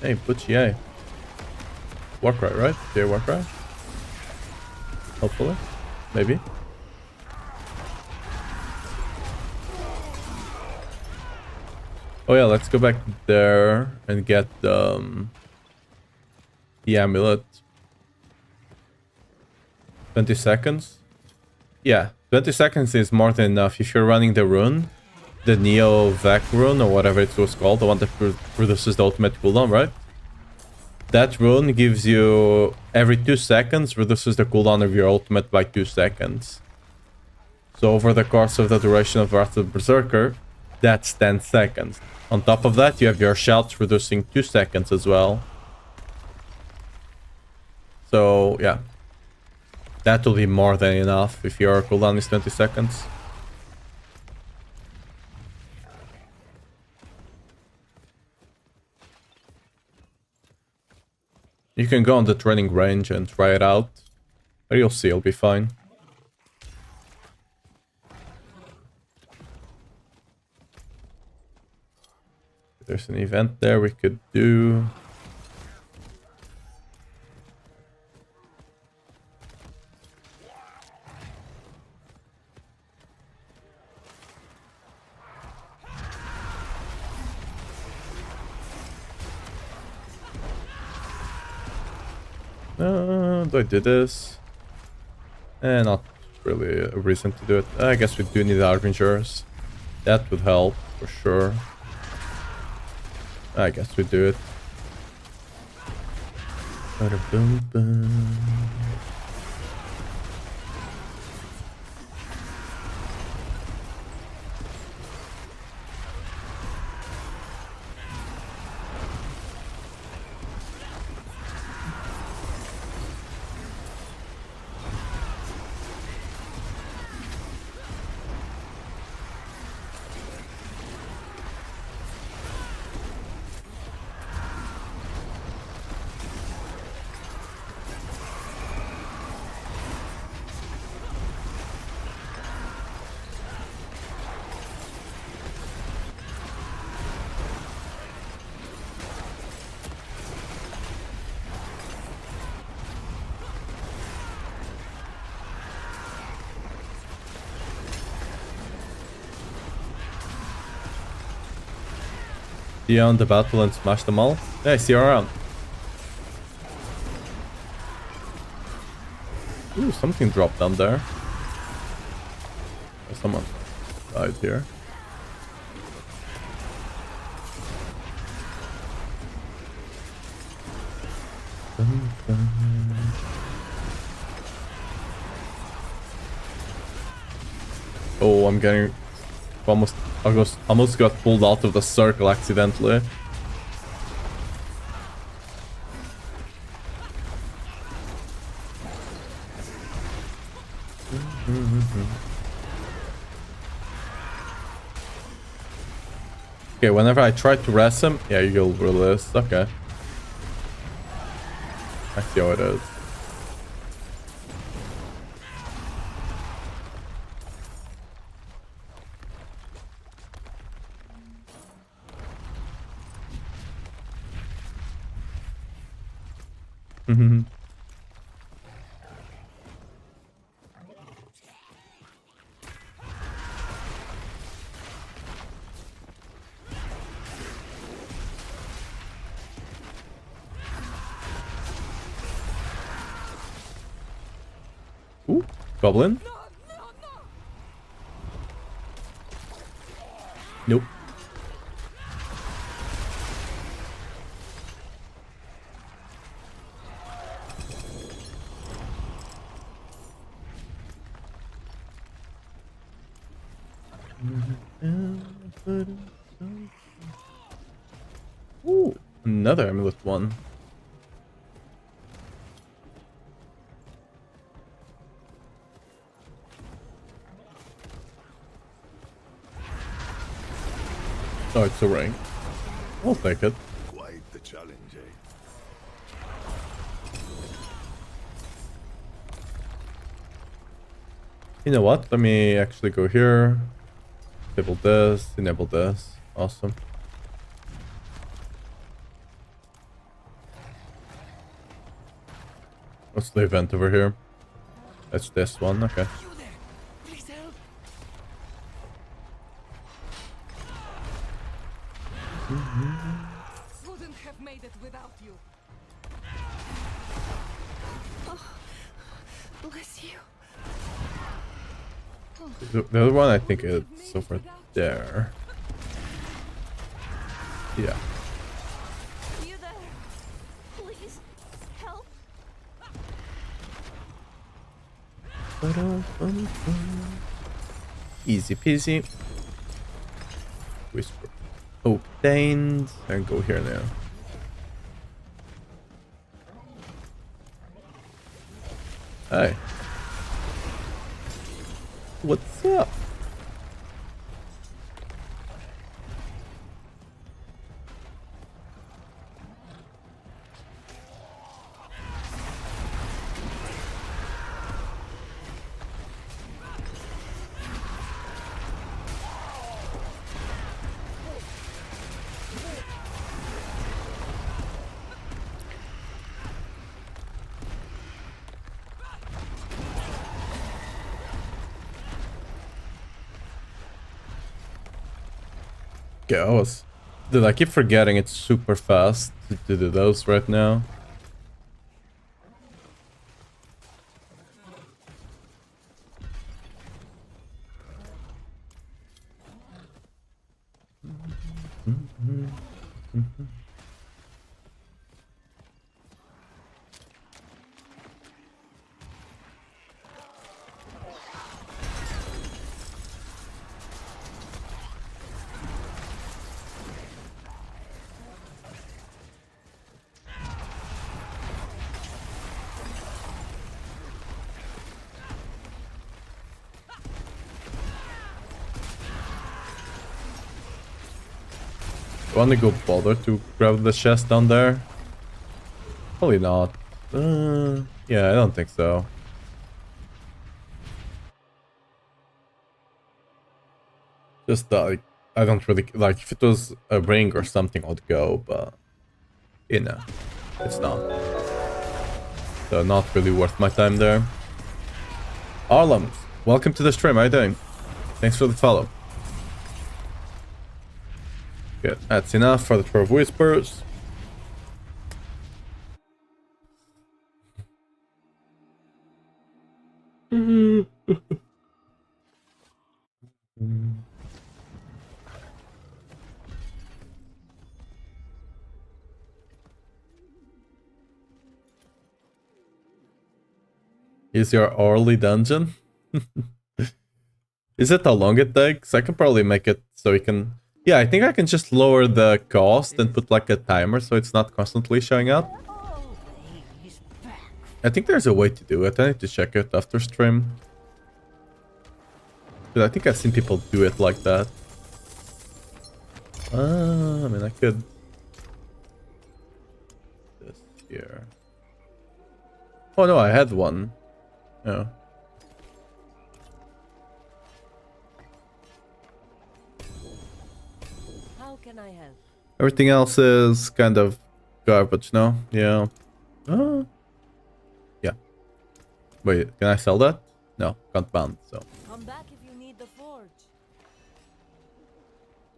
Hey, Butchie, hey. Warcry, right? Yeah, Warcry? Hopefully. Maybe. Oh yeah, let's go back there and get the amulet. 20 seconds? Yeah, 20 seconds is more than enough. If you're running the rune, the Neo Vac rune or whatever it was called, the one that reduces the ultimate cooldown, right? That rune gives you every 2 seconds reduces the cooldown of your ultimate by 2 seconds. So over the course of the duration of Wrath of the Berserker, that's 10 seconds. On top of that, you have your shouts reducing 2 seconds as well. So yeah, that will be more than enough if your cooldown is 20 seconds. You can go on the training range and try it out, but you'll see, it'll be fine. There's an event there we could do. Do I do this? Not really a reason to do it. I guess we do need Harbingers. That would help, for sure. I guess we do it. Ba-da-boom-boom. See you on the battle and smash them all. Yeah, see you around. Ooh, something dropped down there. Someone died here. Oh, I'm getting almost got pulled out of the circle accidentally. Okay, whenever I try to res him, yeah, you'll release. Okay. I see how it is. Ooh, goblin. Nope. Ooh, another amulet one. Oh, it's a ring. I'll take it. Quite the challenge, eh? You know what? Let me actually go here. Enable this. Awesome. What's the event over here? That's this one, okay. You there! Please help! Wouldn't have made it without you. Bless you. The other one I think it's over there. Yeah. You there? Please help. Easy peasy. Whisper. Obtained. And go here now. Hi. What's up? Okay, Dude, I keep forgetting it's super fast to do those right now. Want to go bother to grab the chest down there? Probably not. Yeah, I don't think so. Just like I don't really like. If it was a ring or something, I'd go, but you know, it's not. So not really worth my time there. Arlam, welcome to the stream. How you doing? Thanks for the follow. Good. That's enough for the 12 whispers. Is your early dungeon? Is it how long it takes? I can probably make it so we can... Yeah, I think I can just lower the cost and put like a timer so it's not constantly showing up. I think there's a way to do it. I need to check it after stream. But I think I've seen people do it like that. I mean, I could... This here. Oh no, I had one. Oh. How can I help? Everything else is kind of garbage now. Yeah. Yeah. Wait, can I sell that? No, can't ban, so. Come back if you need the forge.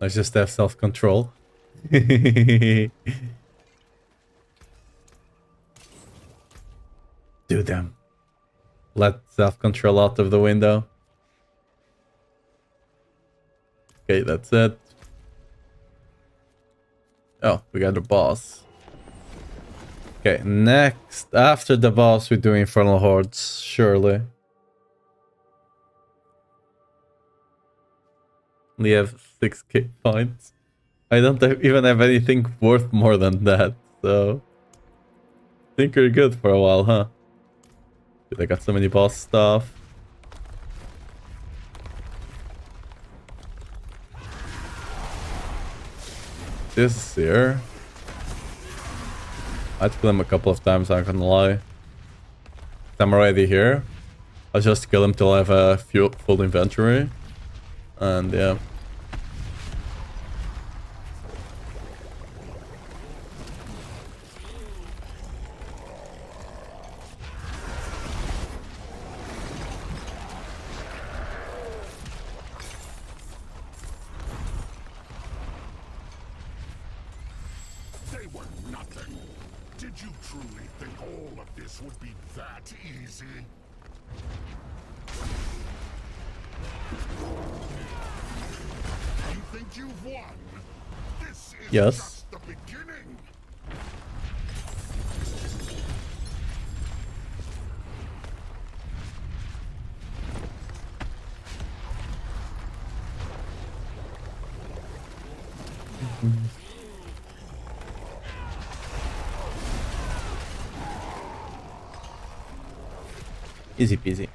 Let's just have self-control. Do them. Let self-control out of the window. Okay, that's it. Oh, we got the boss. Okay, next, after the boss, we do Infernal Hordes, surely. only have 6k points. I don't even have anything worth more than that, so... I think you're good for a while, huh? Dude, I got so many boss stuff. This here. I had to kill him a couple of times, I'm not gonna lie. I'm already here. I'll just kill him till I have a full inventory. And yeah. They were nothing. Did you truly think all of this would be that easy? You think you've won? This is Yes. just the beginning. Easy peasy.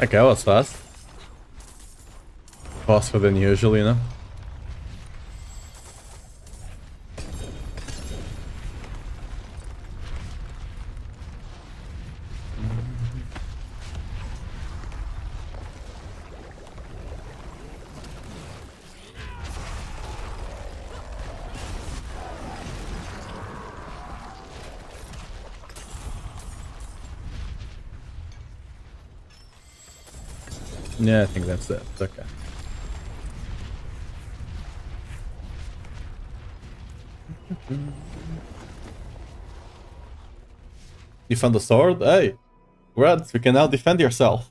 Okay, that was fast. Faster than usual, you know? Yeah, I think that's it. Okay. You found the sword? Hey, congrats, you can now defend yourself.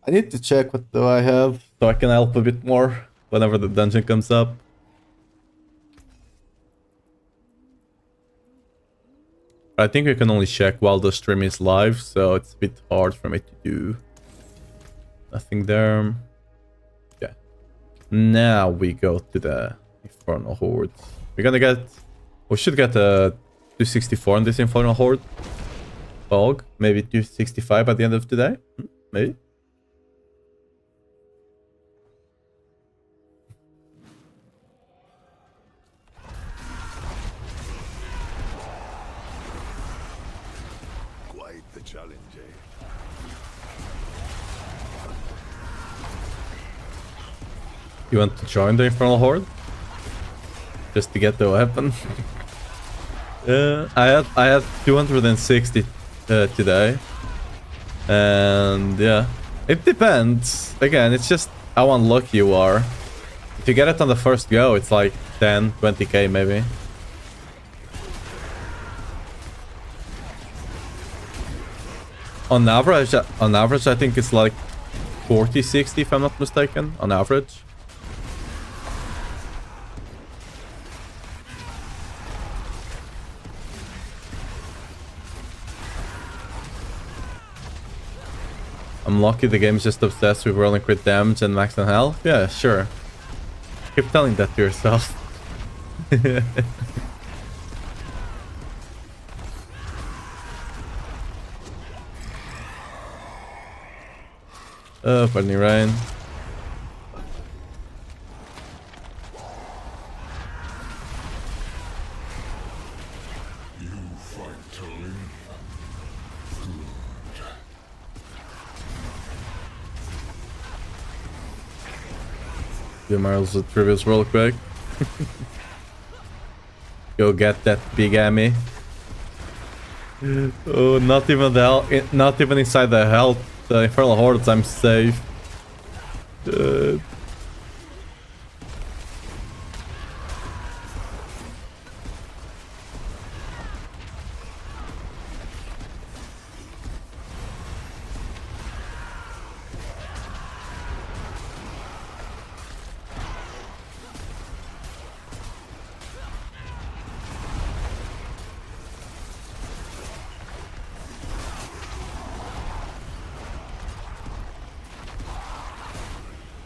I need to check what do I have so I can help a bit more whenever the dungeon comes up. I think we can only check while the stream is live, so it's a bit hard for me to do. Nothing there. Yeah. Now we go to the Infernal Horde. We're gonna get... We should get a 264 on this Infernal Horde. Fog. Maybe 265 at the end of today. Maybe. Quite the challenge, eh? You want to join the Infernal Horde? Just to get the weapon? I had 260 today. And yeah. It depends. Again, it's just how unlucky you are. If you get it on the first go, it's like 10, 20k maybe. On average, I think it's like 40, 60 if I'm not mistaken, on average. I'm lucky the game's just obsessed with rolling crit damage and max on health. Yeah, sure. Keep telling that to yourself. Pardon me, Ryan. You fight Tully. Do Marvel's trivials real quick. Go get that big Emmy. Oh, not even not even inside the health. The Infernal Hordes, I'm safe.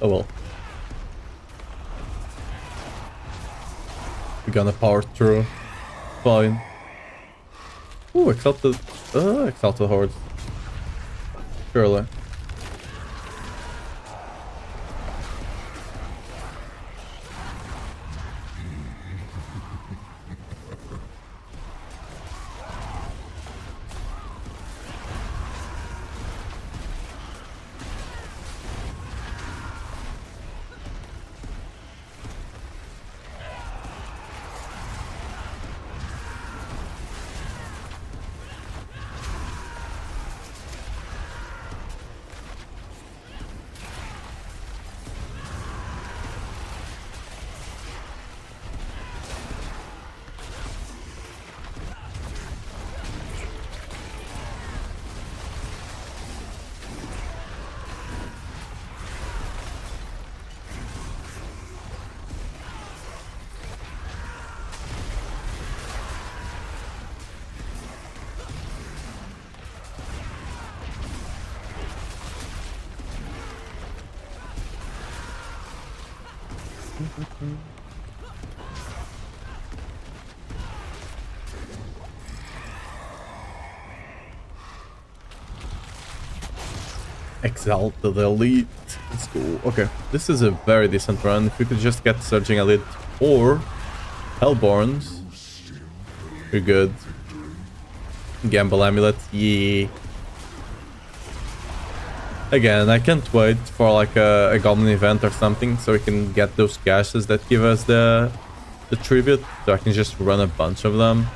Oh well. We're gonna power through. Fine. Ooh, exalted hordes. Surely. Exalted Elite. Let's go. Okay, this is a very decent run. If we could just get Surging Elite or Hellborns, we're good. Gamble Amulet, yeah. Again, I can't wait for like a Goblin event or something so we can get those caches that give us the tribute, so I can just run a bunch of them.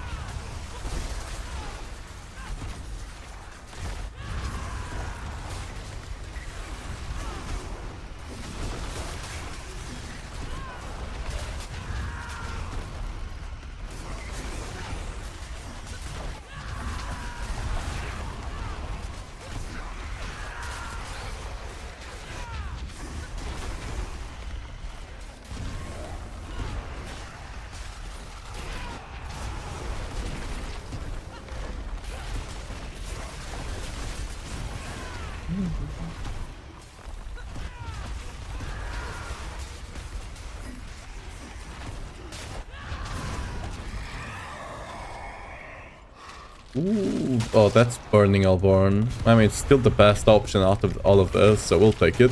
Ooh, oh, that's Burning Hellborn. I mean, it's still the best option out of all of this, so we'll take it.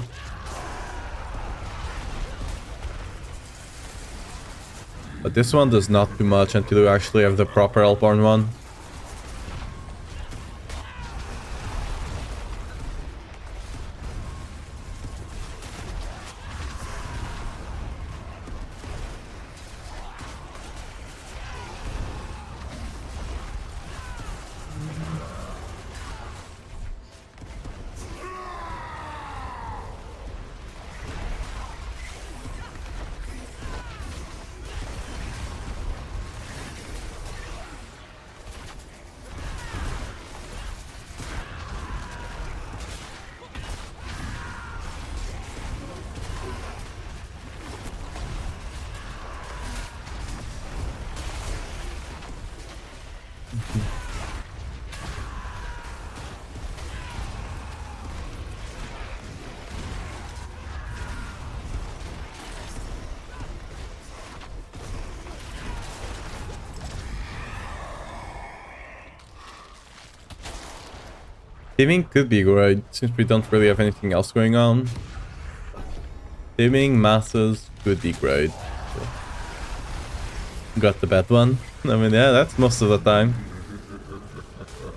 But this one does not do much until you actually have the proper Hellborn one. Teaming could be great, since we don't really have anything else going on. Teaming masses could be great. Got the bad one. I mean, yeah, that's most of the time.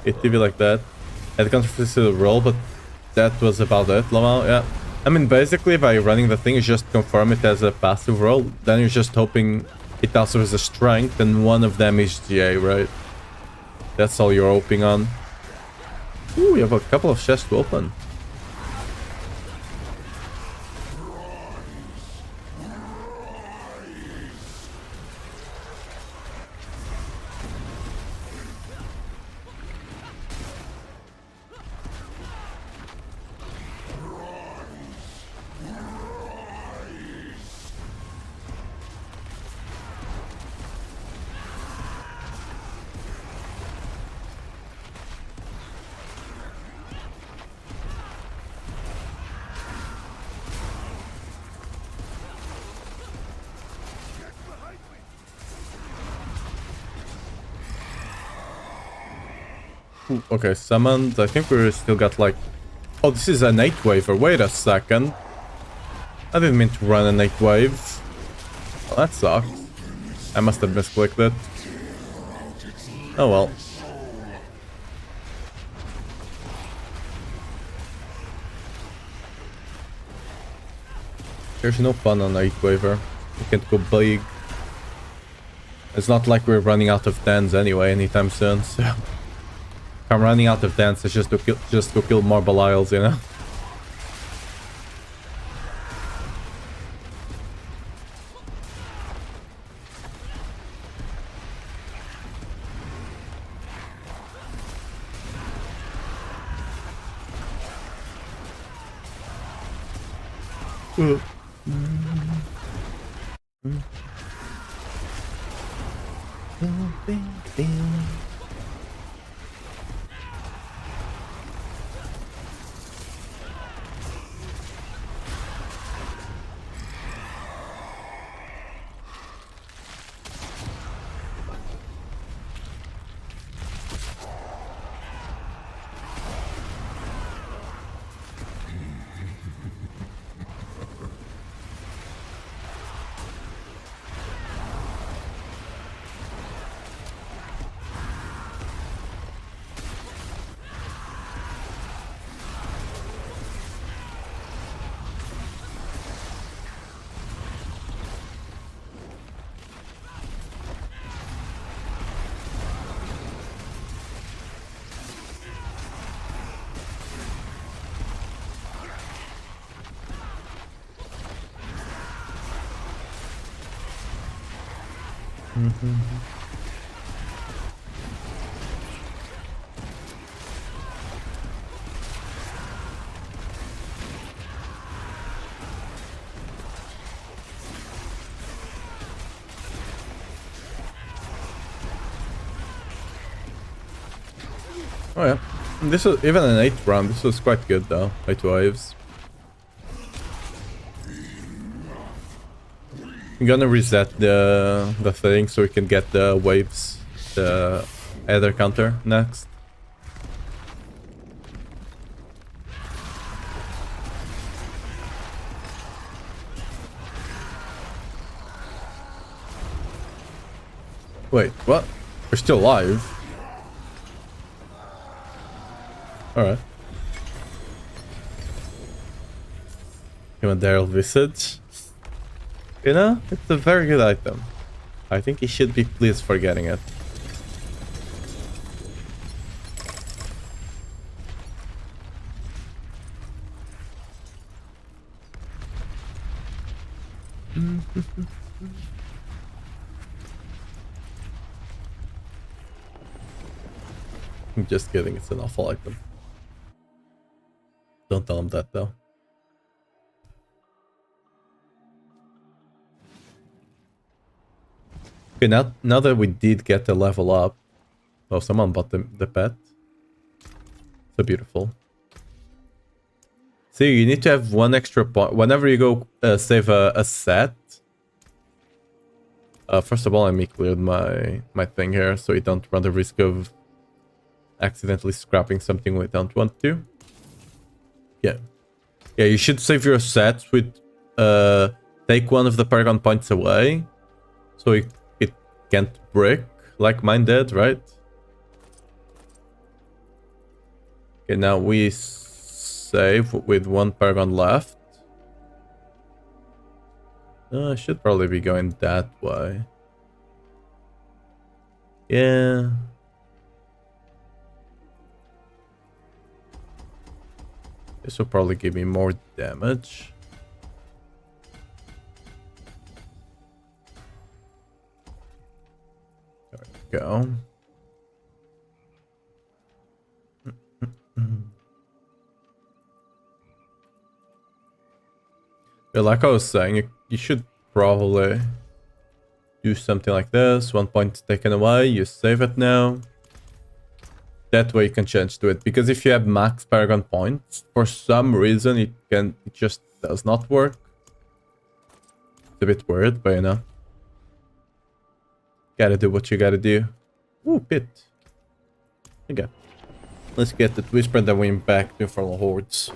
It TV like that. Had contributed to the roll, but that was about it, Lamau, yeah. I mean, basically, by running the thing, you just confirm it as a passive roll. Then you're just hoping it also has a strength, and one of them is GA, right? That's all you're hoping on. Ooh, we have a couple of chests to open. Ooh, okay, summoned. I think we still got like... Oh, this is an 8 waver. Wait a second. I didn't mean to run an 8 wave. Well, that sucks. I must have misclicked it. Oh well. There's no fun on 8 waver. You can't go big. It's not like we're running out of dance anyway anytime soon, so... If I'm running out of dance, it's just go kill more Belials, you know? Oh yeah. This was even an 8th round. This was quite good though. 8 waves. I'm gonna reset the thing so we can get the waves, the Ether counter next. Wait, what? We're still alive? Alright. Daryl Visage. You know, it's a very good item. I think he should be pleased for getting it. I'm just kidding, it's an awful item. Don't tell him that though. Okay, now that we did get the level up. Oh, someone bought the pet. So beautiful. See, you need to have 1 extra point. Whenever you go save a set. First of all, let me clear my thing here so you don't run the risk of accidentally scrapping something we don't want to. Yeah. Yeah, you should save your sets with take 1 of the Paragon points away. So it can't break like mine did, right? Okay, now we save with 1 Paragon left. I should probably be going that way. Yeah. This will probably give me more damage. There we go. Yeah, like I was saying, you should probably do something like this. 1 point taken away, you save it now. That way you can change to it. Because if you have max Paragon points, for some reason it just does not work. It's a bit weird, but you know. Gotta do what you gotta do. Ooh, pit. Okay. Let's get the Whisper and then win back to Infernal Hordes.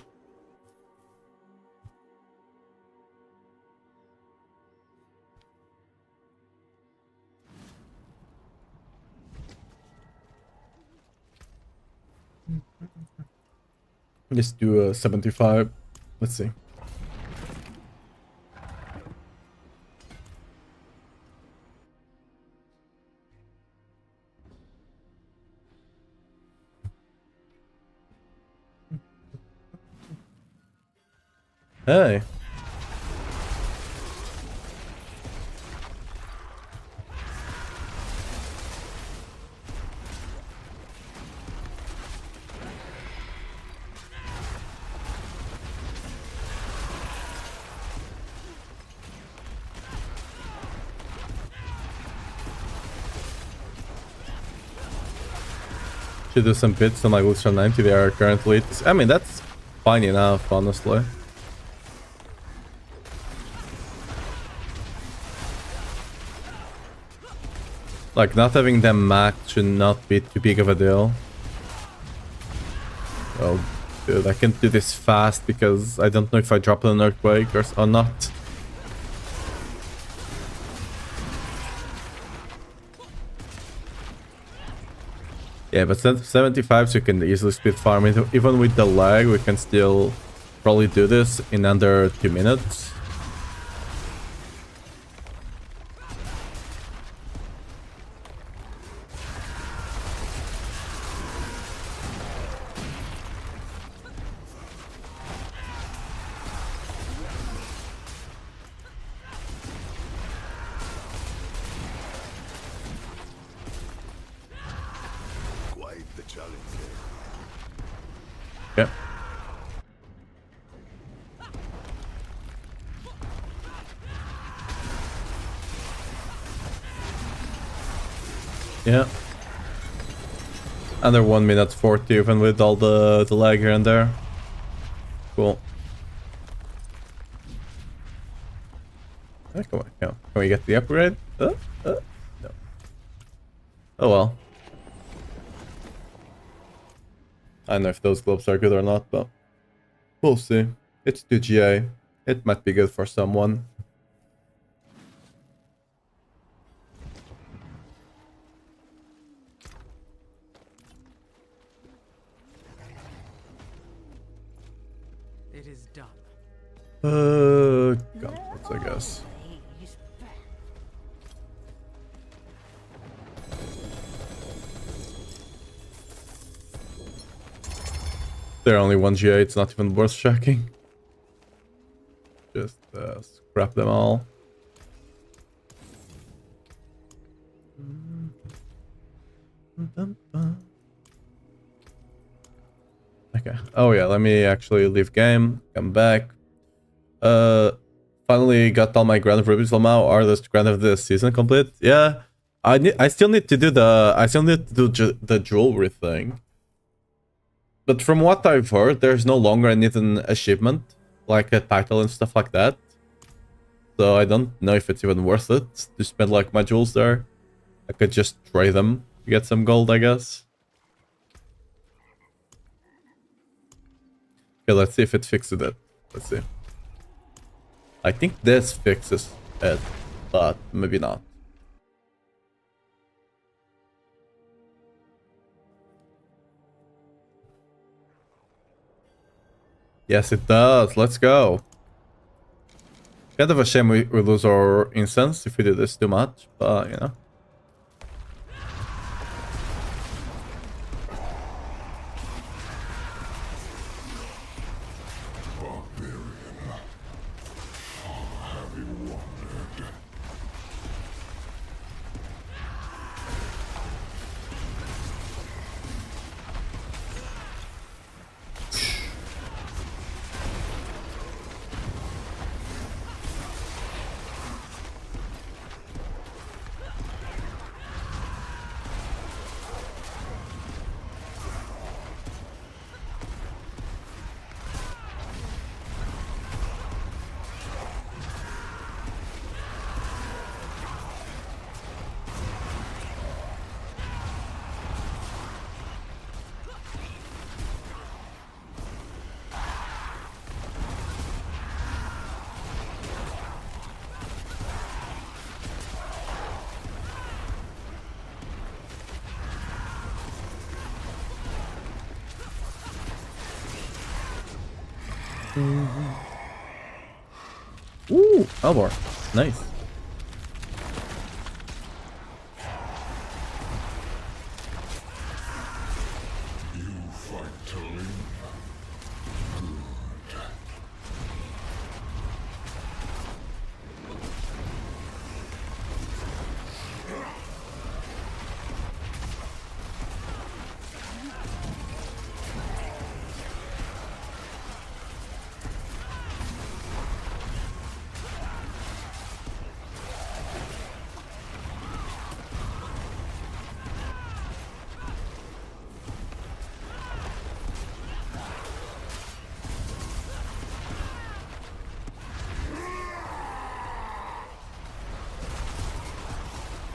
Let's do a 75. Let's see. Hey. Should do some bits on my Lucian 90. They are currently... I mean, that's fine enough, honestly. Like, not having them max should not be too big of a deal. Oh, dude, I can't do this fast because I don't know if I drop an earthquake or not. Yeah, but 75, so you can easily speed farm it. Even with the lag, we can still probably do this in under 2 minutes. Yeah. Yeah. Under 1 minute 40, even with all the lag here and there. Cool. Come on, can we get the upgrade? No. Oh well. I don't know if those globes are good or not, but we'll see. It's 2 GA. It might be good for someone. It is done. Gauntlets, I guess. They're only 1 GA, it's not even worth checking. Just scrap them all. Okay. Oh yeah, let me actually leave game, come back. Finally got all my Grand of Rubies now. Are the Grand of the season complete? Yeah. I still need to do the jewelry thing. But from what I've heard, there's no longer an achievement, like a title and stuff like that. So I don't know if it's even worth it to spend like my jewels there. I could just trade them to get some gold, I guess. Okay, let's see if it fixes it. Let's see. I think this fixes it, but maybe not. Yes, it does. Let's go. Kind of a shame we lose our incense if we do this too much, but you know. Ooh, Albor. Nice. You fight to live.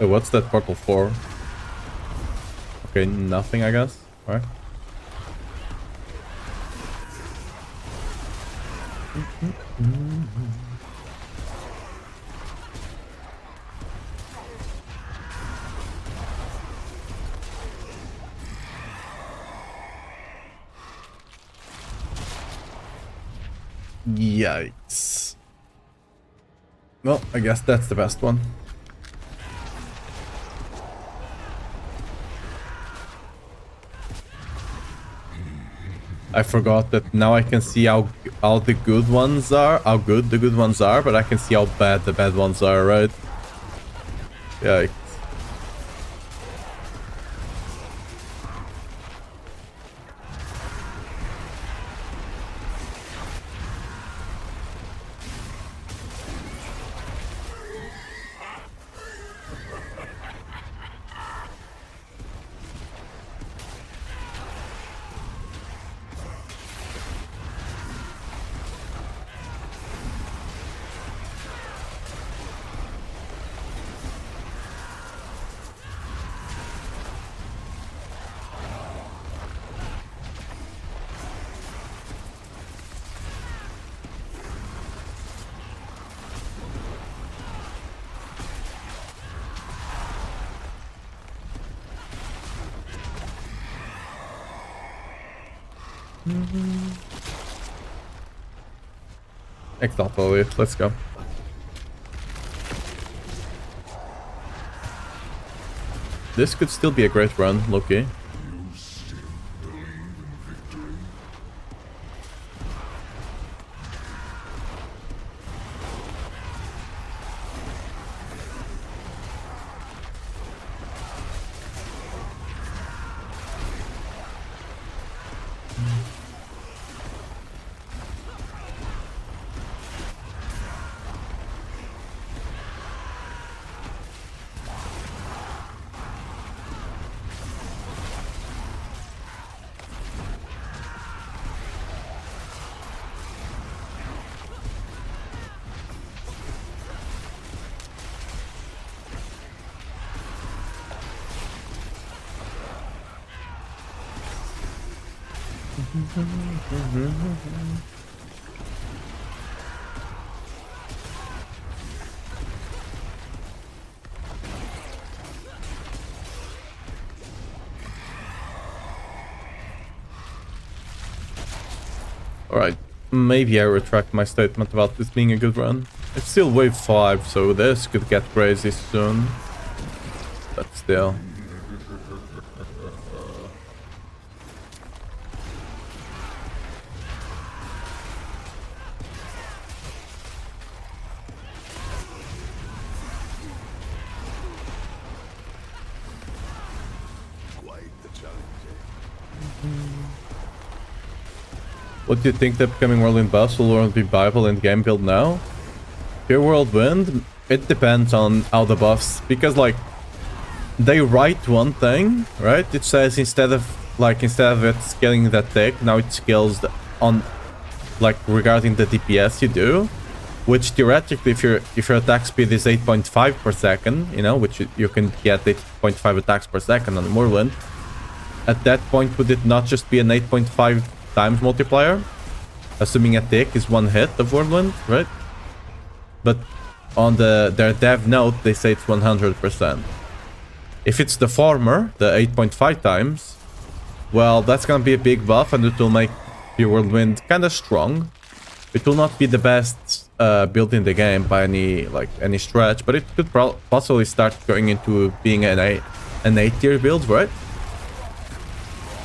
Oh, what's that portal for? Okay, nothing, I guess. Alright. Yikes. Well, I guess that's the best one. I forgot that now I can see how the good ones are, how good the good ones are, but I can see how bad the bad ones are, right? Yikes. Exactly. Let's go. This could still be a great run, Loki. Alright, maybe I retract my statement about this being a good run. It's still wave 5, so this could get crazy soon. But still. What do you think the upcoming Whirlwind buffs will be viable in game build now? Pure Whirlwind? It depends on how the buffs... Because, like, they write one thing, right? It says instead of it scaling that thick, now it scales on, like, regarding the DPS you do. Which, theoretically, if your attack speed is 8.5 per second, you know, which you can get 8.5 attacks per second on the Whirlwind, at that point, would it not just be an 8.5 times multiplier, assuming a tick is one hit of Whirlwind, right? But on their dev note, they say it's 100%. If it's the former, the 8.5 times, well, that's gonna be a big buff, and it will make your Whirlwind kind of strong. It will not be the best build in the game by any stretch, but it could possibly start going into being an A tier build, right?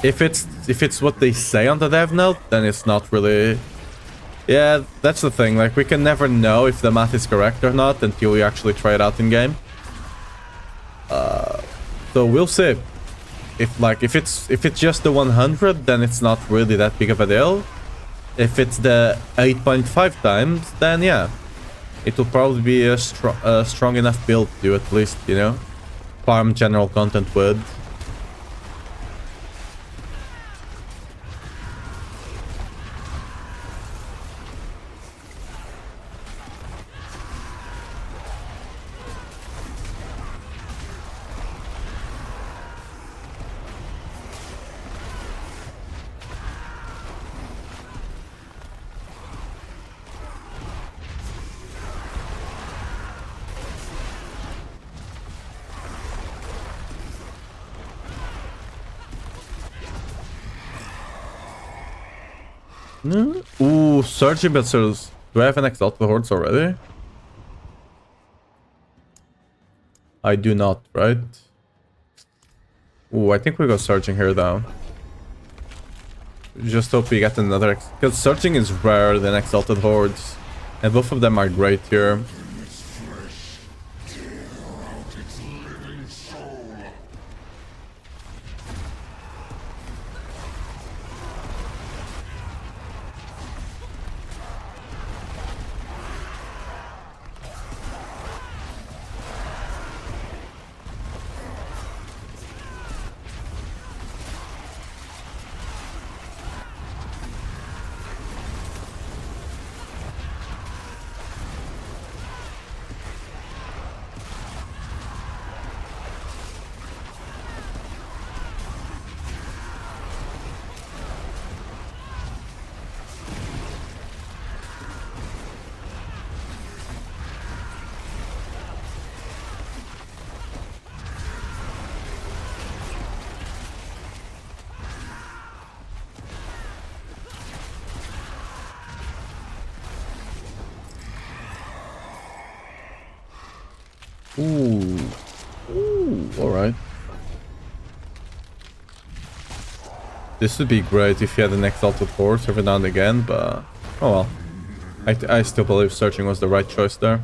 If it's what they say on the dev note, then it's not really. Yeah, that's the thing. Like, we can never know if the math is correct or not until we actually try it out in game. So we'll see. If it's just the 100, then it's not really that big of a deal. If it's the 8.5 times, then yeah, it will probably be a strong enough build to at least, you know, farm general content with. No? Ooh, Surging Berserkers. Do I have an Exalted Hordes already? I do not, right? Ooh, I think we go Surging here though. Just hope we get another... Because Surging is rarer than Exalted Hordes. And both of them are great here. Ooh. Ooh, alright. This would be great if you had an Exalted Horse every now and again, but... Oh well. I still believe Searching was the right choice there.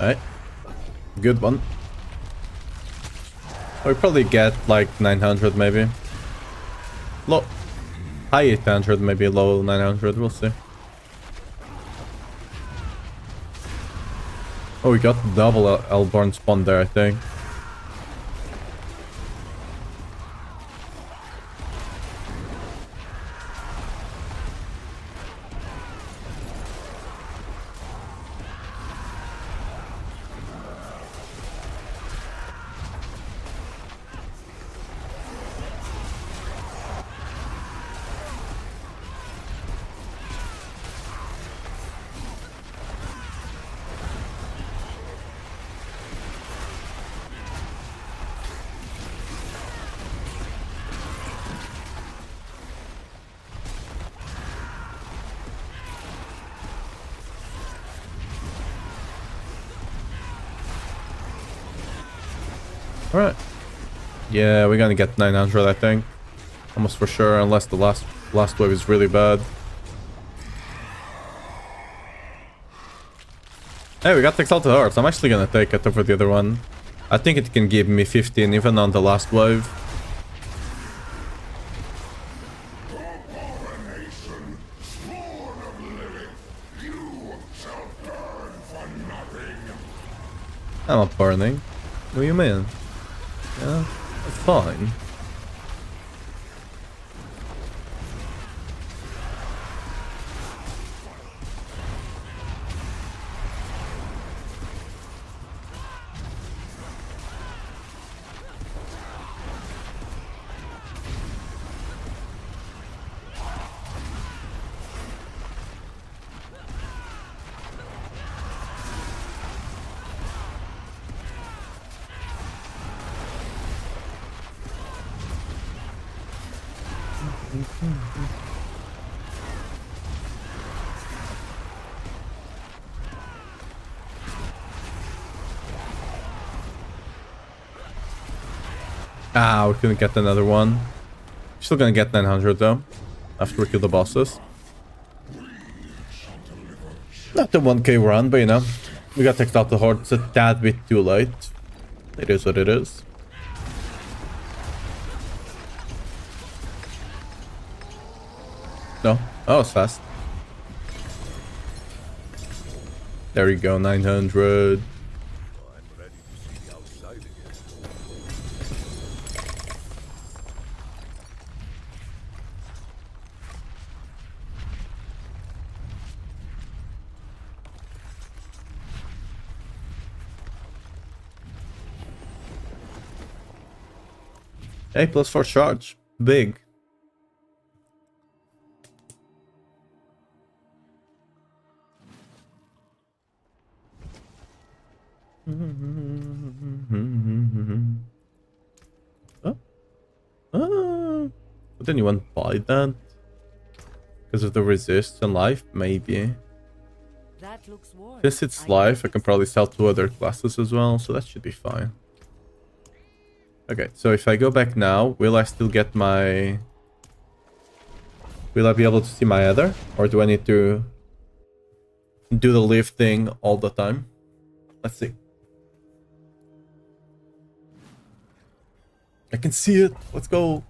Alright. Good one. We probably get like 900 maybe. Low. High 800, maybe low 900, we'll see. Oh, we got double Elborn spawn there, I think. Alright. Yeah, we're gonna get 900, I think. Almost for sure, unless the last wave is really bad. Hey, we got Exalted Hearts. I'm actually gonna take it over the other one. I think it can give me 15 even on the last wave. I'm not burning. What do you mean? Yeah, it's fine. Ah, we couldn't get another one. Still gonna get 900 though, after we kill the bosses. Not the 1k run, but you know, we got take out the hordes a tad bit too late. It is what it is. No, oh, it's fast. There you go, 900. A plus 4 charge. Big. Oh. Oh. But then you won't buy that. Because of the resist and life, maybe. That looks worse. Since it's life, I can probably sell to other classes as well, so that should be fine. Okay, so if I go back now, will I still get my... Will I be able to see my other? Or do I need to do the live thing all the time? Let's see. I can see it. Let's go.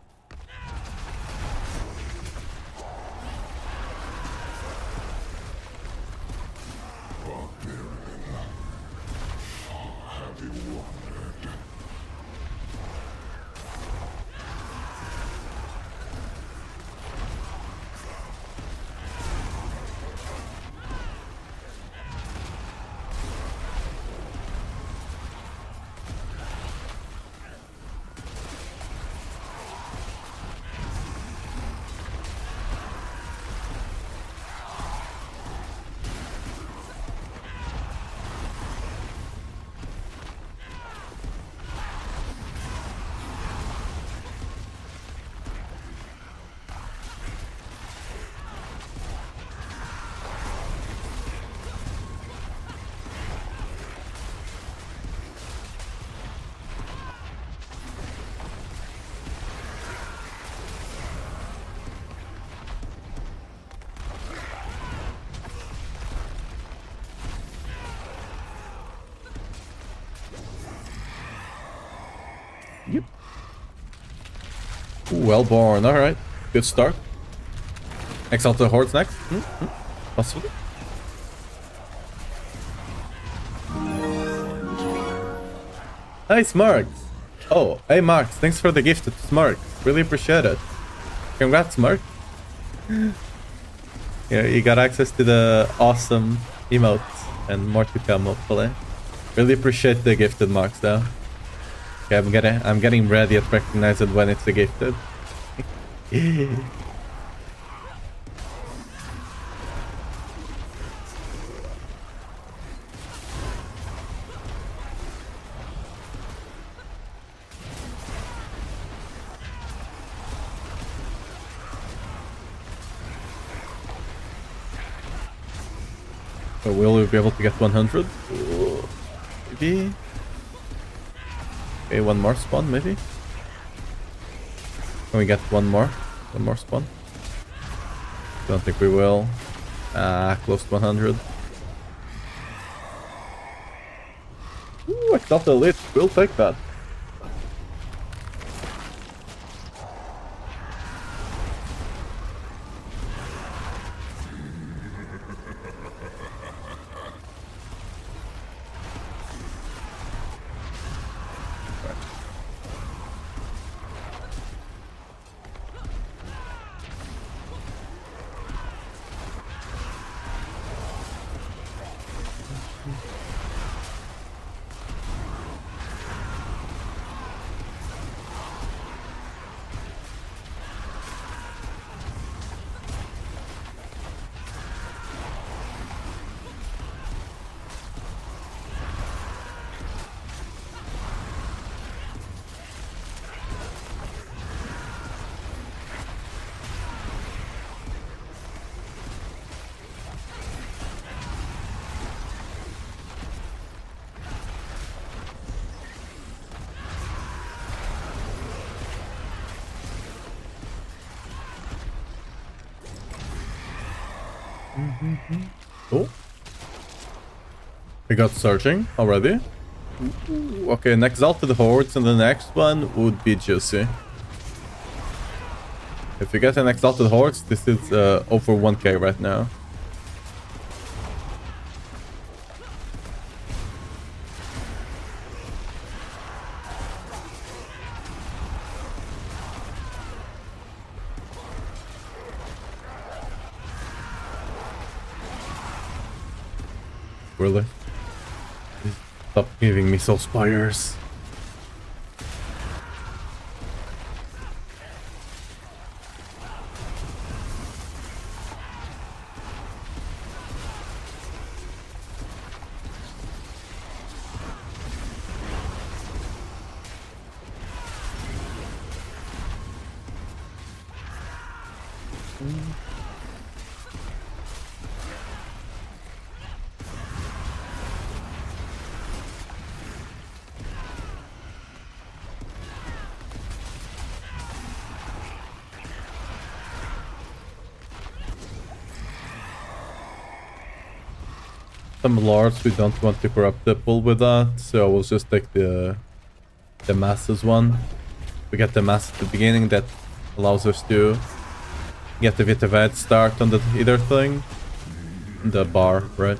Yep. Ooh, well born. All right. Good start. Exalted Hordes next. Possibly. Hey, Smart. Oh, hey, Mark. Thanks for the gift. It's Smart. Really appreciate it. Congrats, Smart. Yeah, you got access to the awesome emotes and more to come, hopefully. Really appreciate the gifted marks, though. Okay, I'm getting ready at recognizing when it's a gifted. So will we be able to get 100? Maybe. Okay, one more spawn, maybe. Can we get one more? One more spawn? Don't think we will. Close to 100. Ooh, I got the elite. We'll take that. Oh. We got searching already. Ooh, okay, next out to the hordes, and the next one would be juicy. If you get an exalted hordes, this is over 1k right now. Really? Stop giving me soul spires. Some lords we don't want to corrupt the pool with that, so we'll just take the masses one. We get the mass at the beginning that allows us to get the bit of head start on the either thing. The bar, right?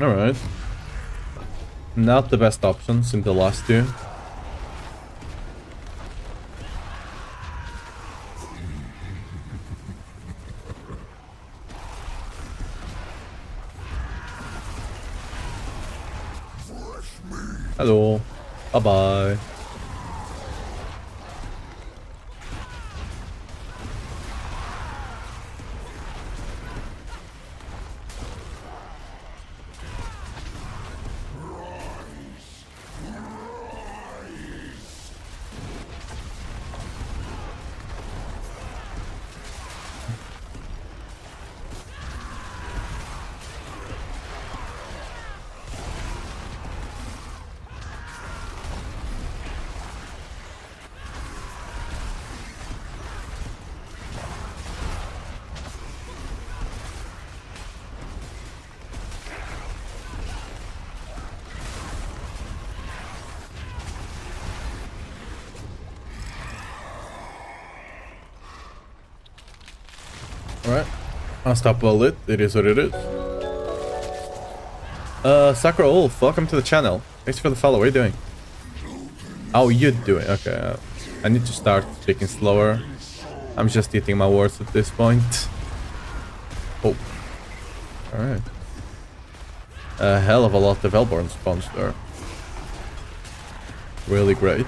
Alright. Not the best options in the last two. Hello. Bye-bye. Alright. Unstoppable lit. It is what it is. Sakura Wolf, welcome to the channel. Thanks for the follow. What are you doing? Oh, you're doing. Okay. I need to start speaking slower. I'm just eating my words at this point. Oh. Alright. A hell of a lot of Hellborn spawns there. Really great.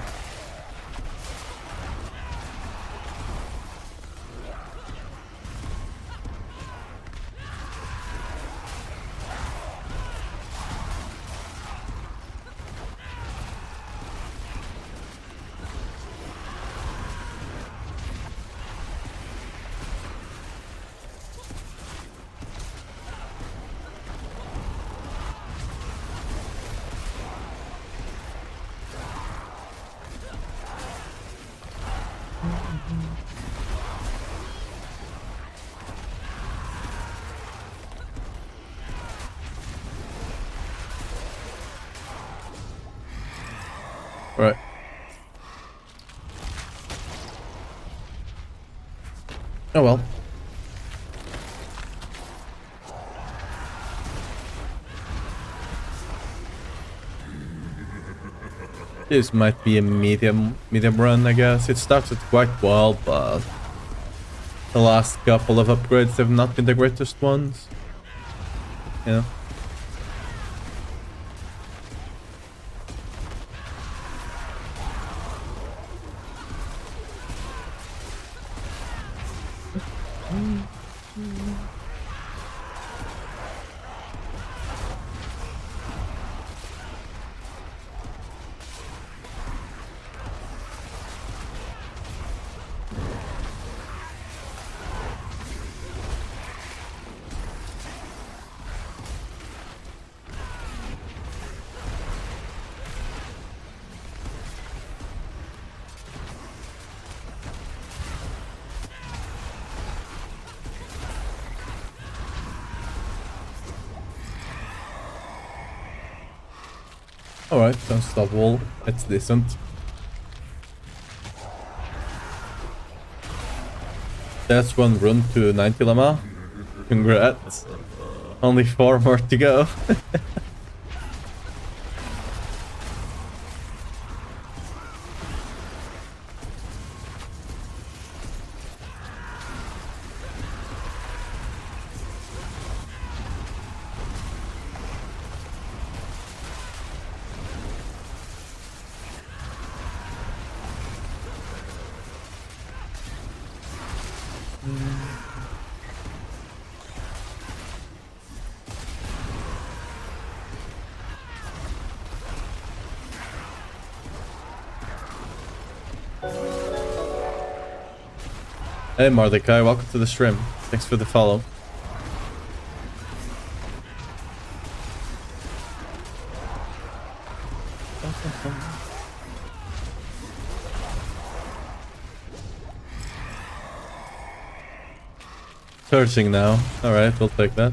Right. Oh well. This might be a medium run, I guess. It started quite well, but the last couple of upgrades have not been the greatest ones. Yeah. Alright, unstoppable. That's decent. That's one run to 90 Lama. Congrats. Only 4 more to go. Hey Mordecai, welcome to the stream. Thanks for the follow. Searching now. Alright, we'll take that.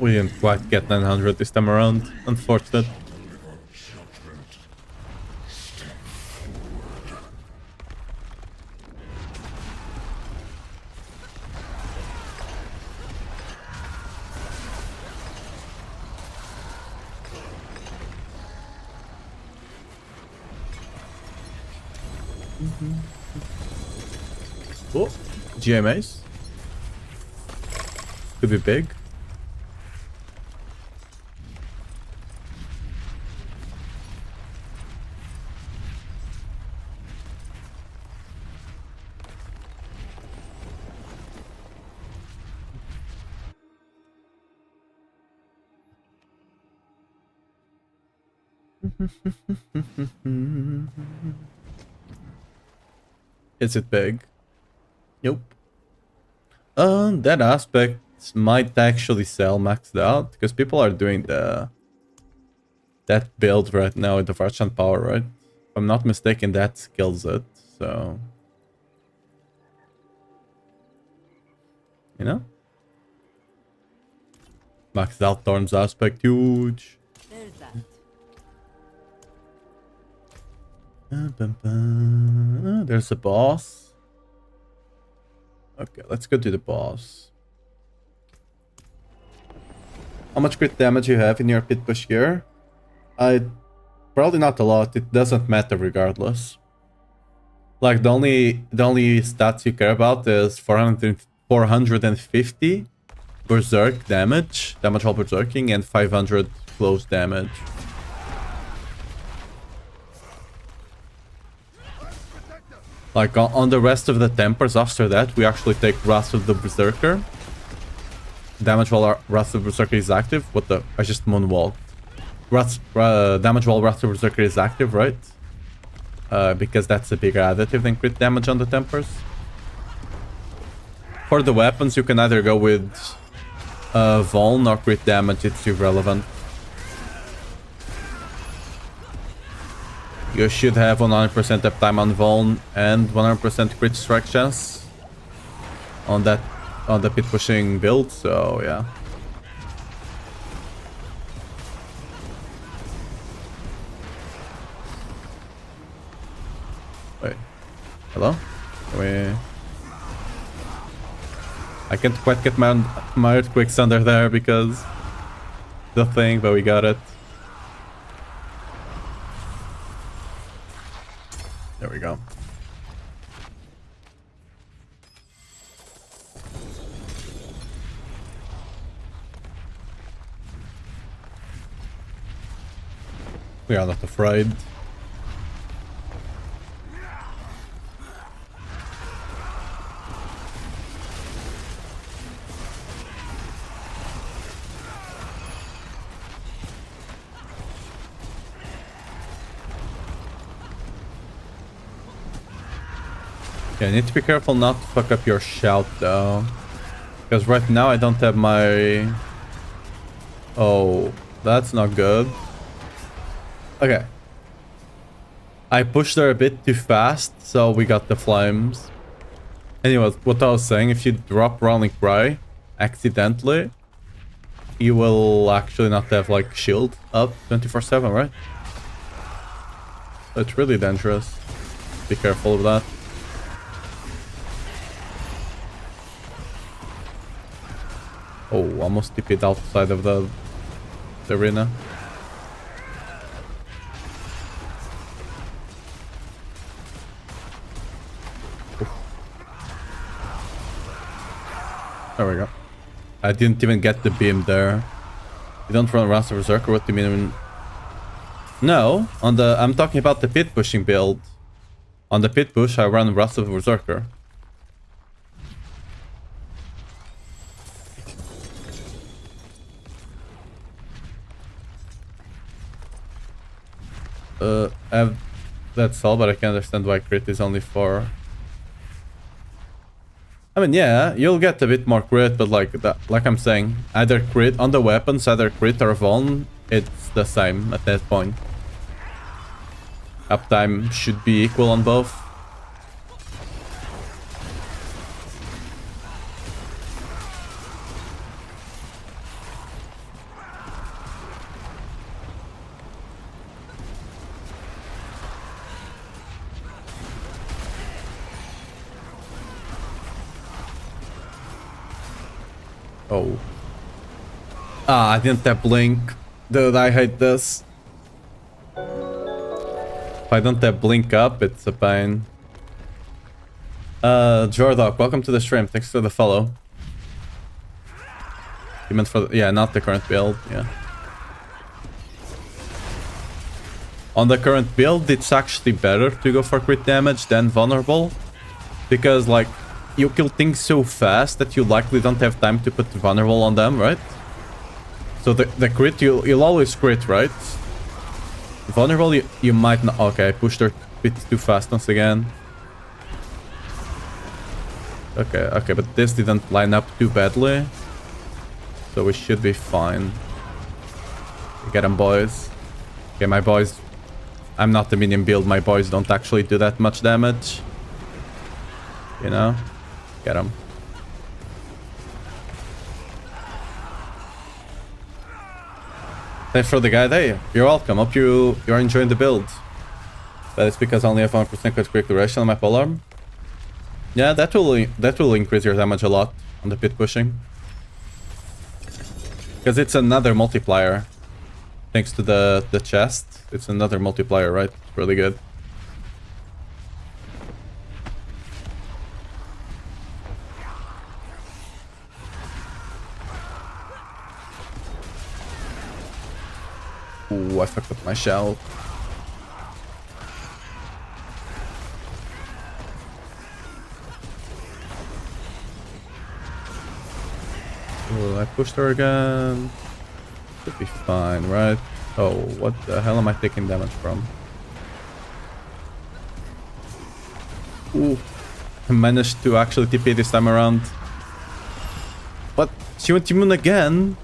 We didn't quite get 900 this time around, unfortunate. Oh, GMAs. Could be big. Is it big? Nope. That aspect might actually sell maxed out because people are doing that build right now with the Varchan power, right? If I'm not mistaken, that skills it, so you know? Maxed out Thorn's aspect, huge. There's that. There's a boss. Okay, let's go to the boss. How much crit damage you have in your pit push gear? Probably not a lot. It doesn't matter regardless. Like the only stats you care about is 450 berserk damage while berserking, and 500 close damage. Like on the rest of the tempers after that, we actually take Wrath of the Berserker. Damage while Wrath of the Berserker is active. What the? I just moonwalked. Damage while Wrath of the Berserker is active, right? Because that's a bigger additive than crit damage on the tempers. For the weapons, you can either go with Vuln or crit damage. It's irrelevant. You should have 100% uptime on Vuln and 100% crit strike chance on the pit pushing build, so yeah. Wait. Hello? I can't quite get my earthquakes under there because the thing, but we got it. There we go. We are not afraid. Yeah, I need to be careful not to fuck up your shout though. Because right now I don't have my... Oh, that's not good. Okay. I pushed her a bit too fast, so we got the flames. Anyway, what I was saying, if you drop Rolling Cry accidentally, you will actually not have like shield up 24/7, right? It's really dangerous. Be careful of that. Oh, almost TP'd outside of the arena. There we go. I didn't even get the beam there. You don't run Wrath of Berserker? What do you mean? No, I'm talking about the pit pushing build. On the pit push, I run Wrath of Berserker. That's all, but I can understand why crit is only 4. I mean, yeah, you'll get a bit more crit, but like I'm saying, either crit on the weapons, either crit or vuln, it's the same at that point. Uptime should be equal on both. Oh. Ah, I didn't have blink. Dude, I hate this. If I don't have blink up, it's a pain. Jordok, welcome to the stream. Thanks for the follow. You meant for yeah, not the current build, yeah. On the current build, it's actually better to go for crit damage than vulnerable. Because, like, you kill things so fast that you likely don't have time to put vulnerable on them, right? So the crit, you'll always crit, right? Vulnerable, you might not... Okay, I pushed her a bit too fast once again. Okay, but this didn't line up too badly. So we should be fine. Get them, boys. Okay, my boys... I'm not the minion build. My boys don't actually do that much damage. You know? Get them. Thanks for the guide. Hey, you're welcome. Hope you're enjoying the build. But it's because I only have 1% quick duration on my polearm. Yeah, that will increase your damage a lot on the pit pushing. Because it's another multiplier. Thanks to the chest. It's another multiplier, right? Really good. Ooh, I fucked up my shout. Ooh, I pushed her again. Should be fine, right? Oh, what the hell am I taking damage from? Ooh, I managed to actually TP this time around. What? She went immune again?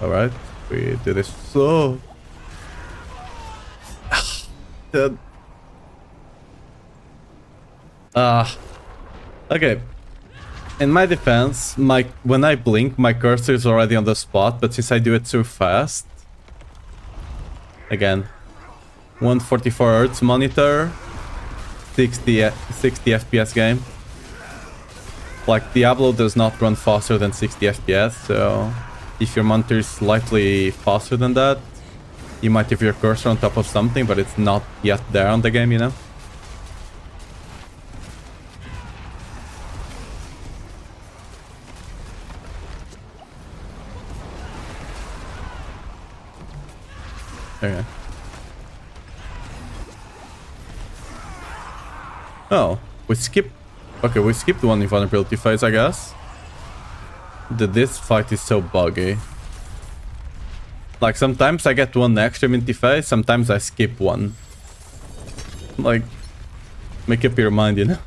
Alright, we do this so... Dead. Okay. In my defense, when I blink, my cursor is already on the spot, but since I do it so fast... Again. 144 Hz monitor. 60 FPS game. Like, Diablo does not run faster than 60 FPS, so... If your monitor is slightly faster than that, you might have your cursor on top of something, but it's not yet there on the game, you know? Okay. Oh, we skipped... Okay, we skipped one invulnerability phase, I guess. This fight is so buggy. Like, sometimes I get one extra minty phase, sometimes I skip one. Like, make up your mind, you know?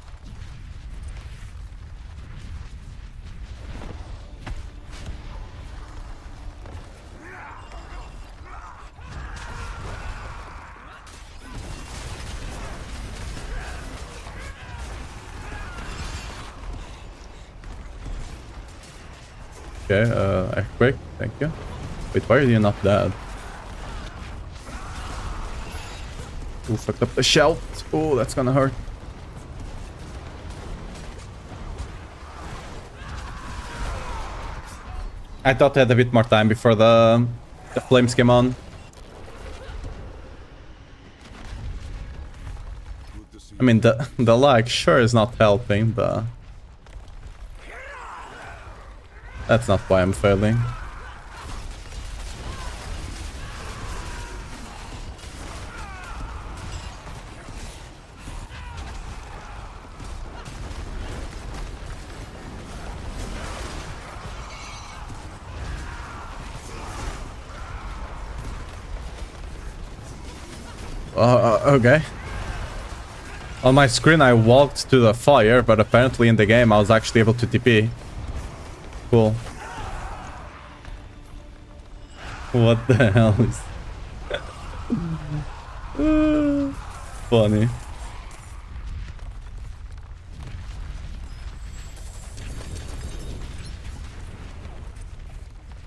Okay, earthquake, thank you. Wait, why are you not dead? Ooh, fucked up the shout. Oh, that's gonna hurt. I thought I had a bit more time before the flames came on. I mean, the lag sure is not helping, but... That's not why I'm failing. Okay. On my screen I walked to the fire, but apparently in the game I was actually able to TP. Cool. What the hell is... Funny.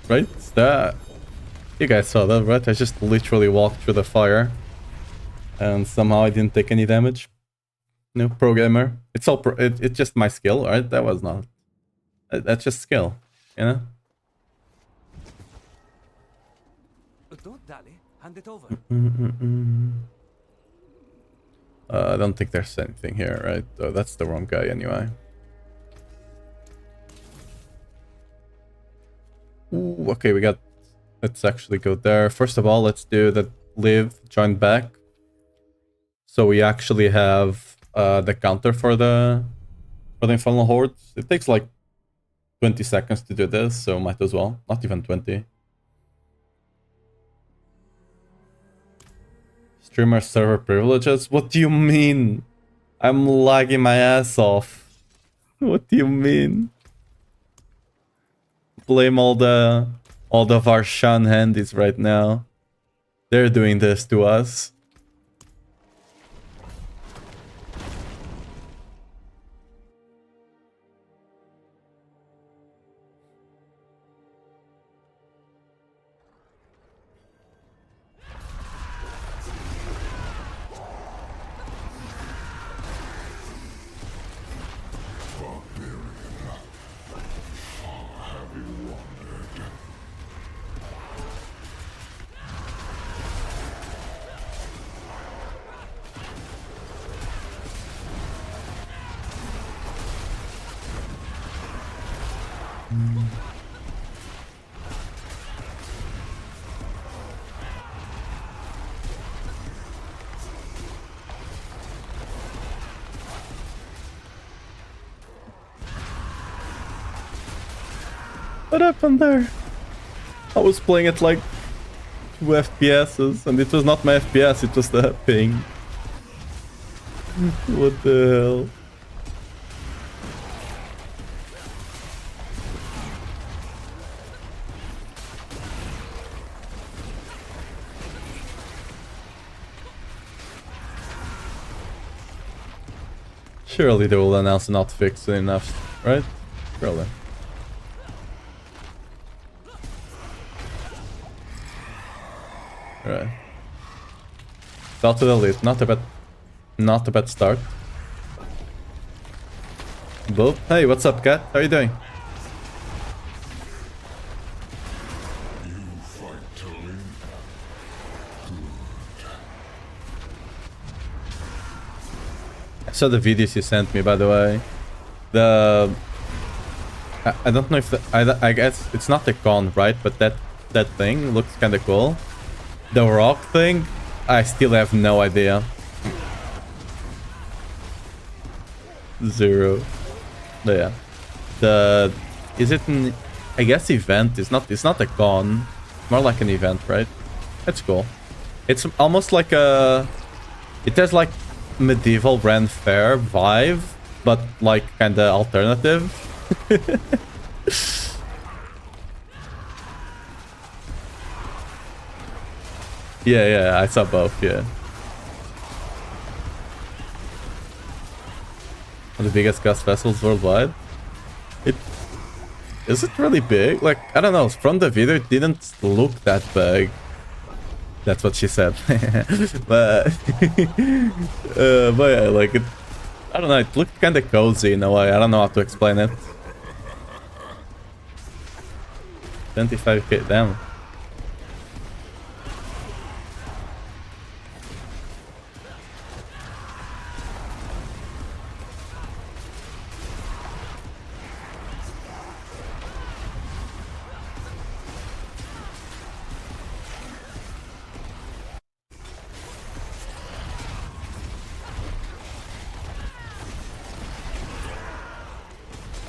Right? That... You guys saw that, right? I just literally walked through the fire. And somehow I didn't take any damage. No, pro gamer. It's all it's just my skill, right? That was not... That's just skill, you know? Don't dally. Hand it over. I don't think there's anything here, right? Oh, that's the wrong guy anyway. Ooh, okay, we got... Let's actually go there. First of all, let's do the live, join back. So we actually have the counter for the Infernal Hordes. It takes like 20 seconds to do this, so might as well. Not even 20. Streamer server privileges? What do you mean? I'm lagging my ass off. What do you mean? Blame all the Varshan handies right now. They're doing this to us. What happened there? I was playing at like 2 FPSs and it was not my FPS, it was the ping. What the hell? Surely they will announce not fixed enough, right? Surely. Right. Start to the lead. Not a bad start. Boop. Hey, what's up, cat? How are you doing? You fight to live. I saw the videos you sent me, by the way. I don't know if I guess it's not a con, right? But that thing looks kind of cool. The rock thing, I still have no idea. Zero. But yeah. Is it an, I guess, event? It's not a con. More like an event, right? That's cool. It's almost like a... It has like medieval Ren Fair vibe, but like kinda alternative. Yeah, I saw both, yeah. One of the biggest ghost festivals worldwide. Is it really big? Like, I don't know, from the video it didn't look that big. That's what she said. but yeah, like it, I don't know, it looked kinda cozy in a way. I don't know how to explain it. 25k, damn.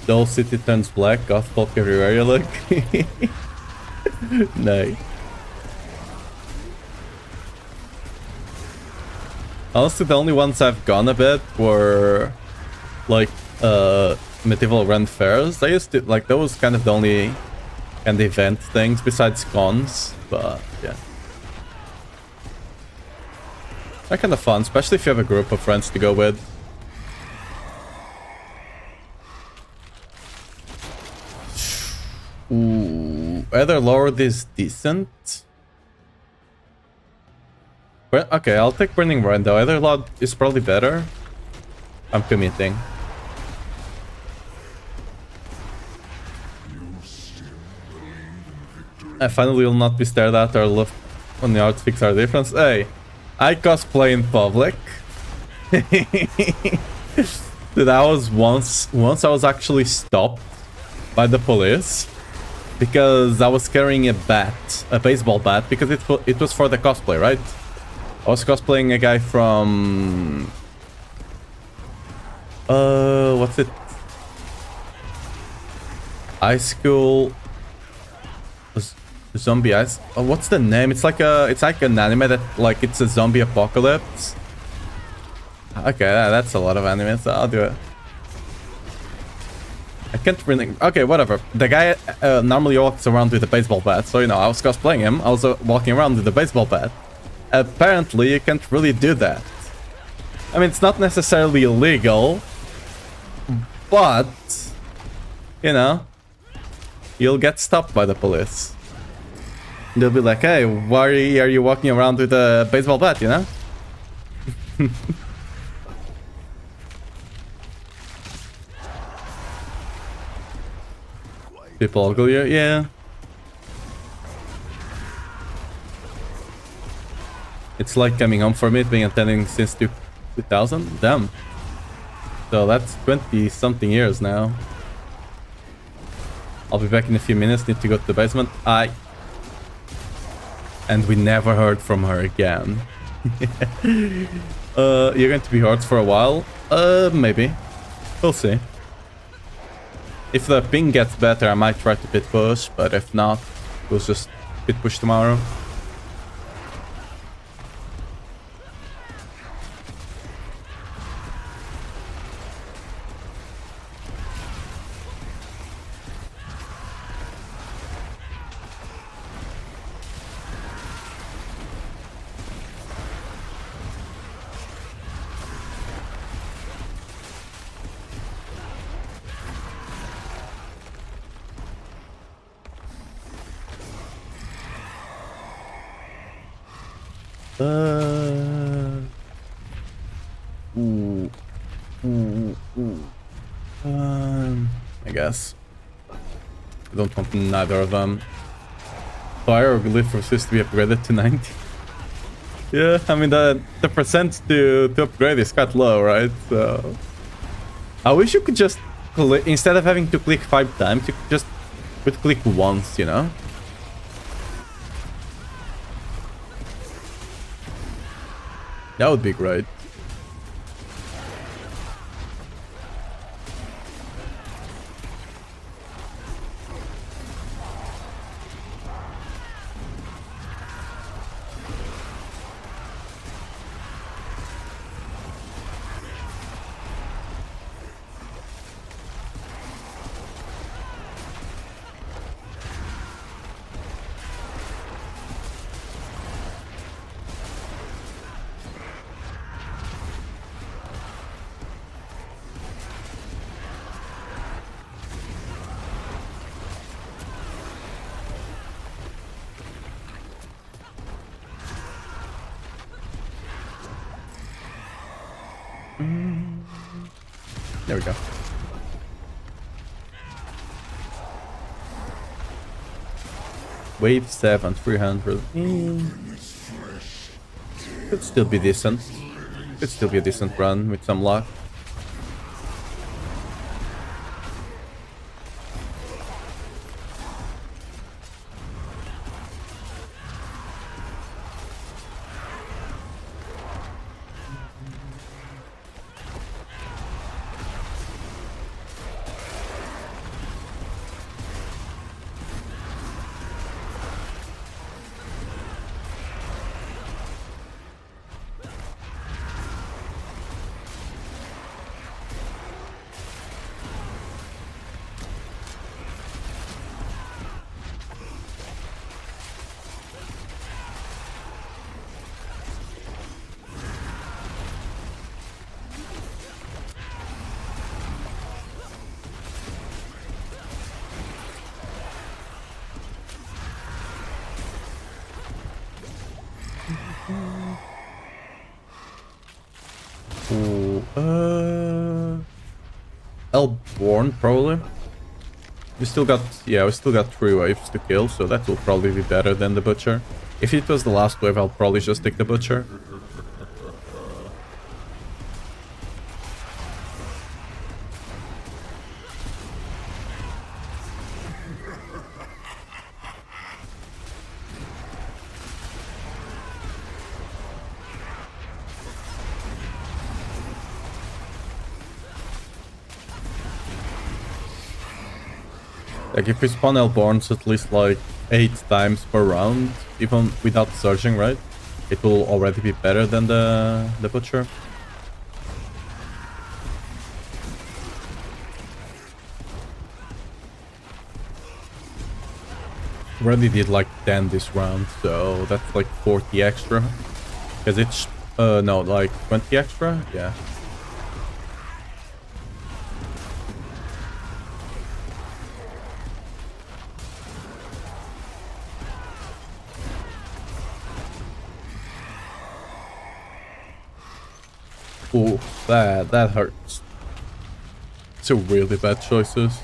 The whole city turns black, goth folk everywhere you look. Nice. Honestly, the only ones I've gone a bit were like medieval Ren fairs. I used to like those kind of the only kind of event things besides cons, but yeah. They're kind of fun, especially if you have a group of friends to go with. Ooh, Ether Lord is decent. But okay, I'll take Burning Run though. Ether Lord is probably better. I'm committing. I finally will not be stared at or left on the outfits are different. Hey, I cosplay in public. Dude, I was once I was actually stopped by the police because I was carrying a baseball bat, because it was for the cosplay, right? I was cosplaying a guy from what's it? High School Zombie Ice. Oh, what's the name? It's like an anime that, like, it's a zombie apocalypse. Okay, that's a lot of anime, so I'll do it. I can't really... Okay, whatever. The guy normally walks around with a baseball bat, so, you know, I was cosplaying him. I was walking around with a baseball bat. Apparently, you can't really do that. I mean, it's not necessarily illegal, but, you know, you'll get stopped by the police. They'll be like, hey, why are you walking around with a baseball bat, you know? People ugly, yeah. It's like coming home for me, it's been attending since 2000. Damn. So that's 20 something years now. I'll be back in a few minutes, need to go to the basement. And we never heard from her again. You're going to be hurt for a while? Maybe. We'll see. If the ping gets better, I might try to pit push, but if not, we'll just pit push tomorrow. I guess. I don't want neither of them. Fire or glyph refuses to be upgraded to 90. Yeah, I mean the percent to upgrade is quite low, right? So I wish you could just click, instead of having to click 5 times, you could just click once, you know? That would be great. There we go. Wave 7, 300. Could still be decent. Could still be a decent run with some luck. Elborn, probably. We still got 3 waves to kill, so that will probably be better than the Butcher. If it was the last wave, I'll probably just take the Butcher. Like if we spawn Hellborns at least like 8 times per round, even without surging, right? It will already be better than the Butcher. Already did like 10 this round, so that's like 40 extra. Because it's, no, like 20 extra? Yeah. Ooh, that hurts. Two really bad choices.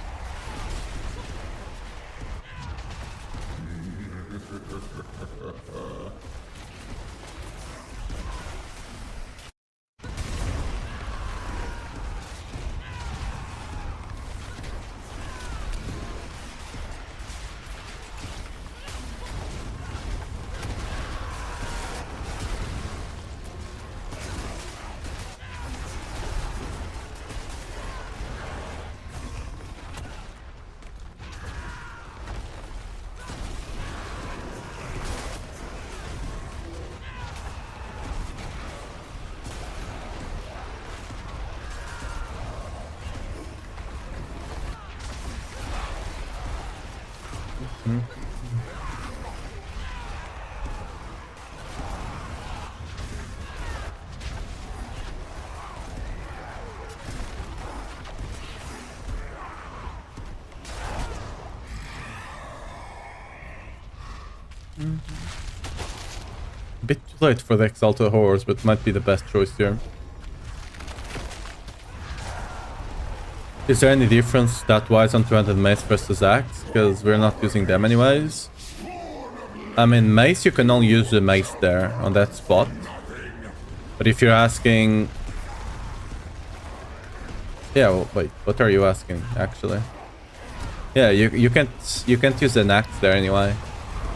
A bit too late for the Exalted Horrors, but might be the best choice here. Is there any difference stat-wise on 200 Mace versus Axe? Because we're not using them anyways. I mean, Mace, you can only use the Mace there, on that spot. But if you're asking... Yeah, well, wait, what are you asking, actually? Yeah, you can't use an Axe there anyway.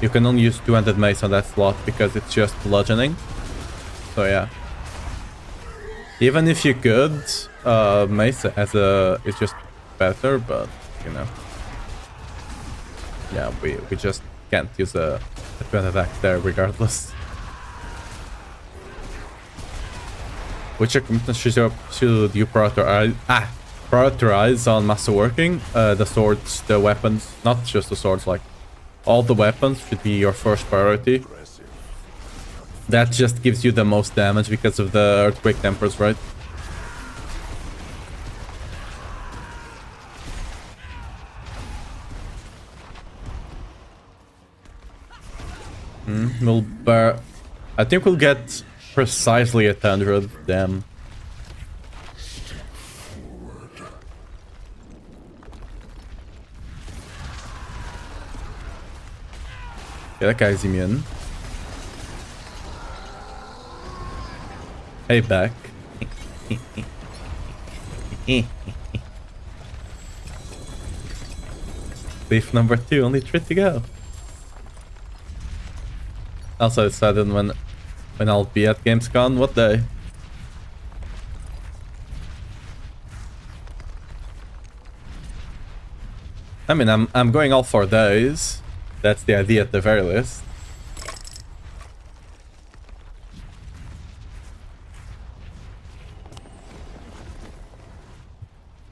You can only use 200 Mace on that slot because it's just bludgeoning. So yeah. Even if you could, Mace is just better, but you know. Yeah, we just can't use a 200 Axe there regardless. Which equipment should you prioritize on masterworking? The swords, the weapons, not just the swords, like all the weapons should be your first priority. That just gives you the most damage because of the earthquake tempers, right? I think we'll get precisely 100. Damn. Yeah, that guy's immune. Hey, back. Beef number 2, only 3 to go. Also decided when I'll be at Gamescom, what day? I mean, I'm going all 4 days. That's the idea at the very least.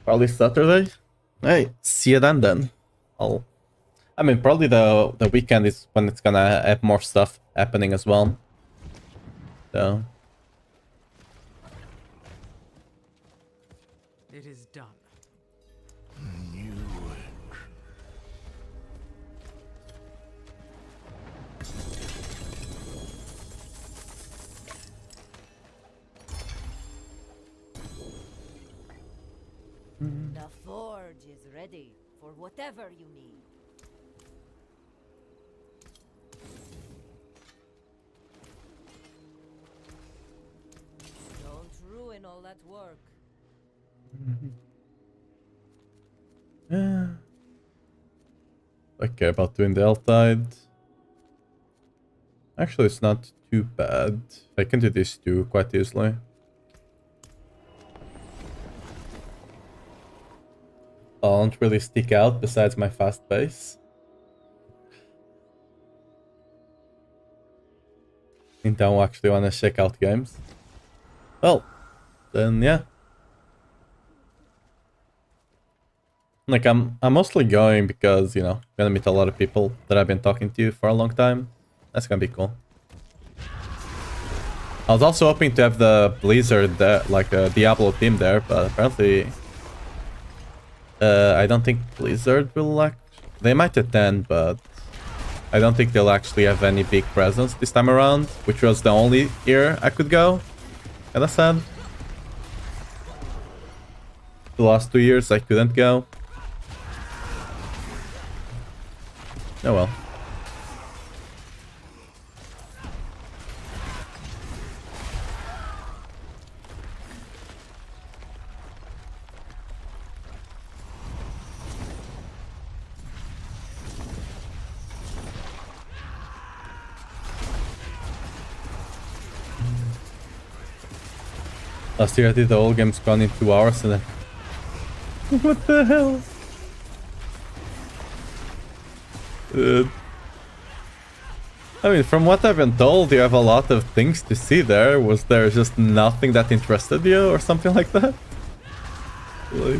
Probably Saturday. Hey, see you then. I mean, probably the weekend is when it's gonna have more stuff happening as well. So. It is done. The forge is ready for whatever you need. Don't ruin all that work. Yeah. Okay, about doing the L-Tide. Actually, it's not too bad. I can do this too quite easily. don't really stick out besides my fast pace. I don't actually want to check out games. Well, then yeah. Like I'm mostly going because, you know, I'm gonna meet a lot of people that I've been talking to for a long time. That's gonna be cool. I was also hoping to have the Blizzard there, like a Diablo team there, but apparently I don't think Blizzard will they might attend, but I don't think they'll actually have any big presence this time around, which was the only year I could go. Kinda sad. The last 2 years I couldn't go. Oh well. Last year I did the whole game's gone in 2 hours and then... What the hell? I mean, from what I've been told, you have a lot of things to see there. Was there just nothing that interested you or something like that? Like...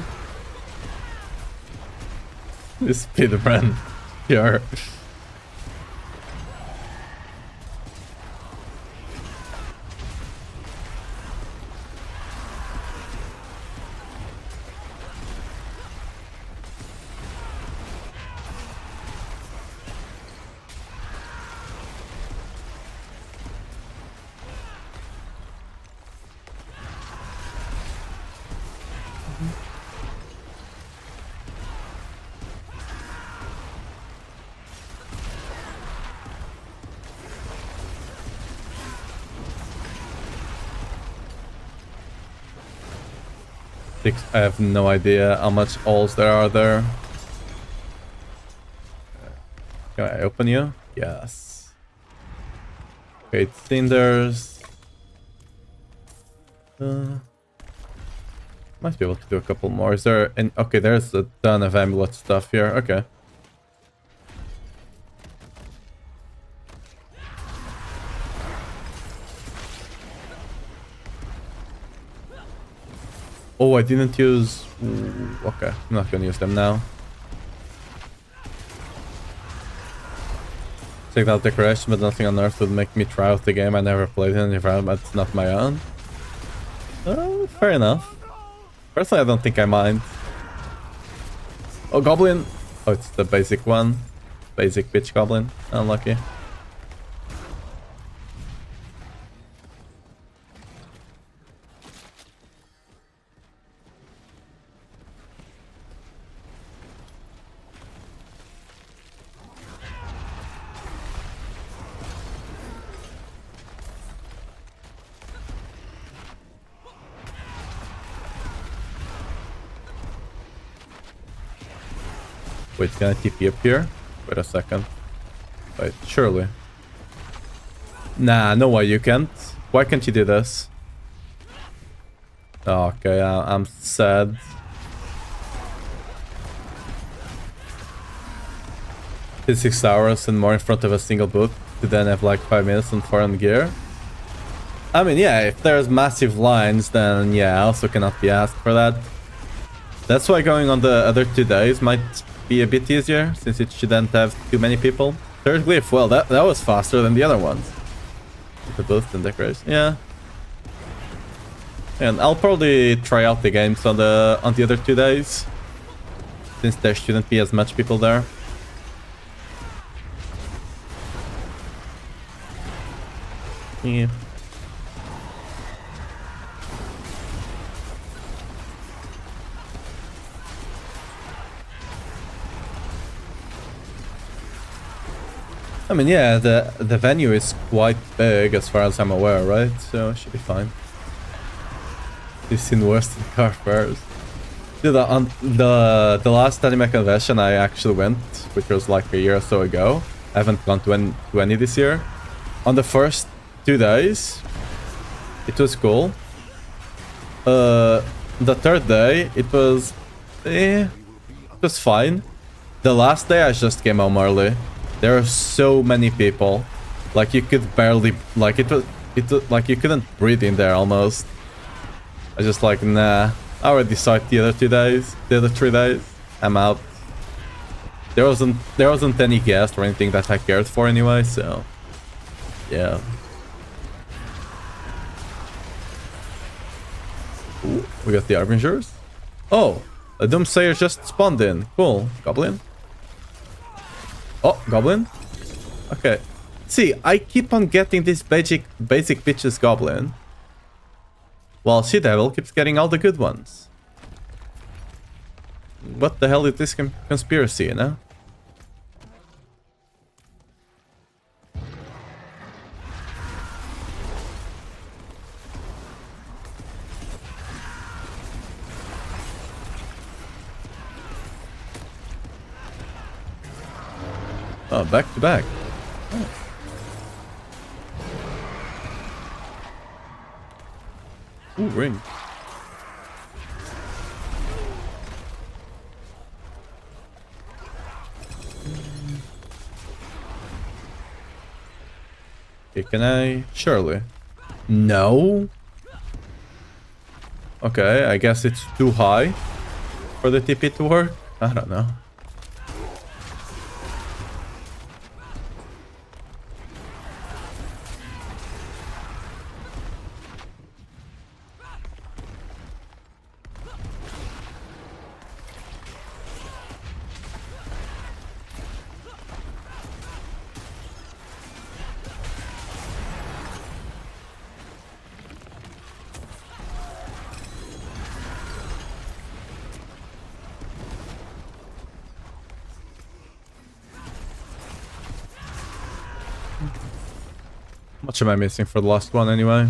This speedrun. Sure. I have no idea how much alls there are there. Can I open you? Yes. Okay, cinders. Might be able to do a couple more. Is there an... Okay, there's a ton of amulet stuff here. Okay. Oh, I didn't use... Ooh, okay, I'm not gonna use them now. Take out decoration, but nothing on earth would make me try out the game. I never played in an environment that's not my own. Oh, fair enough. Personally, I don't think I mind. Oh, goblin! Oh, it's the basic one. Basic bitch goblin. Unlucky. Wait, can I TP up here? Wait a second. Wait, surely. Nah, no way you can't. Why can't you do this? Oh, okay, I'm sad. It's 6 hours and more in front of a single booth to then have like 5 minutes on foreign gear. I mean, yeah, if there's massive lines, then yeah, I also cannot be asked for that. That's why going on the other 2 days might be a bit easier, since it shouldn't have too many people. Third glyph, well, that was faster than the other ones. The booth and decoration, yeah. And I'll probably try out the games on the other 2 days, since there shouldn't be as much people there. Yeah. I mean, yeah, the venue is quite big as far as I'm aware, right? So it should be fine. You've seen worse than car fairs. Dude, on the last anime convention I actually went, which was like a year or so ago. I haven't gone to any this year. On the first 2 days, it was cool. The third day, it was... was fine. The last day I just came home early. There are so many people. Like you could barely, like it was like you couldn't breathe in there almost. I just like, nah. I already saw it the other 2 days, the other 3 days. I'm out. There wasn't any guest or anything that I cared for anyway, so yeah. Ooh, we got the Arbingers. Oh, a Doomsayer just spawned in. Cool. Goblin. Oh, Goblin. Okay. See, I keep on getting this basic bitches Goblin, while She Devil keeps getting all the good ones. What the hell is this conspiracy, you know? Oh, back to back. Oh. Ooh, ring. Okay, can I? Surely. No? Okay, I guess it's too high for the TP to work. I don't know. How much am I missing for the last one anyway?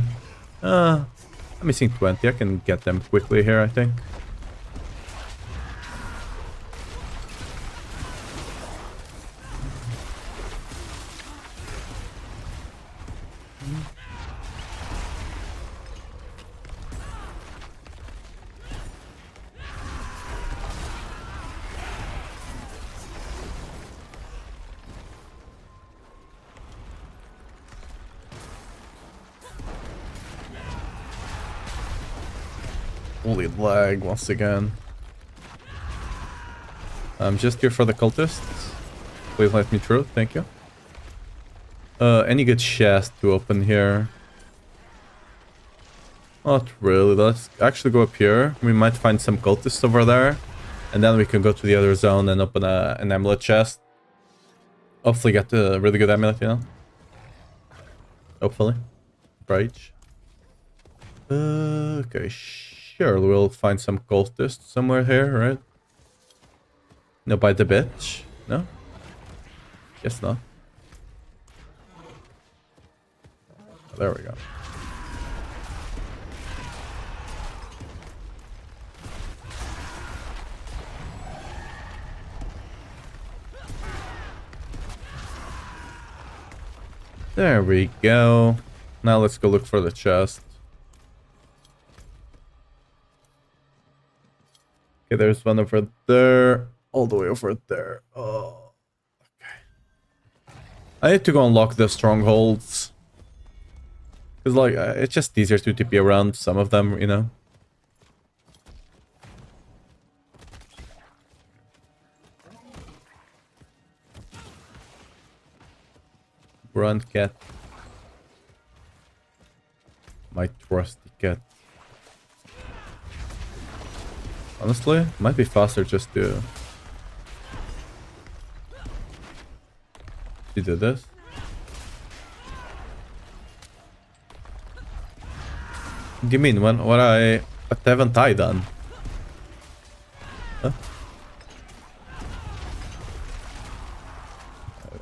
I'm missing 20. I can get them quickly here, I think. Holy lag once again. I'm just here for the cultists. Please let me through, thank you. Any good chest to open here? Not really. Let's actually go up here. We might find some cultists over there. And then we can go to the other zone and open an amulet chest. Hopefully get a really good amulet, you know? Hopefully. Right. Okay, sure. We'll find some cultists somewhere here, right? No, by the bitch? No? Guess not. Oh, there we go. There we go. Now let's go look for the chest. Okay, there's one over there. All the way over there. Oh, okay. I need to go unlock the strongholds. Because, like, it's just easier to TP around some of them, you know? Run, cat. My trusty cat. Honestly, it might be faster just to do this. What do you mean? What haven't I done? Huh?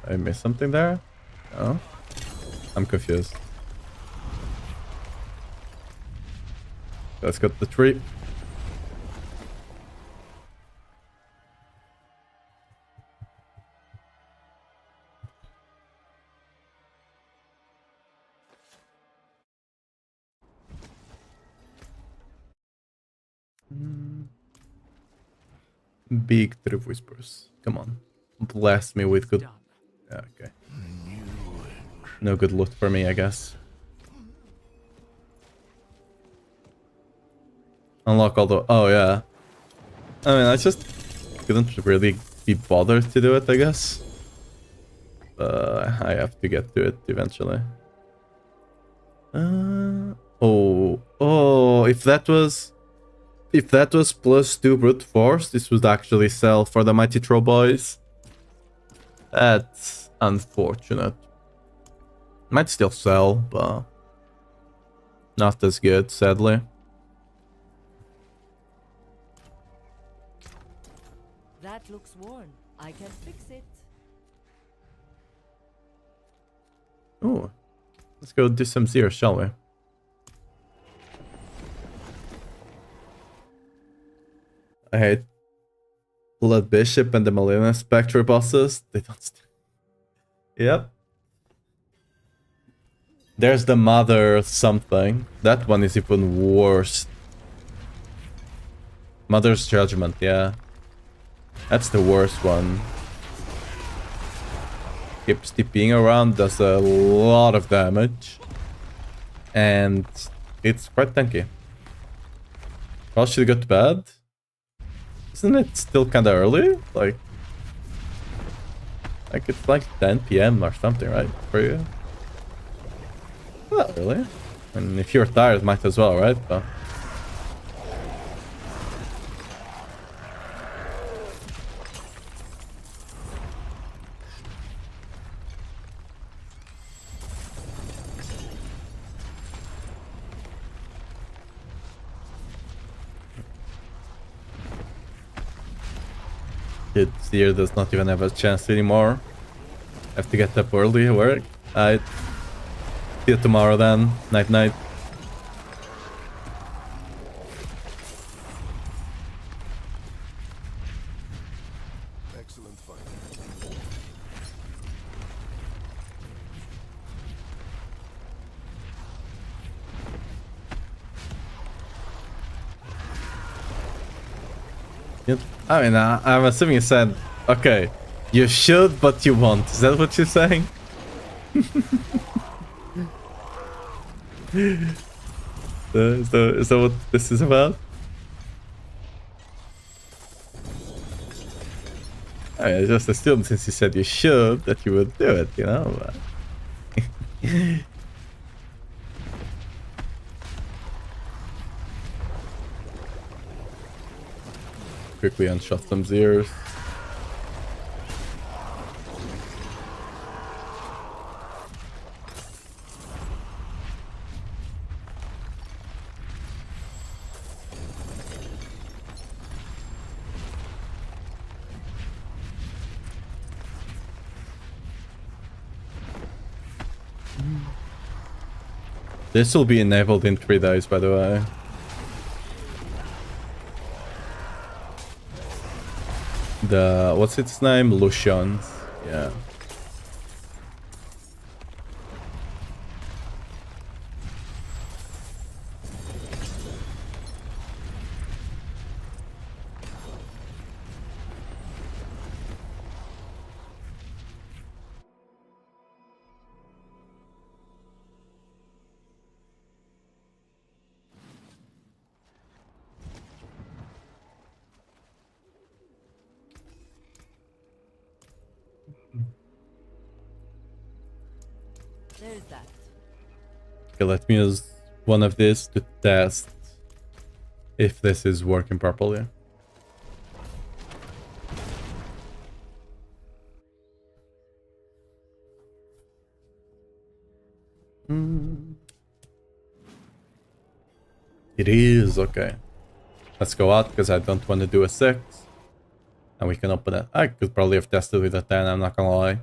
I missed something there? No? I'm confused. Let's get the tree. Big Tree Whispers. Come on. Bless me with good... Done. Yeah, okay. No good loot for me, I guess. Unlock all the... Oh, yeah. I mean, I just couldn't really be bothered to do it, I guess. I have to get to it eventually. Oh, if that was +2 brute force, this would actually sell for the Mighty Troll Boys. That's unfortunate. Might still sell, but not as good, sadly. That looks worn. I can fix it. Oh, let's go do some zero, shall we? I hate Blood Bishop and the Millennium Spectre bosses. They don't. Yep. There's the Mother something. That one is even worse. Mother's Judgment, yeah. That's the worst one. Keeps TPing around, does a lot of damage. And it's quite tanky. Well, should we go to bed? Isn't it still kinda early? Like it's like 10 PM or something, right? For you? Not really. And if you're tired, might as well, right? But Seer does not even have a chance anymore. Have to get up early at work. Alright. See you tomorrow then. Night night. Excellent fight. Yep. I mean, I'm assuming you said, okay, you should, but you won't. Is that what you're saying? Is that what this is about? I just assumed since you said you should that you would do it, you know? But quickly unshot some Zeers. This will be enabled in 3 days, by the way. The... what's its name? Lucian's. Yeah. There's that. Okay, let me use one of these to test if this is working properly. It is okay. Let's go out because I don't want to do a 6. And we can open it. I could probably have tested with a 10, I'm not gonna lie.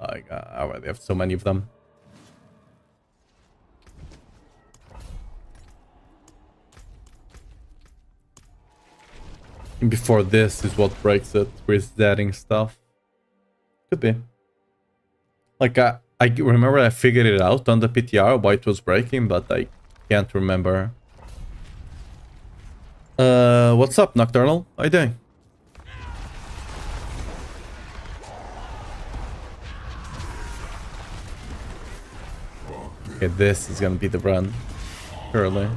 I already have so many of them. And before this is what breaks it, resetting stuff. Could be. Like, I remember I figured it out on the PTR why it was breaking, but I can't remember What's up, Nocturnal? How you doing? Okay, this is gonna be the run. Surely.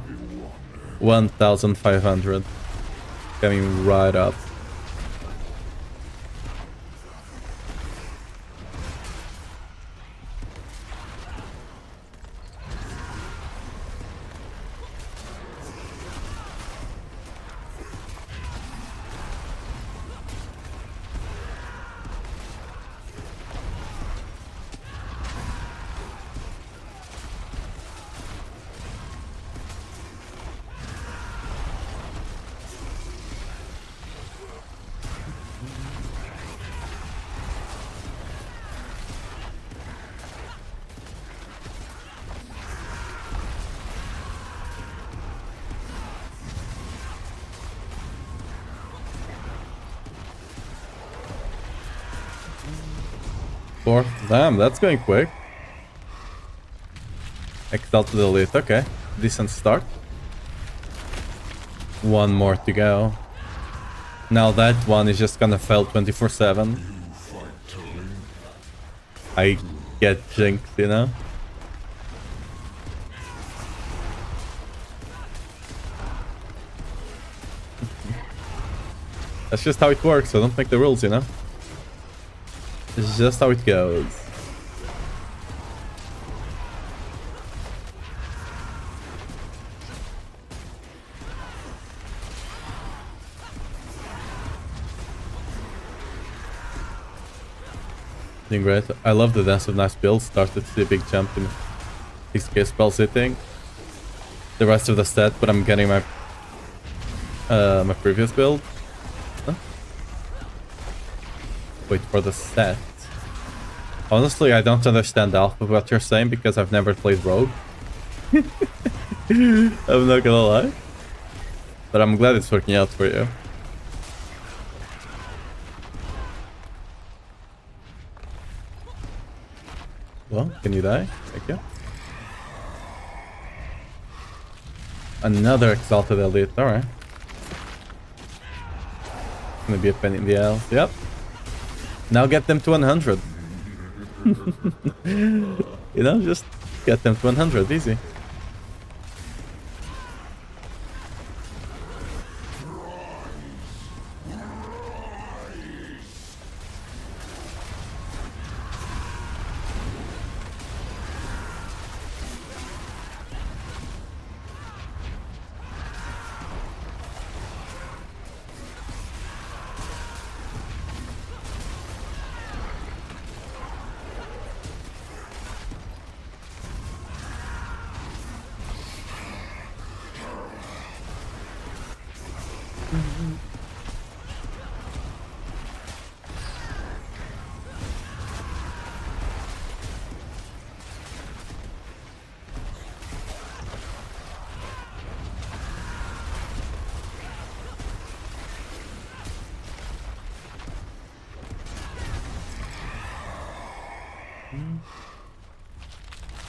1,500. Coming right up. Fourth. Damn, that's going quick. Exalted Elite, okay. Decent start. One more to go. Now that one is just gonna fail 24/7. I get jinxed, you know? That's just how it works, so don't make the rules, you know? It's just how it goes. Doing great. I love the Dance of Nice build. Started to see a big jump in 6k spell sitting. The rest of the set, but I'm getting my my previous build. Huh? Wait for the set. Honestly, I don't understand half of what you're saying because I've never played Rogue. I'm not gonna lie. But I'm glad it's working out for you. Well, can you die? Thank you. Another Exalted Elite, alright. Gonna be a penny in the ass. Yep. Now get them to 100. You know, just get them to 100, easy.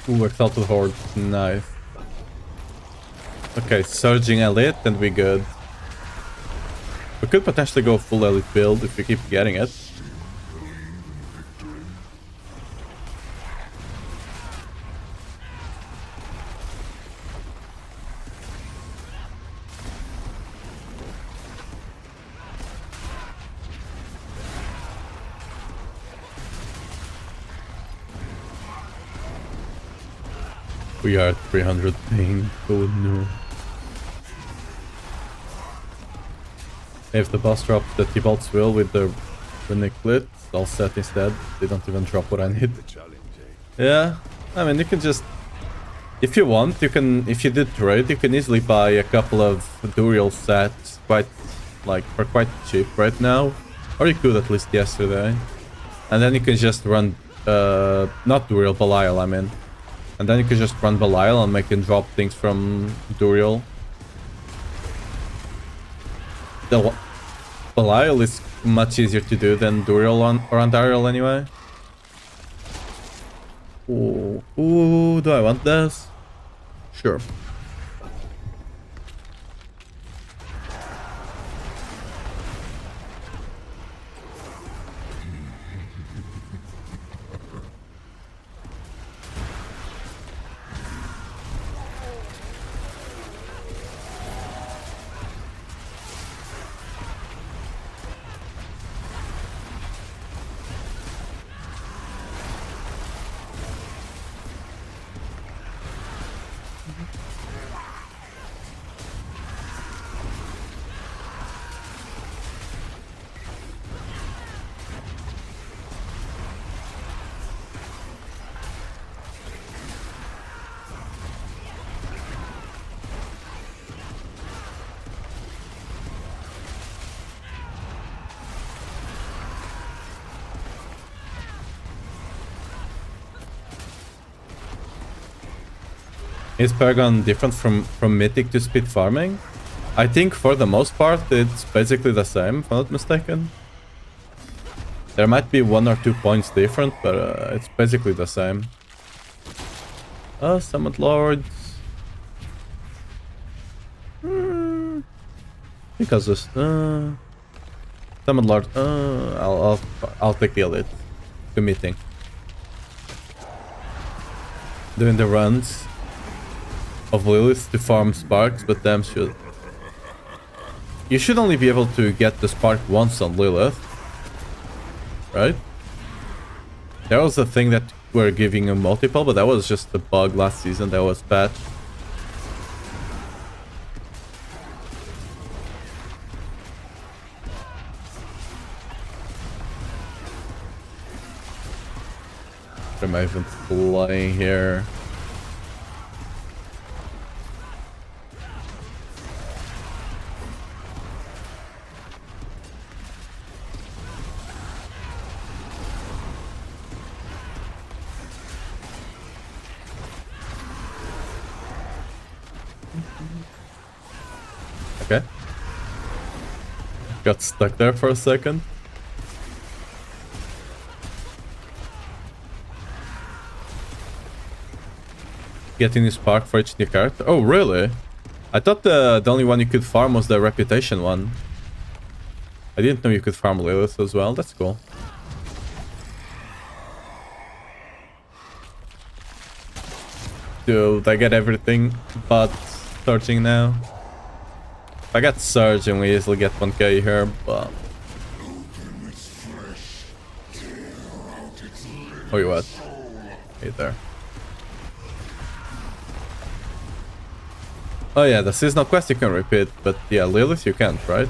Ooh, Exalted Horde. Nice. Okay, Surging Elite and we good. We could potentially go full Elite build if we keep getting it. We are at 300 ping. Oh no. If the boss drops the T-Bolt's will with the Runic Blitz, I'll set instead. They don't even drop what I need. Yeah, I mean, you can just... If you want, you can... If you did trade, you can easily buy a couple of Duriel sets quite... Like, for quite cheap right now. Or you could at least yesterday. And then you can just run... not Duriel, Belial, I mean. And then you can just run Belial and make him drop things from Duriel. Belial is much easier to do than Duriel or Andariel anyway. Ooh. Ooh, do I want this? Sure. Is Paragon different from Mythic to speed farming? I think for the most part it's basically the same, if I'm not mistaken. There might be 1 or 2 points different, but it's basically the same. Summoned Lords. Because this Summoned Lord. I'll take the elite. Committing. Doing the runs of Lilith to farm sparks, but damn should. You should only be able to get the spark once on Lilith, right? That was the thing that we're giving a multiple, but that was just a bug last season that was patched. What am I even playing here? Okay. Got stuck there for a second. Getting the spark for each new character. Oh, really? I thought the only one you could farm was the reputation one. I didn't know you could farm Lilith as well. That's cool. Dude, I get everything but searching now. If I get surging, we easily get 1k here, but... Oh, you what? Hey there. Oh yeah, the seasonal quest you can repeat, but yeah, Lilith you can't, right?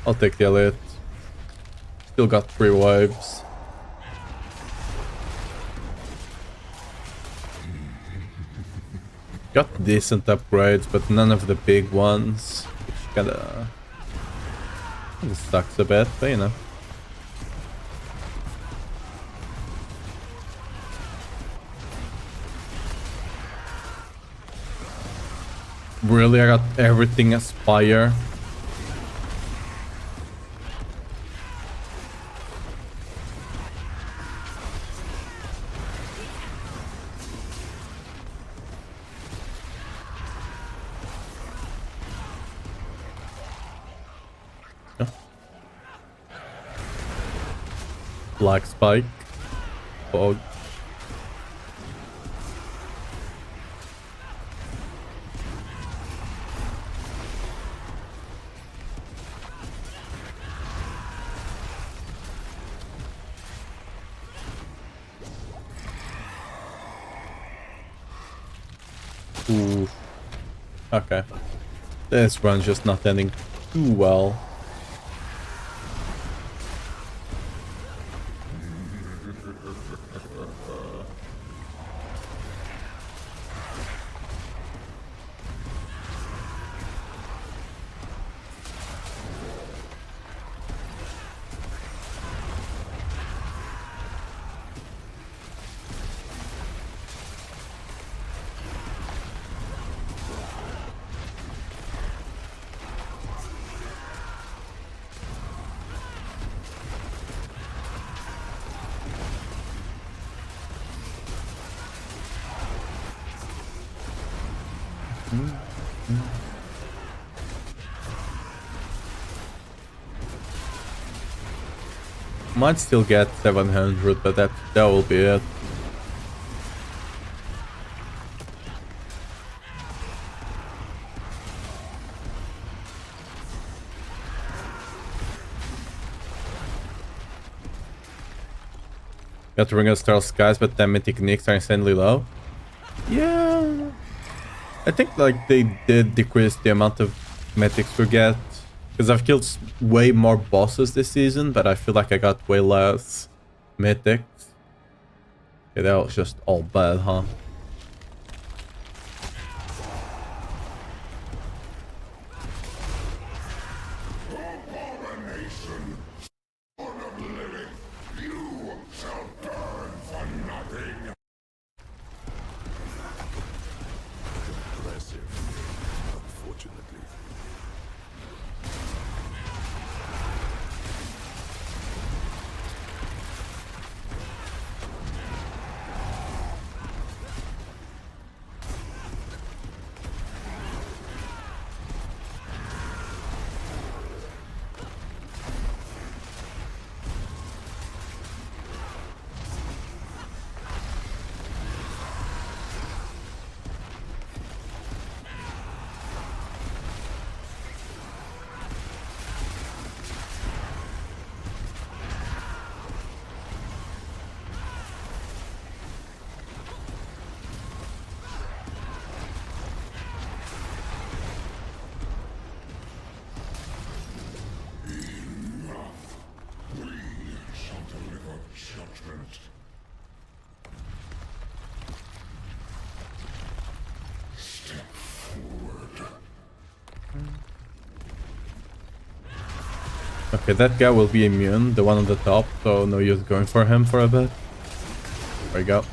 I'll take the elite. Still got 3 waves. Got decent upgrades, but none of the big ones. Which kinda sucks a bit, but you know. Really, I got everything Aspire. Black Spike. Fog. Ooh. Okay. This run's just not ending too well. Might still get 700, but that will be it. Got Ring of Star Skies, but then Mythic Nicks are insanely low. Yeah, I think like they did decrease the amount of mythics we get, because I've killed way more bosses this season, but I feel like I got way less mythics. Okay, that was just all bad, huh? Abomination! Son of Lilith, you shall burn for nothing! Impressive, unfortunately. Judgment. Step forward. Okay, that guy will be immune, the one on the top, so no use going for him for a bit. There we go.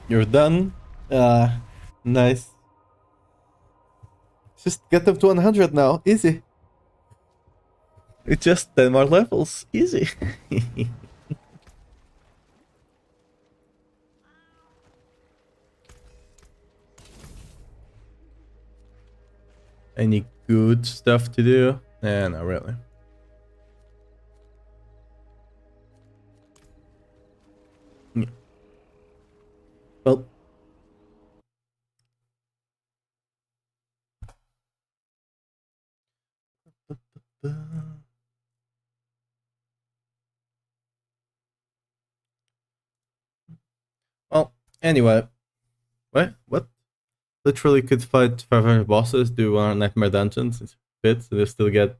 You're done? Nice. Just get up to 100 now. Easy. It's just 10 more levels. Easy. Any good stuff to do? Eh, not really. Yeah. Well. Well, anyway. What? Literally could fight 500 bosses, do 100 nightmare dungeons, it's bits, and they still get...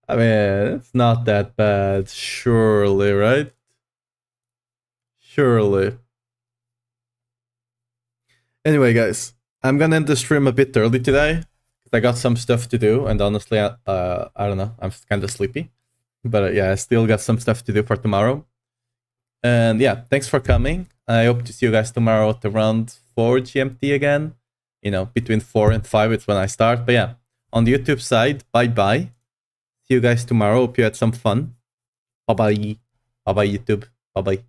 I mean, it's not that bad, surely, right? Surely. Anyway, guys, I'm gonna end the stream a bit early today. I got some stuff to do, and honestly, I don't know, I'm kind of sleepy. But yeah, I still got some stuff to do for tomorrow. And yeah, thanks for coming. I hope to see you guys tomorrow at around 4 GMT again. You know, between 4 and 5 it's when I start. But yeah, on the YouTube side, bye-bye. See you guys tomorrow. Hope you had some fun. Bye-bye. Bye-bye, YouTube. Bye-bye.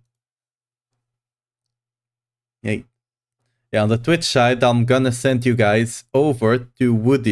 Yeah, on the Twitch side, I'm gonna send you guys over to Woody